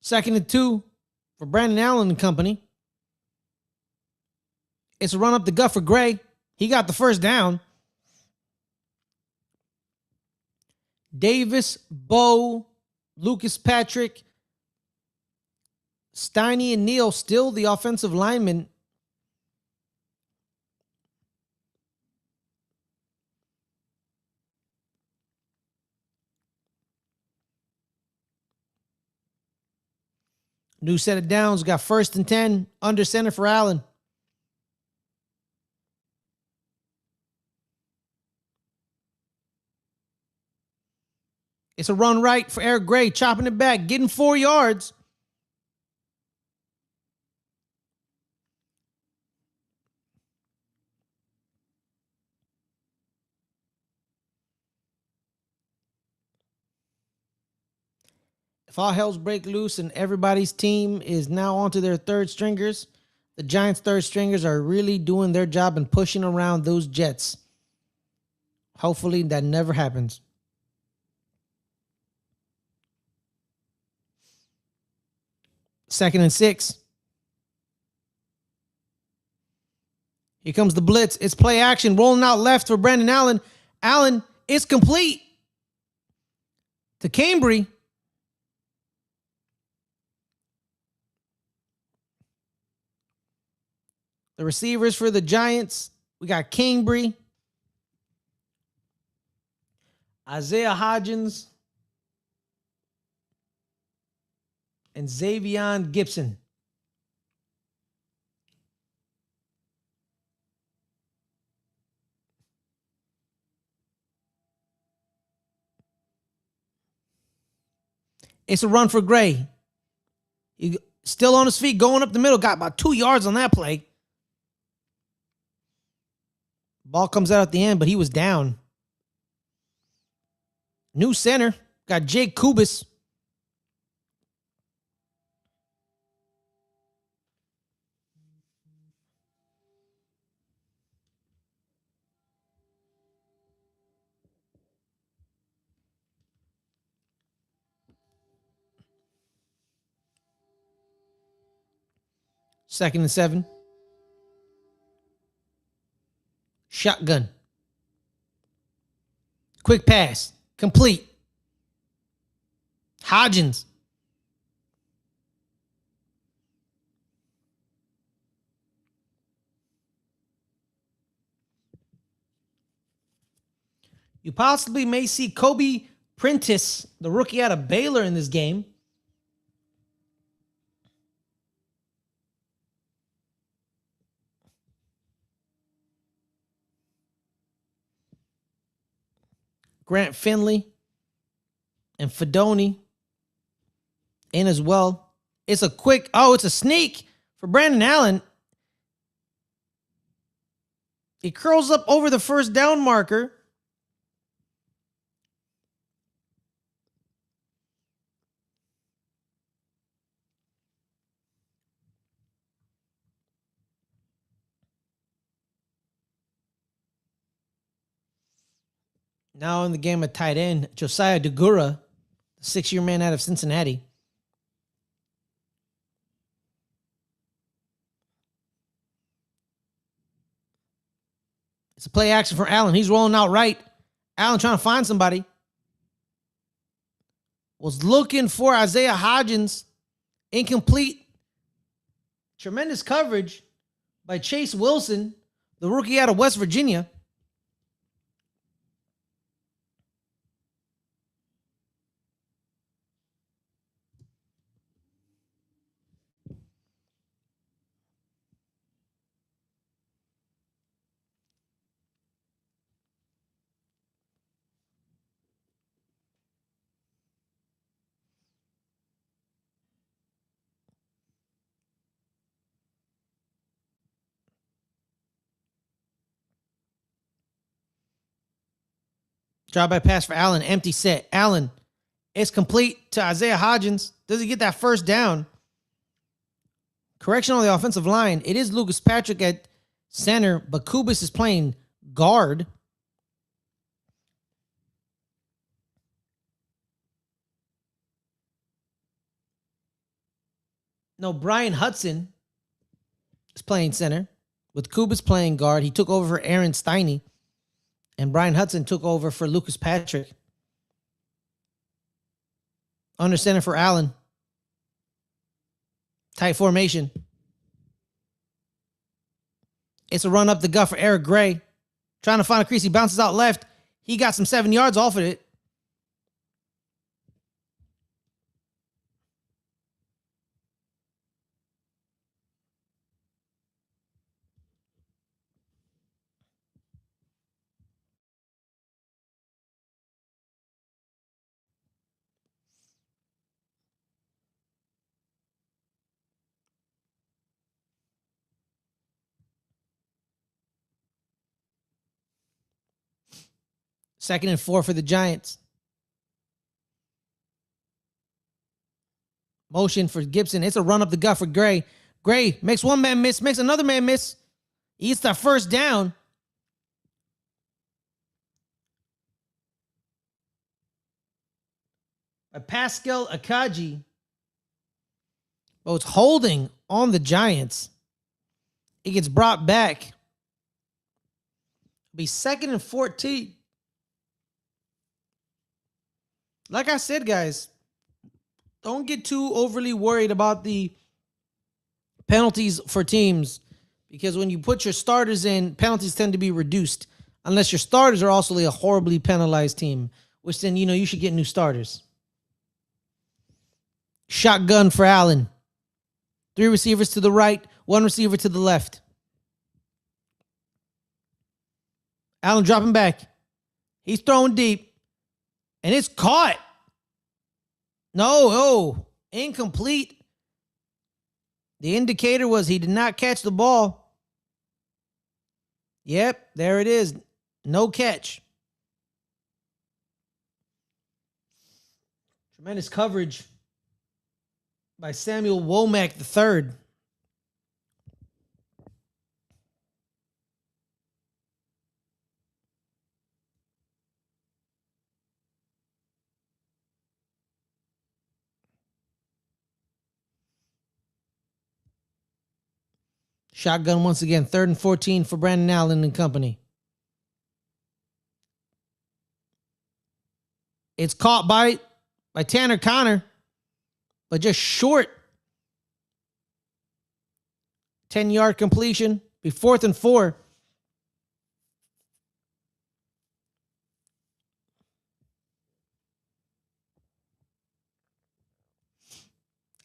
Second and 2 for Brandon Allen and company. It's a run up the gut for Gray. He got the first down. Davis, Bo, Lucas Patrick, Steiny, and Neal still the offensive linemen. New set of downs. Got first and 10 under center for Allen. It's a run right for Eric Gray, chopping it back, getting 4 yards. If all hell's break loose and everybody's team is now onto their third stringers, the Giants' third stringers are really doing their job and pushing around those Jets. Hopefully that never happens. Second and 6. Here comes the blitz. It's play action. Rolling out left for Brandon Allen. Allen, it's complete to Cambry. The receivers for the Giants, we got Cambry, Isaiah Hodgins, and Xavion Gibson. It's a run for Gray. He still on his feet, going up the middle. Got about 2 yards on that play. Ball comes out at the end, but he was down. New center. Got Jake Kubis. Second and 7. Shotgun. Quick pass. Complete. Hodgins. You possibly may see Kobe Prentice, the rookie out of Baylor, in this game. Grant Finley and Fedoni in as well. It's a quick, oh, it's a sneak for Brandon Allen. He curls up over the first down marker. Now in the game of tight end, Josiah Degura, the 6-year man out of Cincinnati. It's a play action for Allen. He's rolling out right. Allen trying to find somebody. Was looking for Isaiah Hodgins. Incomplete. Tremendous coverage by Chase Wilson, the rookie out of West Virginia. Drive by pass for Allen. Empty set. Allen. It's complete to Isaiah Hodgins. Does he get that first down? Correction on the offensive line. It is Lucas Patrick at center, but Kubis is playing guard. No, Brian Hudson is playing center with Kubis playing guard. He took over for Aaron Stiney, and Brian Hudson took over for Lucas Patrick. Under center for Allen. Tight formation. It's a run up the gut for Eric Gray. Trying to find a crease. He bounces out left. He got some 7 yards off of it. Second and 4 for the Giants. Motion for Gibson. It's a run up the gut for Gray. Gray makes one man miss, makes another man miss. He gets that first down. By Pascal Akaji. Oh, it's holding on the Giants. It gets brought back. It'll be 2nd and 14. Like I said, guys, don't get too overly worried about the penalties for teams, because when you put your starters in, penalties tend to be reduced unless your starters are also a horribly penalized team, which then, you should get new starters. Shotgun for Allen. 3 receivers to the right, 1 receiver to the left. Allen dropping back. He's throwing deep. And it's caught. No, incomplete. The indicator was he did not catch the ball. Yep, there it is. No catch. Tremendous coverage by Samuel Womack III. Shotgun once again. 3rd and 14 for Brandon Allen and company. It's caught by Tanner Connor, but just short. 10-yard completion. Be 4th and 4.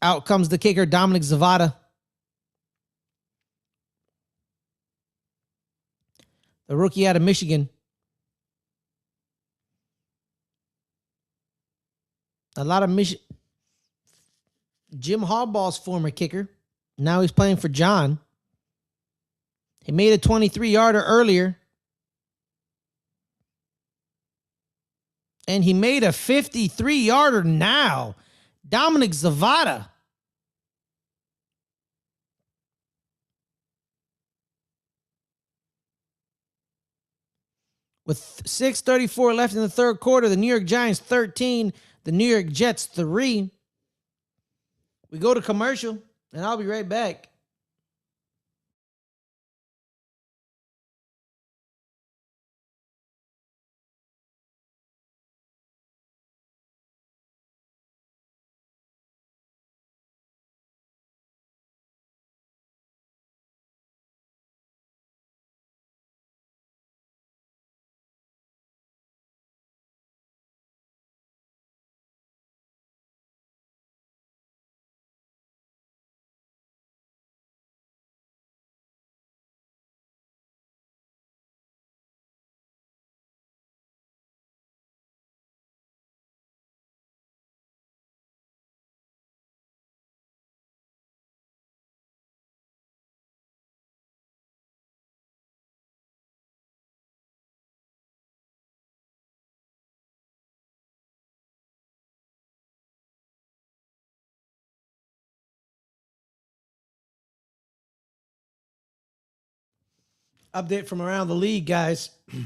Out comes the kicker, Dominic Zavada. The rookie out of Michigan. A lot of Jim Harbaugh's former kicker. Now he's playing for John. He made a 23-yarder earlier. And he made a 53-yarder now. Dominic Zavada. With 6:34 left in the third quarter, the New York Giants 13, the New York Jets 3. We go to commercial, and I'll be right back. Update from around the league, guys. A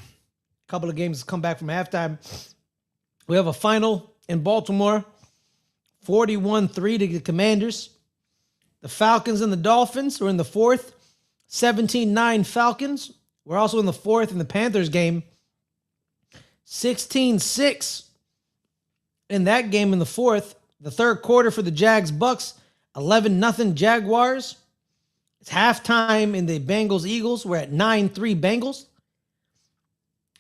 couple of games come back from halftime. We have a final in Baltimore, 41-3 to the Commanders. The Falcons and the Dolphins are in the fourth, 17-9 Falcons. We're also in the fourth in the Panthers game, 16-6 in that game in the fourth. The third quarter for the Jags-Bucks, 11-0 Jaguars. It's halftime in the Bengals-Eagles. We're at 9-3 Bengals.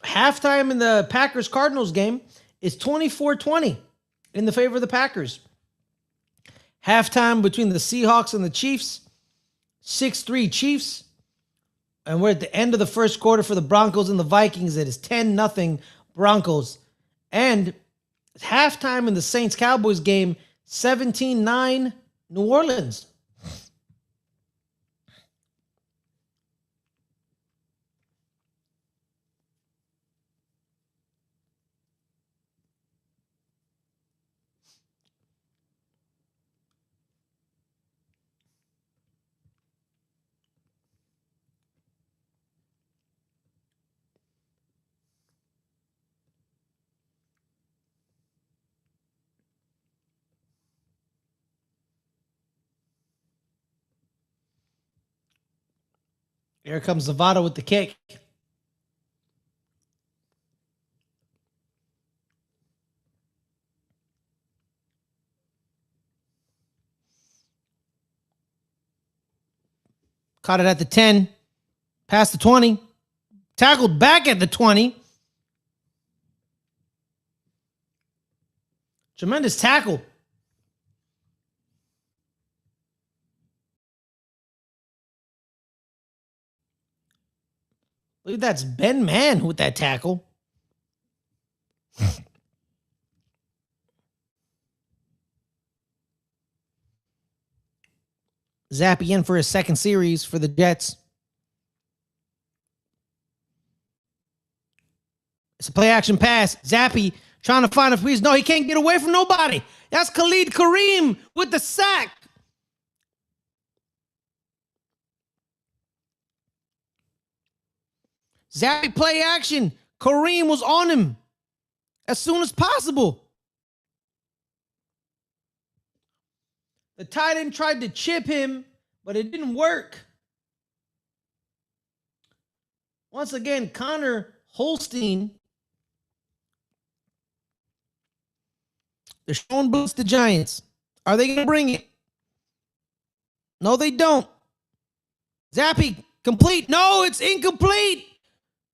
Halftime in the Packers-Cardinals game is 24-20 in the favor of the Packers. Halftime between the Seahawks and the Chiefs, 6-3 Chiefs. And we're at the end of the first quarter for the Broncos and the Vikings. It is 10-0 Broncos. And halftime in the Saints-Cowboys game, 17-9 New Orleans. Here comes Zavada with the kick. Caught it at the 10. Past the 20. Tackled back at the 20. Tremendous tackle. I believe that's Ben Mann with that tackle. Zappe in for his second series for the Jets. It's a play action pass. Zappe trying to find a freeze. No, he can't get away from nobody. That's Khalid Kareem with the sack. Zappe play action. Kareem was on him as soon as possible. The tight end tried to chip him, but it didn't work. Once again, Connor Holstein. They're showing blitz the Giants. Are they going to bring it? No, they don't. Zappe complete. No, it's incomplete.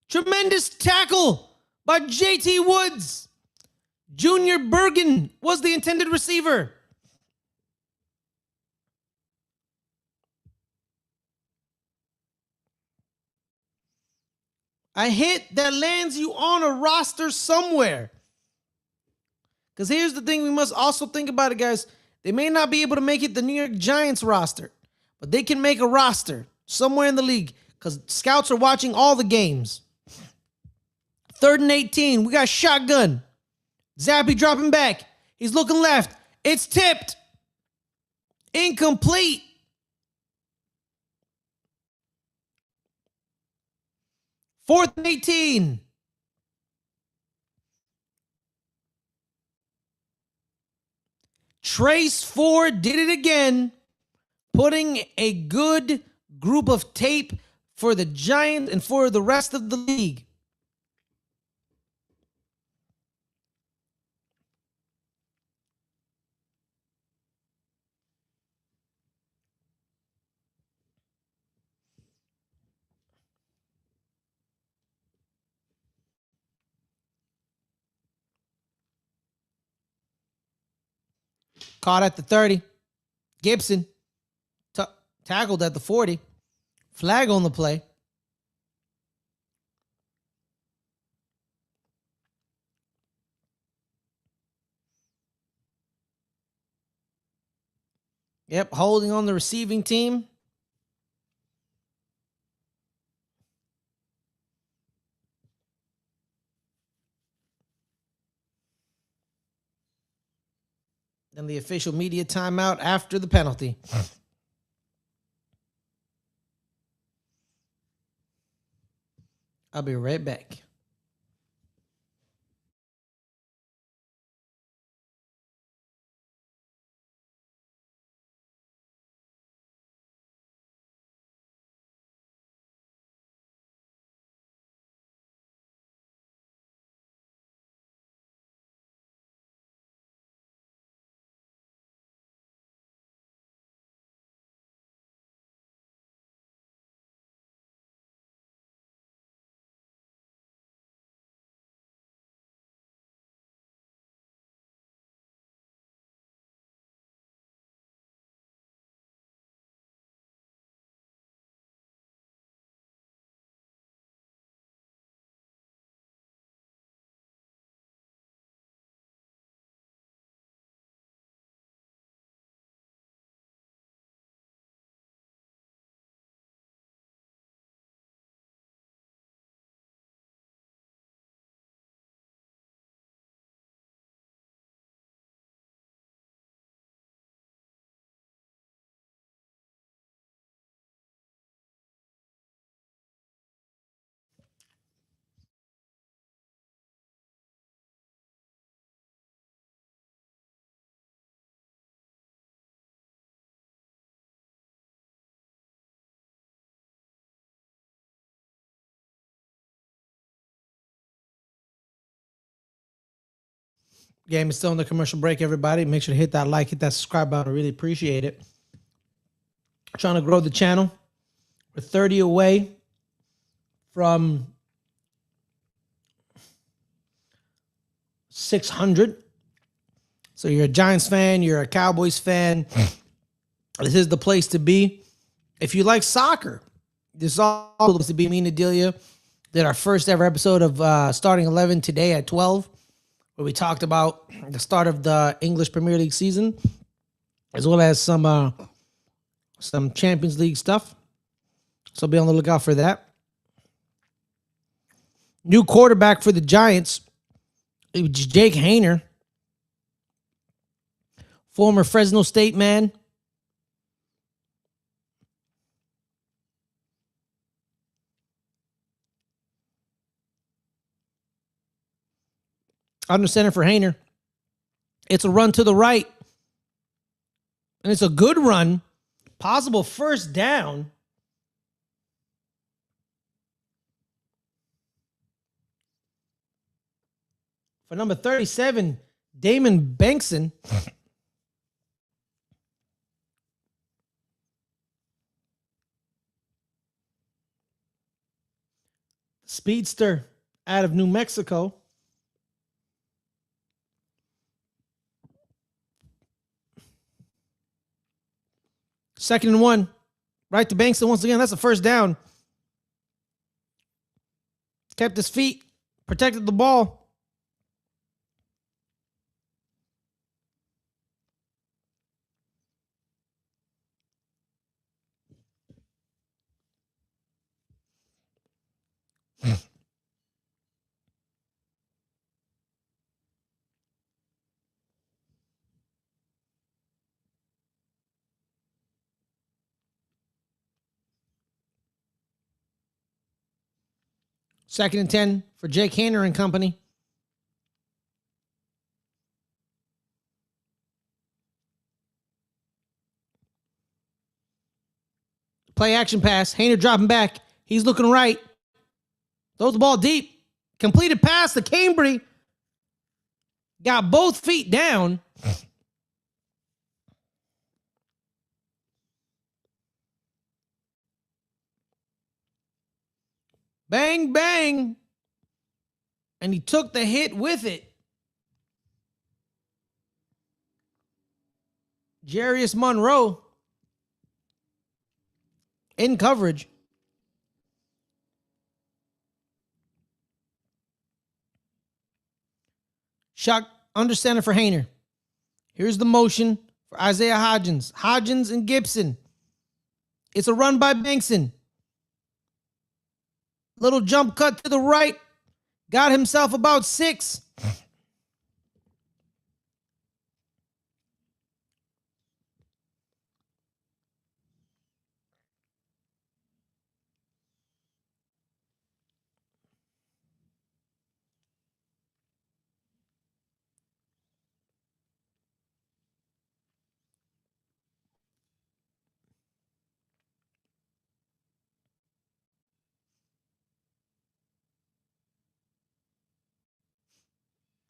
Tremendous tackle by JT Woods. Junior Bergen was the intended receiver. A hit that lands you on a roster somewhere. Because here's the thing we must also think about it, guys. They may not be able to make it the New York Giants roster, but they can make a roster somewhere in the league because scouts are watching all the games. 3rd and 18. We got shotgun. Zappy dropping back. He's looking left. It's tipped. Incomplete. 4th and 18. Trace Ford did it again, putting a good group of tape for the Giants and for the rest of the league. Caught at the 30. Gibson tackled at the 40. Flag on the play. Yep, holding on the receiving team. Then the official media timeout after the penalty. I'll be right back. Game is still in the commercial break, everybody. Make sure to hit that like, hit that subscribe button. I really appreciate it. Trying to grow the channel. We're 30 away from 600. So you're a Giants fan, you're a Cowboys fan. This is the place to be. If you like soccer, this is all the place to be. Me and Adelia did our first ever episode of Starting 11 today at 12, where we talked about the start of the English Premier League season, as well as some Champions League stuff. So be on the lookout for that. New quarterback for the Giants, it was Jake Haener, former Fresno State man. Under center for Haener. It's a run to the right. And it's a good run. Possible first down. For number 37, Damon Bankson. Speedster out of New Mexico. Second and 1. Right to Bankson once again. That's a first down. Kept his feet. Protected the ball. 2nd and 10 for Jake Haener and company. Play action pass. Haener dropping back. He's looking right. Throws the ball deep. Completed pass to Cambry. Got both feet down. Bang, bang. And he took the hit with it. Jarius Monroe in coverage. Shot under center for Haener. Here's the motion for Isaiah Hodgins. Hodgins and Gibson. It's a run by Bankson. Little jump cut to the right. Got himself about 6.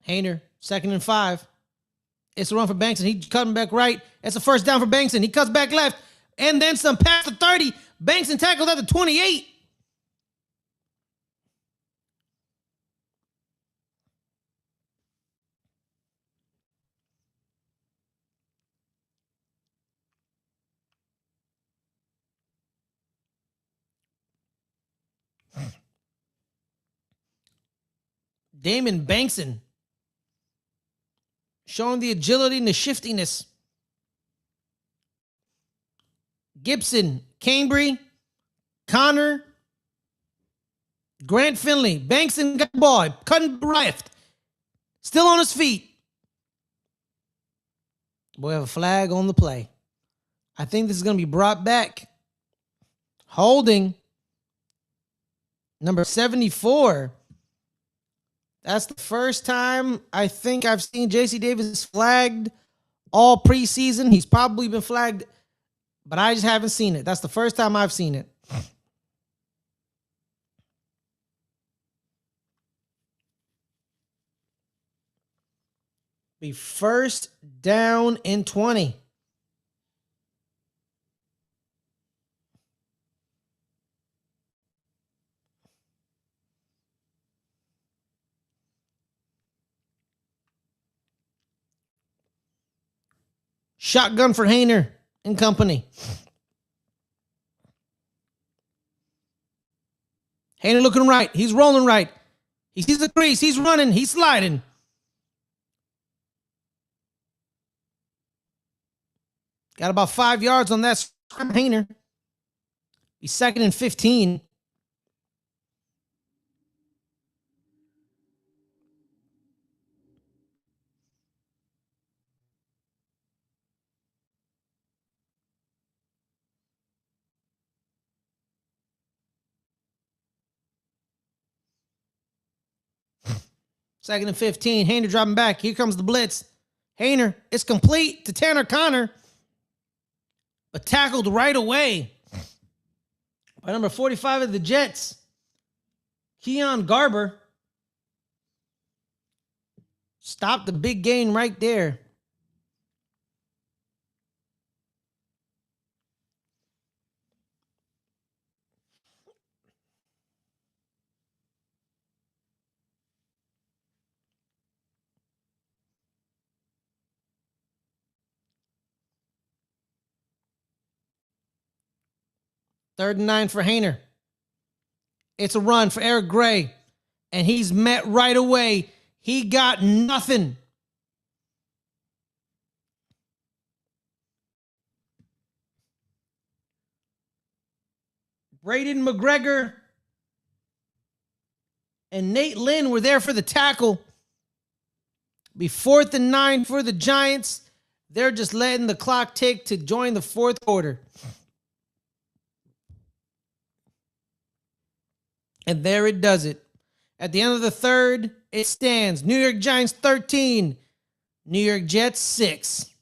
Haener, 2nd and 5. It's a run for Bankson. He cutting back right. It's a first down for Bankson. He cuts back left. And then some past the 30. Bankson tackled at the 28. Damon Bankson showing the agility and the shiftiness. Gibson, Cambry, Connor, Grant Finley. Bankson got the ball. Cutting left. Still on his feet. We have a flag on the play. I think this is going to be brought back. Holding. Number 74. That's the first time I think I've seen J.C. Davis flagged all preseason. He's probably been flagged, but I just haven't seen it. That's the first time I've seen it. Be first down and 20. Shotgun for Haener and company. Haener looking right. He's rolling right. He sees the crease. He's running. He's sliding. Got about 5 yards on that scrum. Haener. He's 2nd and 15. Second and 15. Haener dropping back. Here comes the blitz. Haener, it's complete to Tanner Connor. But tackled right away by number 45 of the Jets, Keon Garber. Stopped the big gain right there. Third and 9 for Haener. It's a run for Eric Gray. And he's met right away. He got nothing. Braden McGregor and Nate Lynn were there for the tackle. Be 4th and 9 for the Giants. They're just letting the clock tick to join the 4th quarter. And there it does it. At the end of the third, it stands New York Giants 13, New York Jets 6.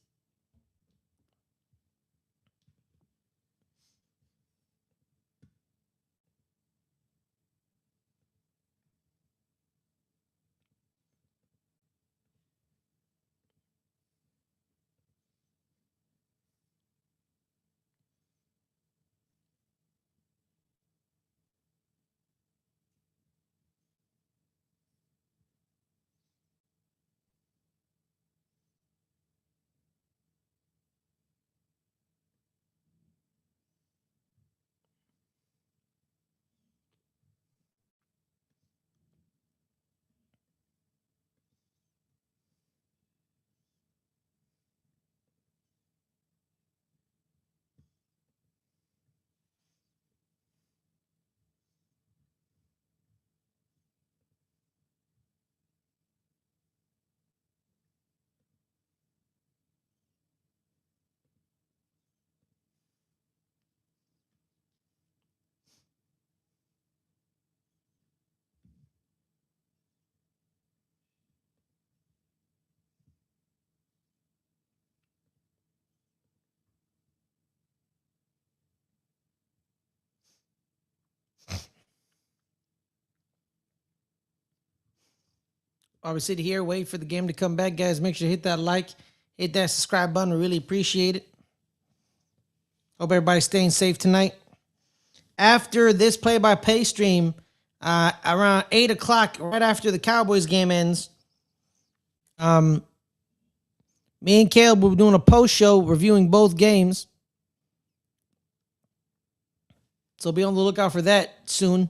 While we sit here, wait for the game to come back, guys, make sure to hit that like, hit that subscribe button. We really appreciate it. Hope everybody's staying safe tonight. After this play-by-play stream, around 8 o'clock, right after the Cowboys game ends, me and Caleb will be doing a post-show reviewing both games. So be on the lookout for that soon.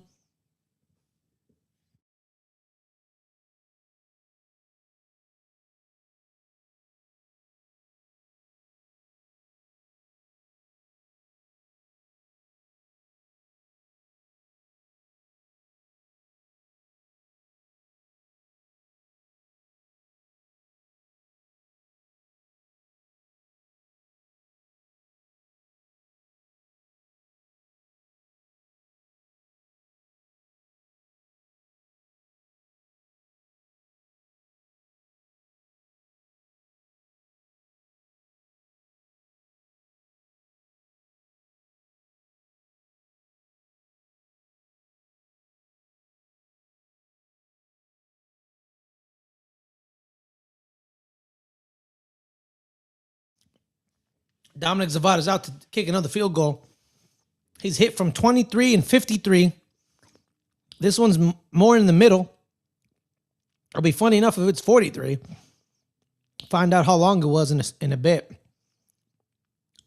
Dominic Zavada's out to kick another field goal. He's hit from 23 and 53. This one's more in the middle. It'll be funny enough if it's 43. Find out how long it was in a bit.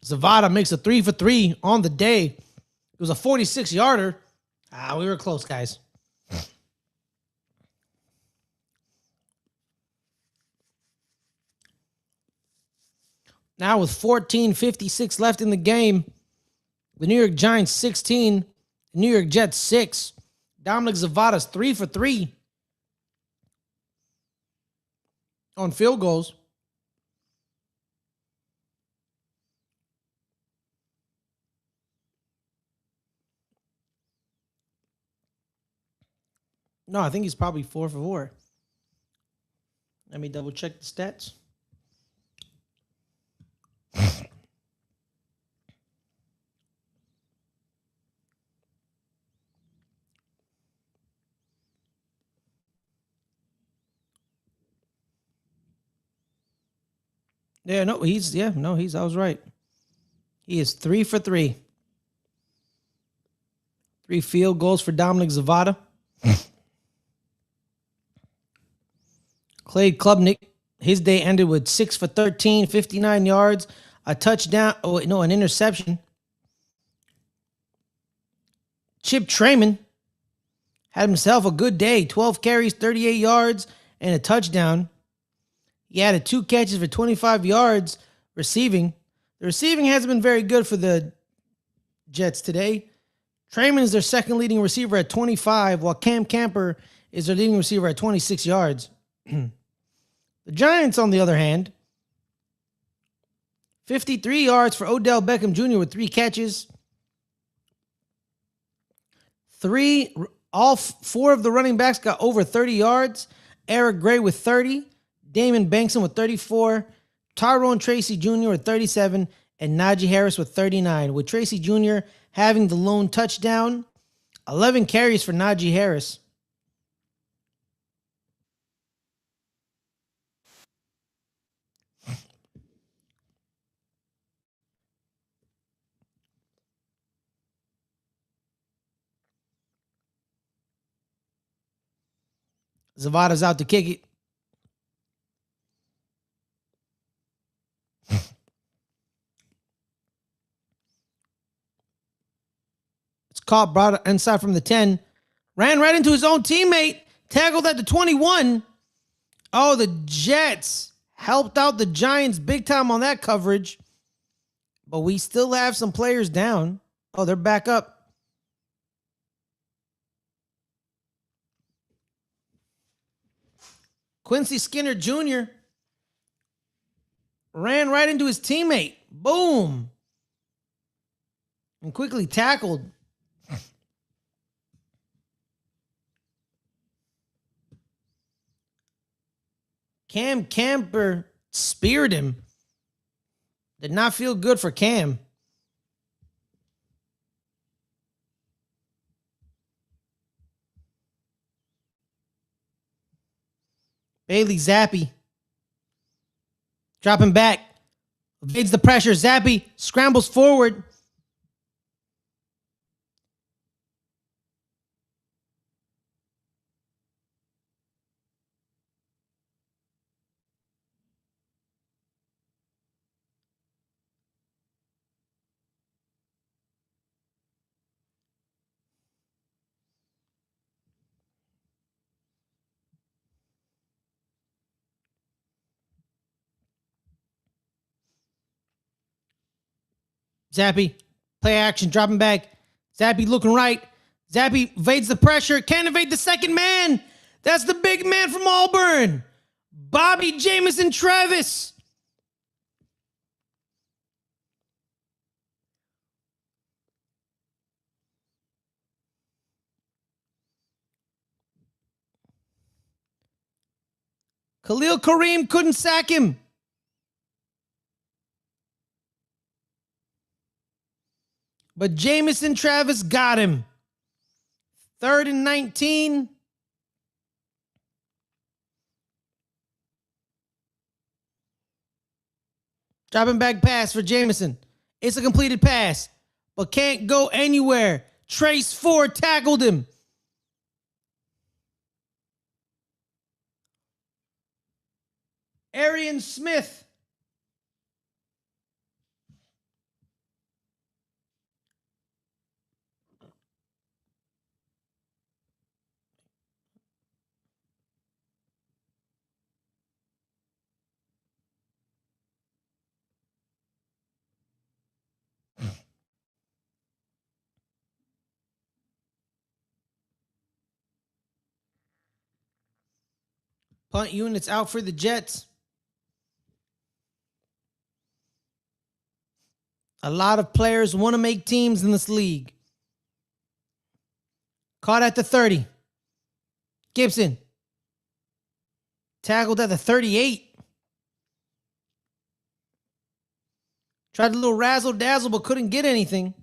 Zavada makes a 3 for 3 on the day. It was a 46-yarder. We were close, guys. Now with 14:56 left in the game, the New York Giants 16, the New York Jets 6. Dominic Zavada's 3 for 3 on field goals. No, I think he's probably 4 for 4. Let me double check the stats. I was right. He is 3 for 3. 3 field goals for Dominic Zavada. Clay Klubnik, his day ended with 6 for 13, 59 yards, a touchdown. An interception. Chip Trayman had himself a good day. 12 carries, 38 yards, and a touchdown. He added 2 catches for 25 yards receiving. The receiving hasn't been very good for the Jets today. Trayman is their second leading receiver at 25, while Cam Camper is their leading receiver at 26 yards. The Giants, on the other hand, 53 yards for Odell Beckham Jr. with 3 catches. 3 All four of the running backs got over 30 yards. Eric Gray with 30, Damon Bankson with 34, Tyrone Tracy Jr. with 37, and Najee Harris with 39, with Tracy Jr. having the lone touchdown. 11 carries for Najee Harris. Zavada's out to kick it. It's caught, brought inside from the 10. Ran right into his own teammate. Tackled at the 21. Oh, the Jets helped out the Giants big time on that coverage. But we still have some players down. Oh, they're back up. Quincy Skinner Jr. ran right into his teammate. Boom. And quickly tackled. Cam Camper speared him. Did not feel good for Cam. Bailey Zappi. Dropping back. Evades the pressure. Zappi scrambles forward. Zappi, play action, dropping back. Zappi looking right. Zappi evades the pressure. Can't evade the second man. That's the big man from Auburn. Bobby Jamison Travis. Khalil Kareem couldn't sack him. But Jamison Travis got him. 3rd and 19. Dropping back pass for Jamison. It's a completed pass, but can't go anywhere. Trace Ford tackled him. Arian Smith. Punt units out for the Jets. A lot of players want to make teams in this league. Caught at the 30. Gibson. Tackled at the 38. Tried a little razzle dazzle, but couldn't get anything.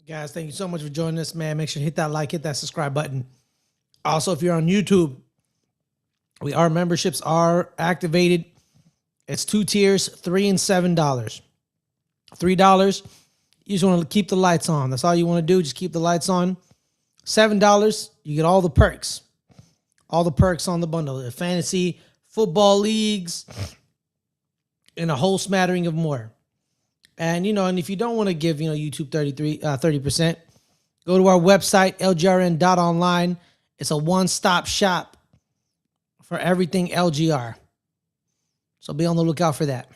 Guys, thank you so much for joining us, man. Make sure to hit that like, hit that subscribe button. Also, if you're on YouTube, our memberships are activated. It's 2 tiers, $3 and $7. $3, you just want to keep the lights on. That's all you want to do. Just keep the lights on. $7, you get all the perks. All the perks on the bundle. The fantasy, football leagues, and a whole smattering of more. And, and if you don't want to give, YouTube 30%, go to our website, lgrn.online. It's a one-stop shop for everything LGR. So be on the lookout for that.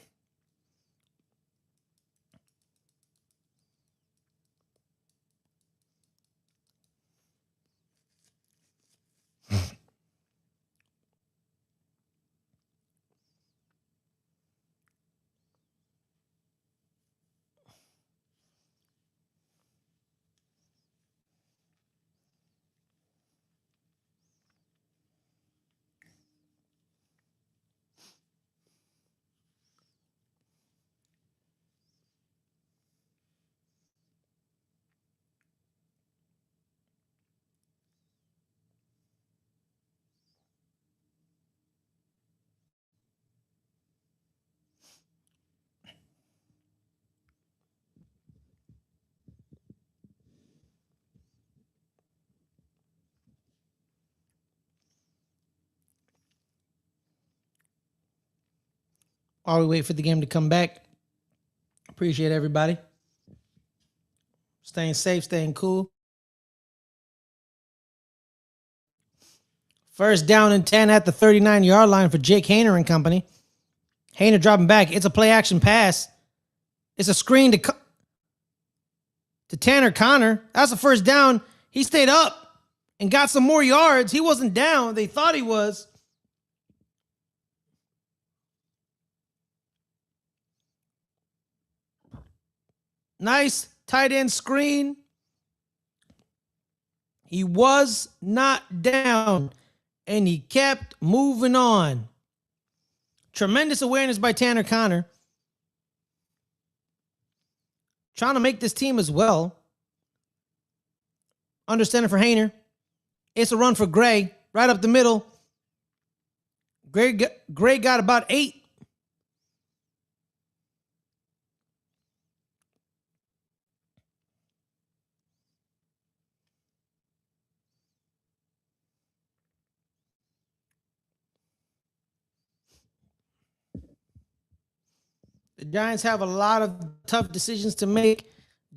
While we wait for the game to come back, appreciate everybody. Staying safe, staying cool. First down and 10 at the 39-yard line for Jake Haener and company. Haener dropping back. It's a play-action pass. It's a screen to Tanner Connor. That's a first down. He stayed up and got some more yards. He wasn't down. They thought he was. Nice tight end screen. He was not down, and he kept moving on. Tremendous awareness by Tanner Connor. Trying to make this team as well. Understanding for Haener. It's a run for Gray. Right up the middle. Gray got about 8. The Giants have a lot of tough decisions to make,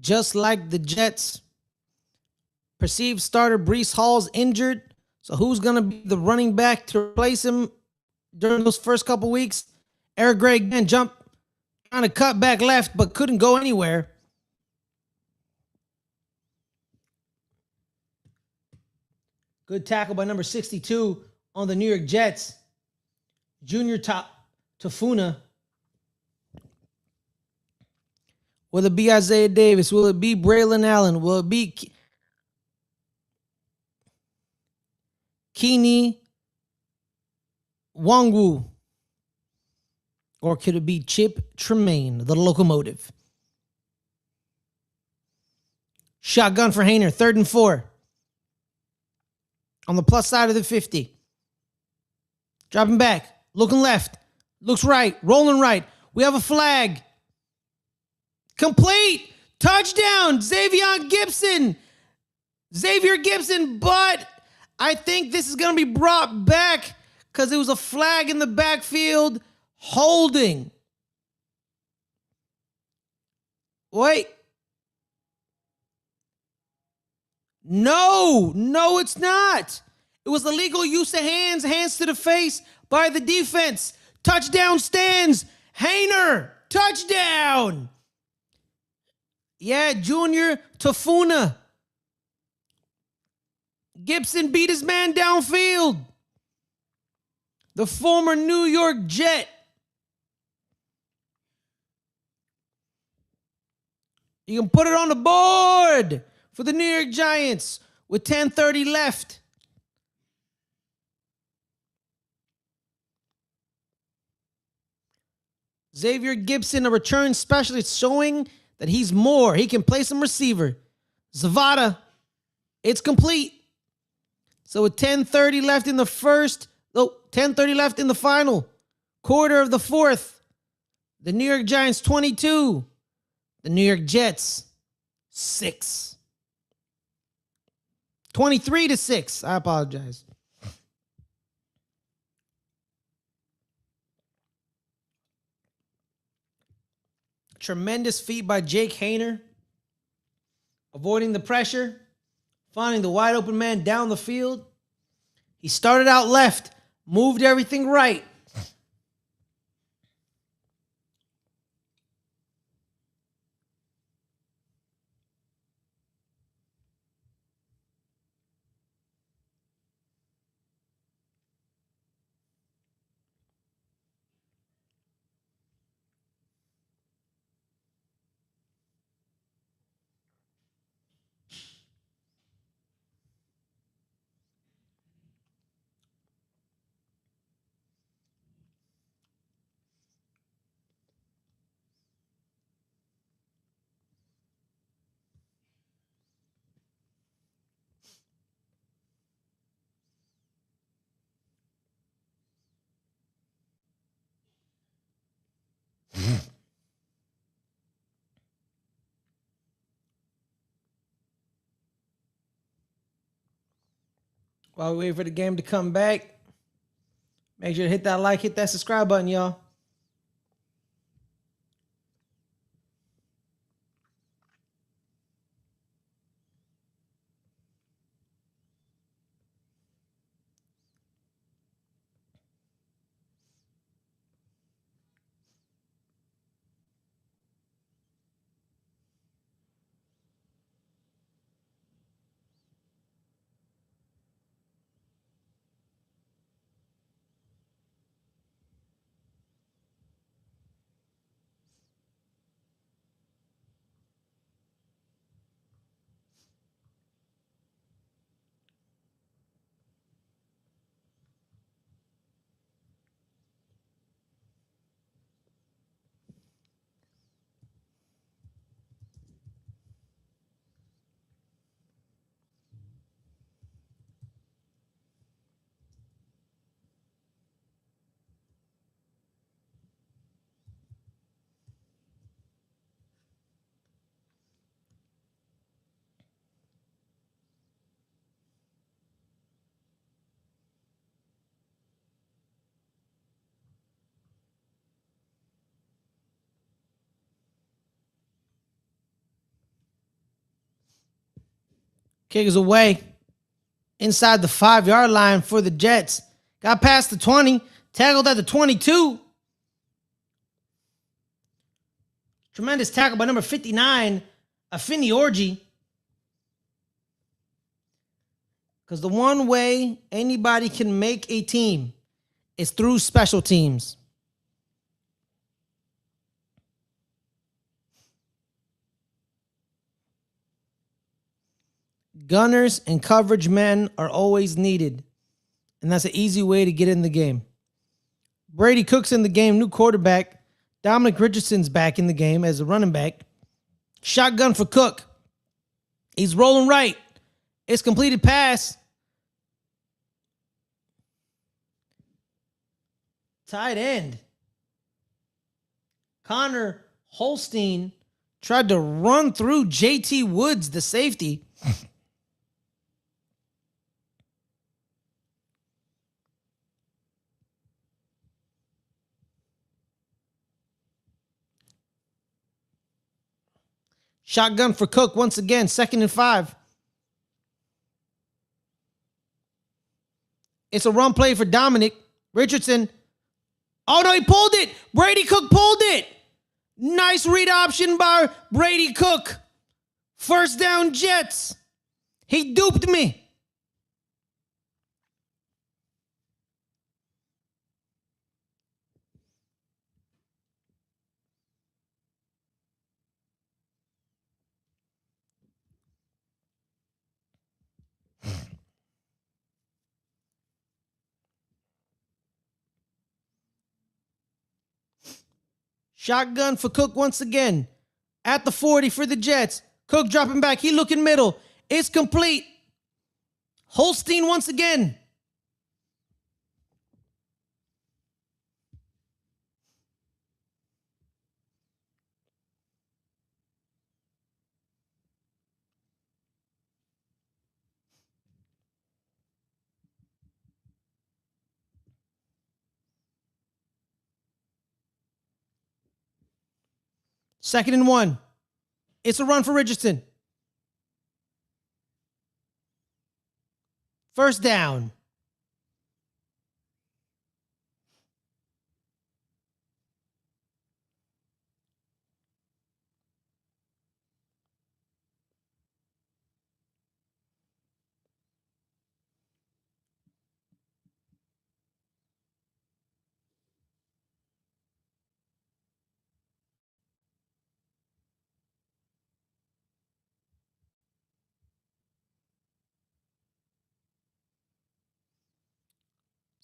just like the Jets. Perceived starter Breece Hall's injured. So who's going to be the running back to replace him during those first couple weeks? Eric Gray again jumped, trying to cut back left, but couldn't go anywhere. Good tackle by number 62 on the New York Jets. Junior Tafuna. Will it be Isaiah Davis? Will it be Braylon Allen? Will it be Keeney Wangwu? Or could it be Chip Tremaine, the locomotive? Shotgun for Haener, 3rd and 4. On the plus side of the 50. Dropping back, looking left, looks right, rolling right. We have a flag. Complete. Touchdown, Xavier Gibson, but I think this is going to be brought back because it was a flag in the backfield. Holding. Wait. No, it's not. It was illegal use of hands to the face by the defense. Touchdown stands. Haener, touchdown. Yeah, Junior Tafuna. Gibson beat his man downfield. The former New York Jet. You can put it on the board for the New York Giants with 10:30 left. Xavier Gibson, a return specialist, showing that he's more. He can play some receiver. Zavada. It's complete. So with 10:30 left in the first, 10:30 left in the final quarter of the fourth, the New York Giants 22, the New York Jets 6. 23-6. I apologize. Tremendous feat by Jake Haener, avoiding the pressure, finding the wide open man down the field. He started out left, moved everything right. While we wait for the game to come back, make sure to hit that like, hit that subscribe button, y'all. Kick is away inside the 5-yard line for the Jets. Got past the 20, tackled at the 22. Tremendous tackle by number 59, Afeni Orji. Because the one way anybody can make a team is through special teams. Gunners and coverage men are always needed. And that's an easy way to get in the game. Brady Cook's in the game, new quarterback. Dominic Richardson's back in the game as a running back. Shotgun for Cook. He's rolling right. It's completed pass. Tight end. Connor Holstein tried to run through JT Woods, the safety. Shotgun for Cook once again, 2nd and 5. It's a run play for Dominic Richardson. Oh, no, he pulled it. Brady Cook pulled it. Nice read option by Brady Cook. First down, Jets. He duped me. Shotgun for Cook once again. At the 40 for the Jets. Cook dropping back. He looking middle. It's complete. Holstein once again. Second and 1. It's a run for Richardson. First down.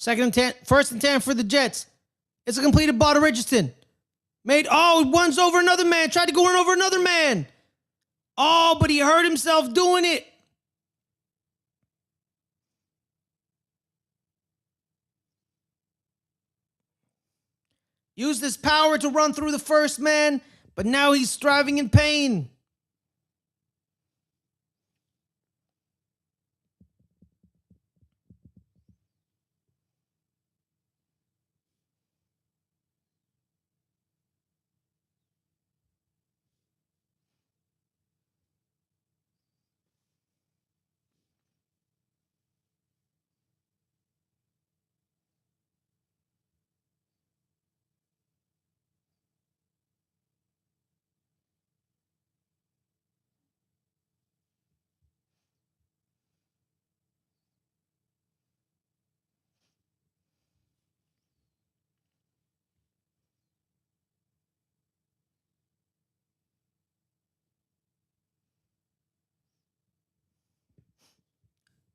Second and 10. First and 10 for the Jets. It's a completed ball to Richardson. One's over another man. Tried to go in over another man. Oh, but he hurt himself doing it. Used his power to run through the first man, but now he's striving in pain.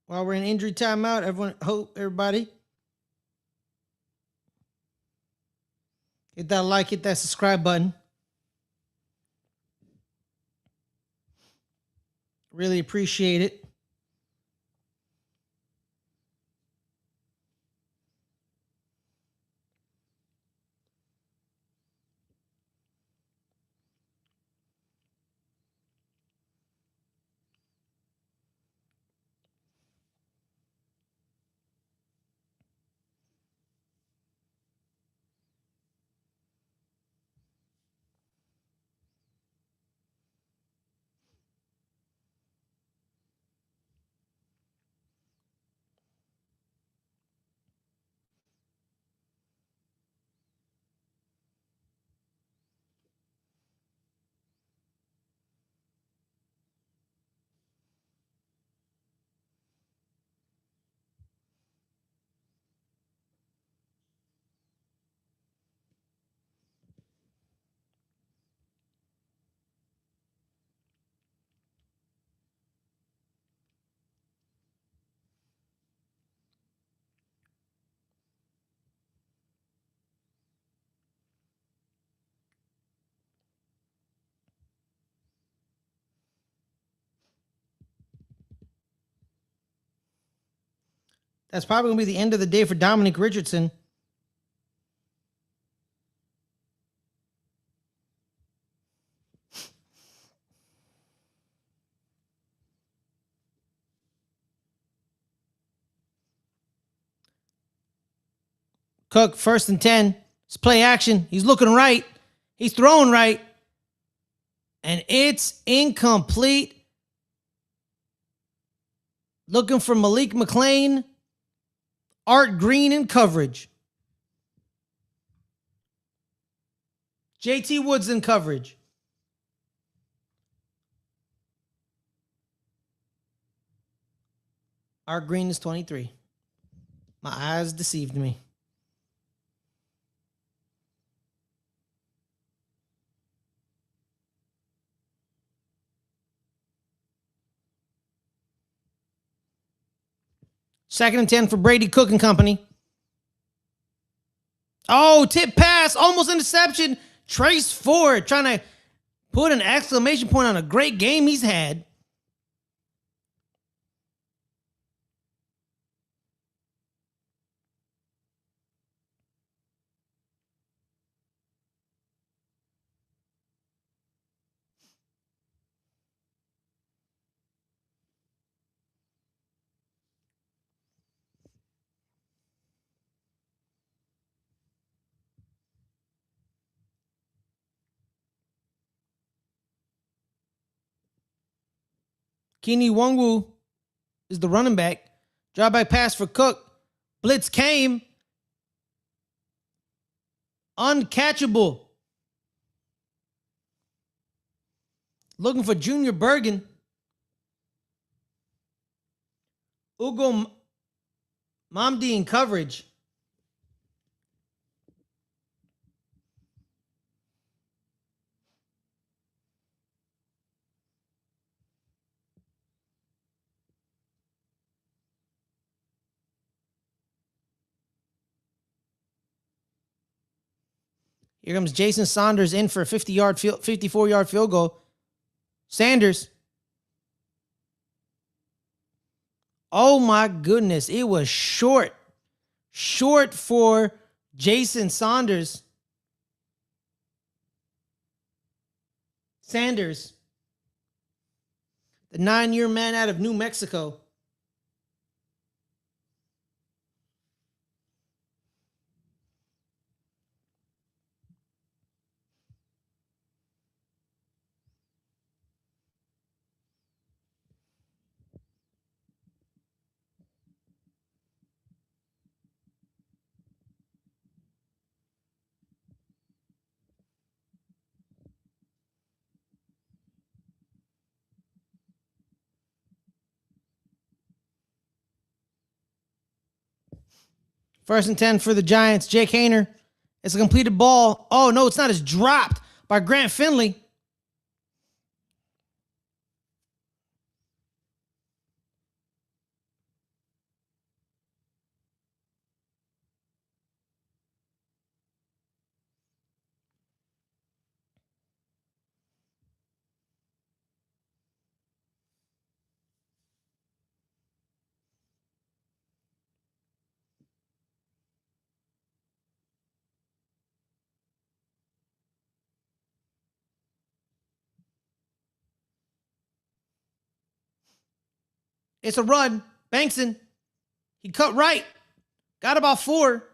While we're in injury timeout, everybody hit that like, hit that subscribe button. Really appreciate it. That's probably going to be the end of the day for Dominic Richardson. Cook, first and 10. It's play action. He's looking right. He's throwing right. And it's incomplete. Looking for Malik McClain. Art Green in coverage. JT Woods in coverage. Art Green is 23. My eyes deceived me. Second and 10 for Brady Cook and company. Oh, tip pass, almost interception. Trace Ford trying to Put an exclamation point on a great game he's had. Kini Wongwu is the running back. Drop back pass for Cook. Blitz came. Uncatchable. Looking for Junior Bergen. Ugo Mamdi in coverage. Here comes Jason Saunders in for a 54-yard field goal. Sanders. Oh my goodness. It was short. Short for Jason Sanders. Sanders. The 9-year man out of New Mexico. First and 10 for the Giants. Jake Haener. It's a completed ball. Oh, no, it's not. It's dropped by Grant Finley. It's a run. Bankson. He cut right. Got about 4.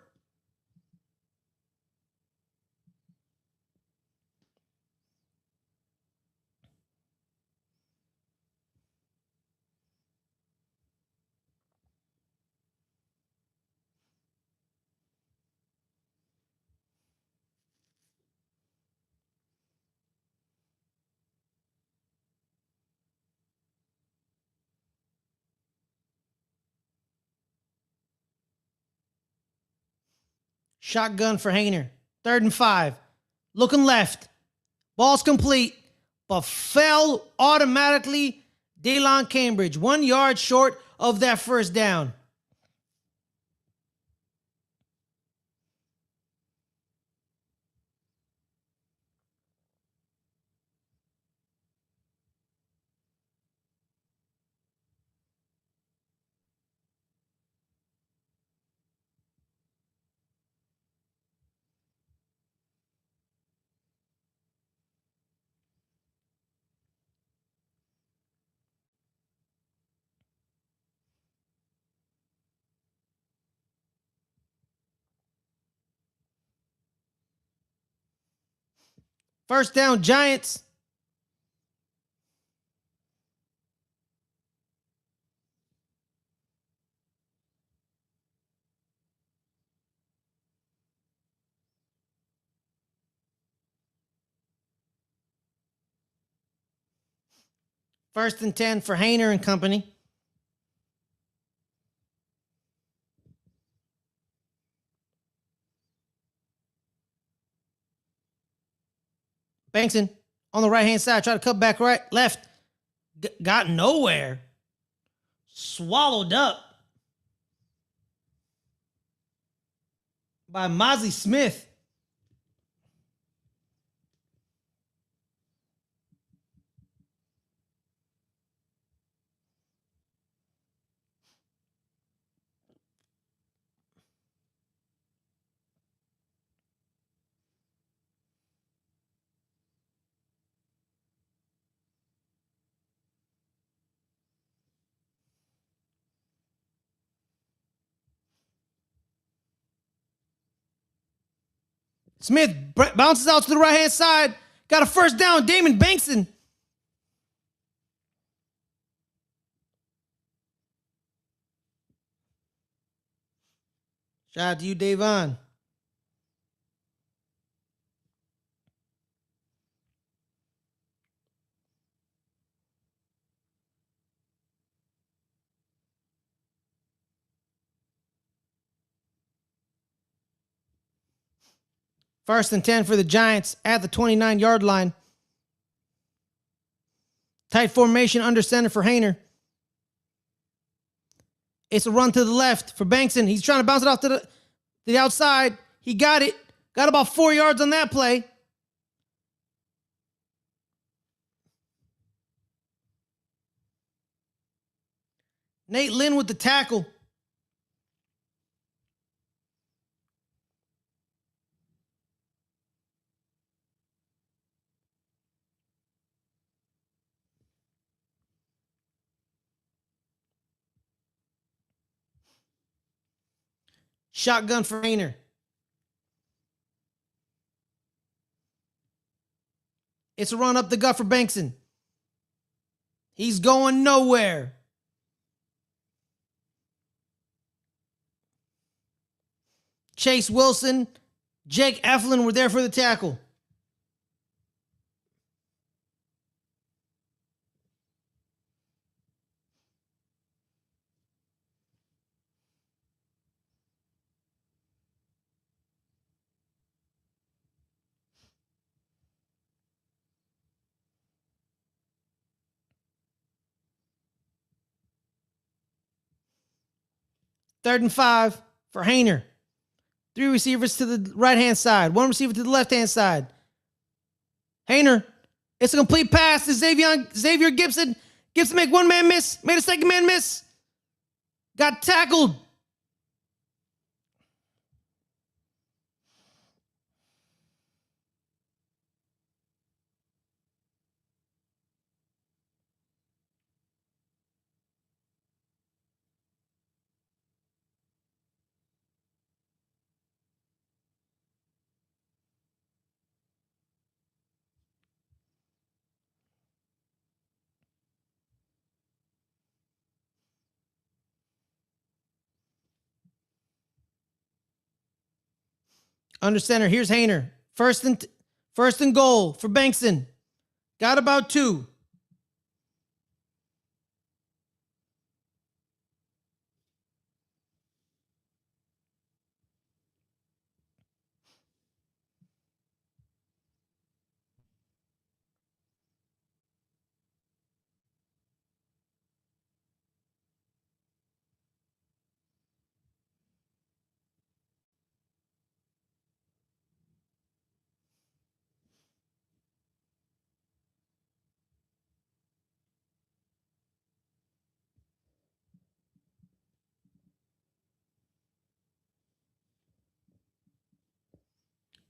Shotgun for Haener. 3rd and 5. Looking left. Ball's complete, but fell automatically. Daylon Cambridge, 1 yard short of that first down. First down, Giants. First and 10 for Haener and company. Bankson on the right-hand side. Try to cut back right, left. Got nowhere. Swallowed up by Mozzie Smith. Smith bounces out to the right-hand side. Got a first down. Damon Bankson. Shout out to you, Davon. First and 10 for the Giants at the 29-yard line. Tight formation under center for Haener. It's a run to the left for Bankson. He's trying to bounce it off to the outside. He got it. Got about 4 yards on that play. Nate Lynn with the tackle. Shotgun for Haener. It's a run up the gut for Bankson. He's going nowhere. Chase Wilson, Jake Eflin were there for the tackle. Third and 5 for Haener. 3 receivers to the right-hand side. 1 receiver to the left-hand side. Haener. It's a complete pass to Xavier Gibson. Gibson make one man miss. Made a second man miss. Got tackled. Under center. Here's Haener. First and goal for Bankson. Got about 2.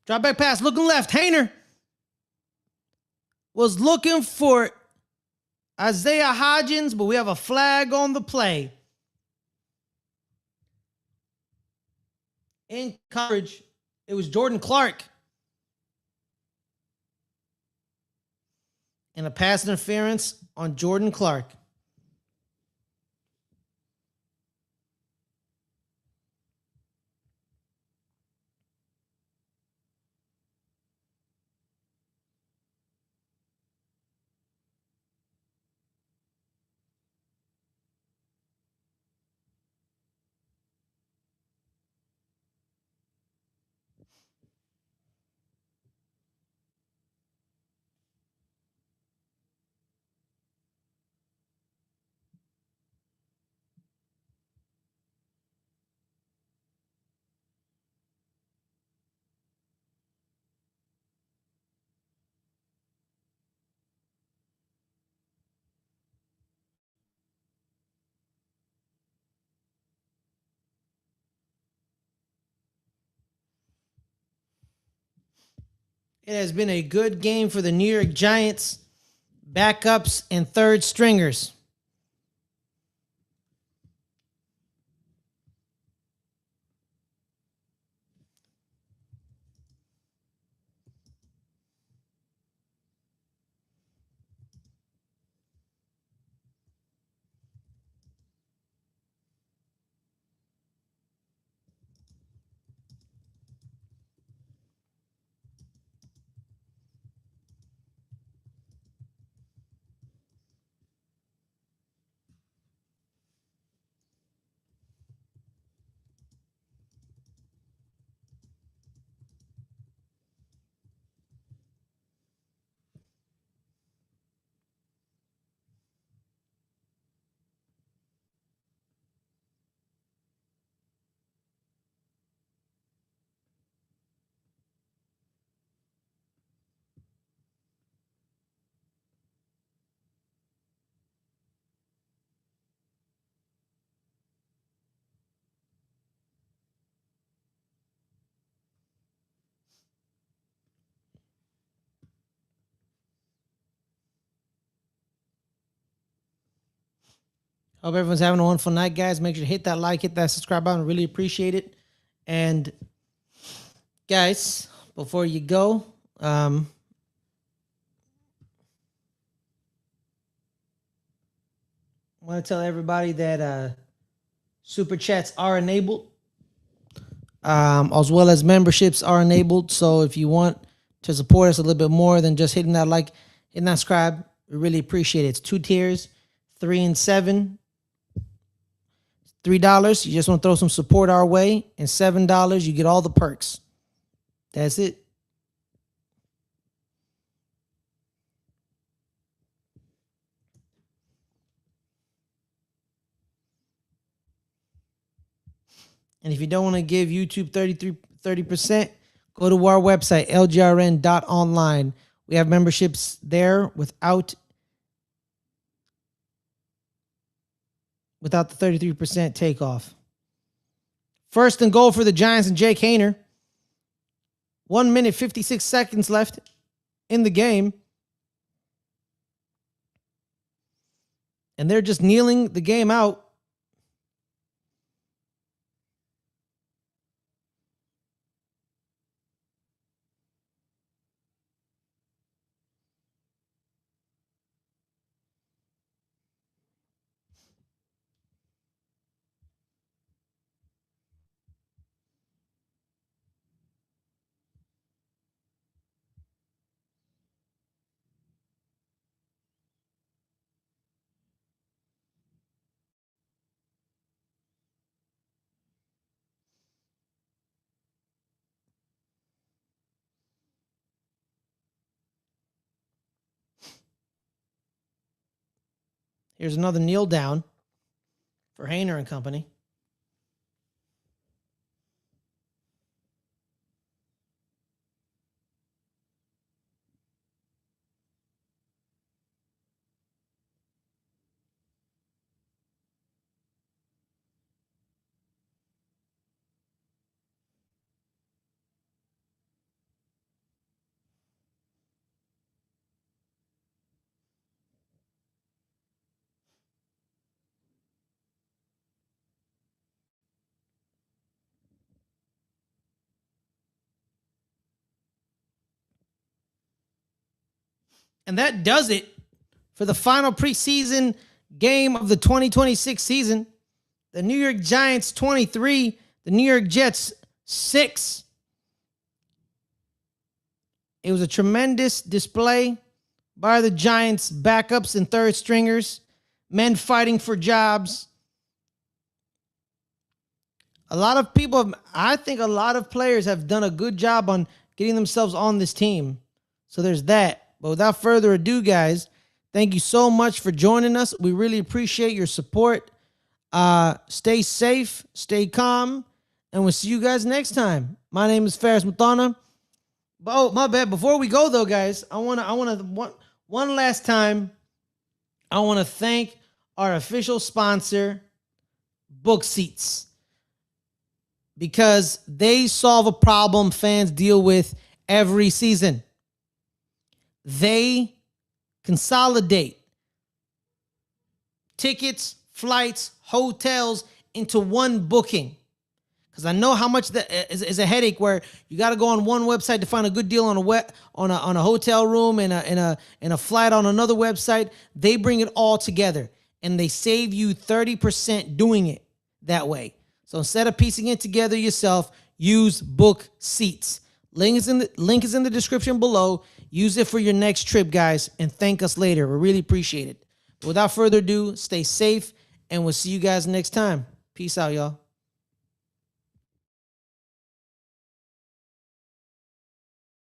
Drop back pass. Looking left. Haener was looking for Isaiah Hodgins, but we have a flag on the play. In coverage, it was Jordan Clark. And a pass interference on Jordan Clark. It has been a good game for the New York Giants backups and third stringers. Hope everyone's having a wonderful night, guys. Make sure to hit that like, hit that subscribe button. Really appreciate it. And guys, before you go, I want to tell everybody that super chats are enabled, as well as memberships are enabled. So if you want to support us a little bit more than just hitting that like, hitting that subscribe, we really appreciate it. It's 2 tiers, 3 and 7. $3, you just want to throw some support our way, and $7, you get all the perks. That's it. And if you don't want to give YouTube 30%, go to our website, lgrn.online. We have memberships there without the 33% takeoff. First and goal for the Giants and Jake Haener. 1 minute, 56 seconds left in the game. And they're just kneeling the game out. Here's another kneel down for Haener and company. And that does it for the final preseason game of the 2026 season. The New York Giants 23, the New York Jets 6. It was a tremendous display by the Giants backups and third stringers, men fighting for jobs. A lot of people, I think a lot of players have done a good job on getting themselves on this team. So there's that. But without further ado, guys, thank you so much for joining us. We really appreciate your support. Stay safe, stay calm, and we'll see you guys next time. My name is Ferris Muthana. Oh, my bad. Before we go, though, guys, I want to one last time, I want to thank our official sponsor, Book Seats, because they solve a problem fans deal with every season. They consolidate tickets, flights, hotels into one booking. Because I know how much that is a headache where you got to go on one website to find a good deal on a hotel room and a flight on another website. They bring it all together and they save you 30% doing it that way. So instead of piecing it together yourself, use Book Seats. Link is in the description below. Use it for your next trip, guys, and thank us later. We really appreciate it. Without further ado, stay safe, and we'll see you guys next time. Peace out, y'all.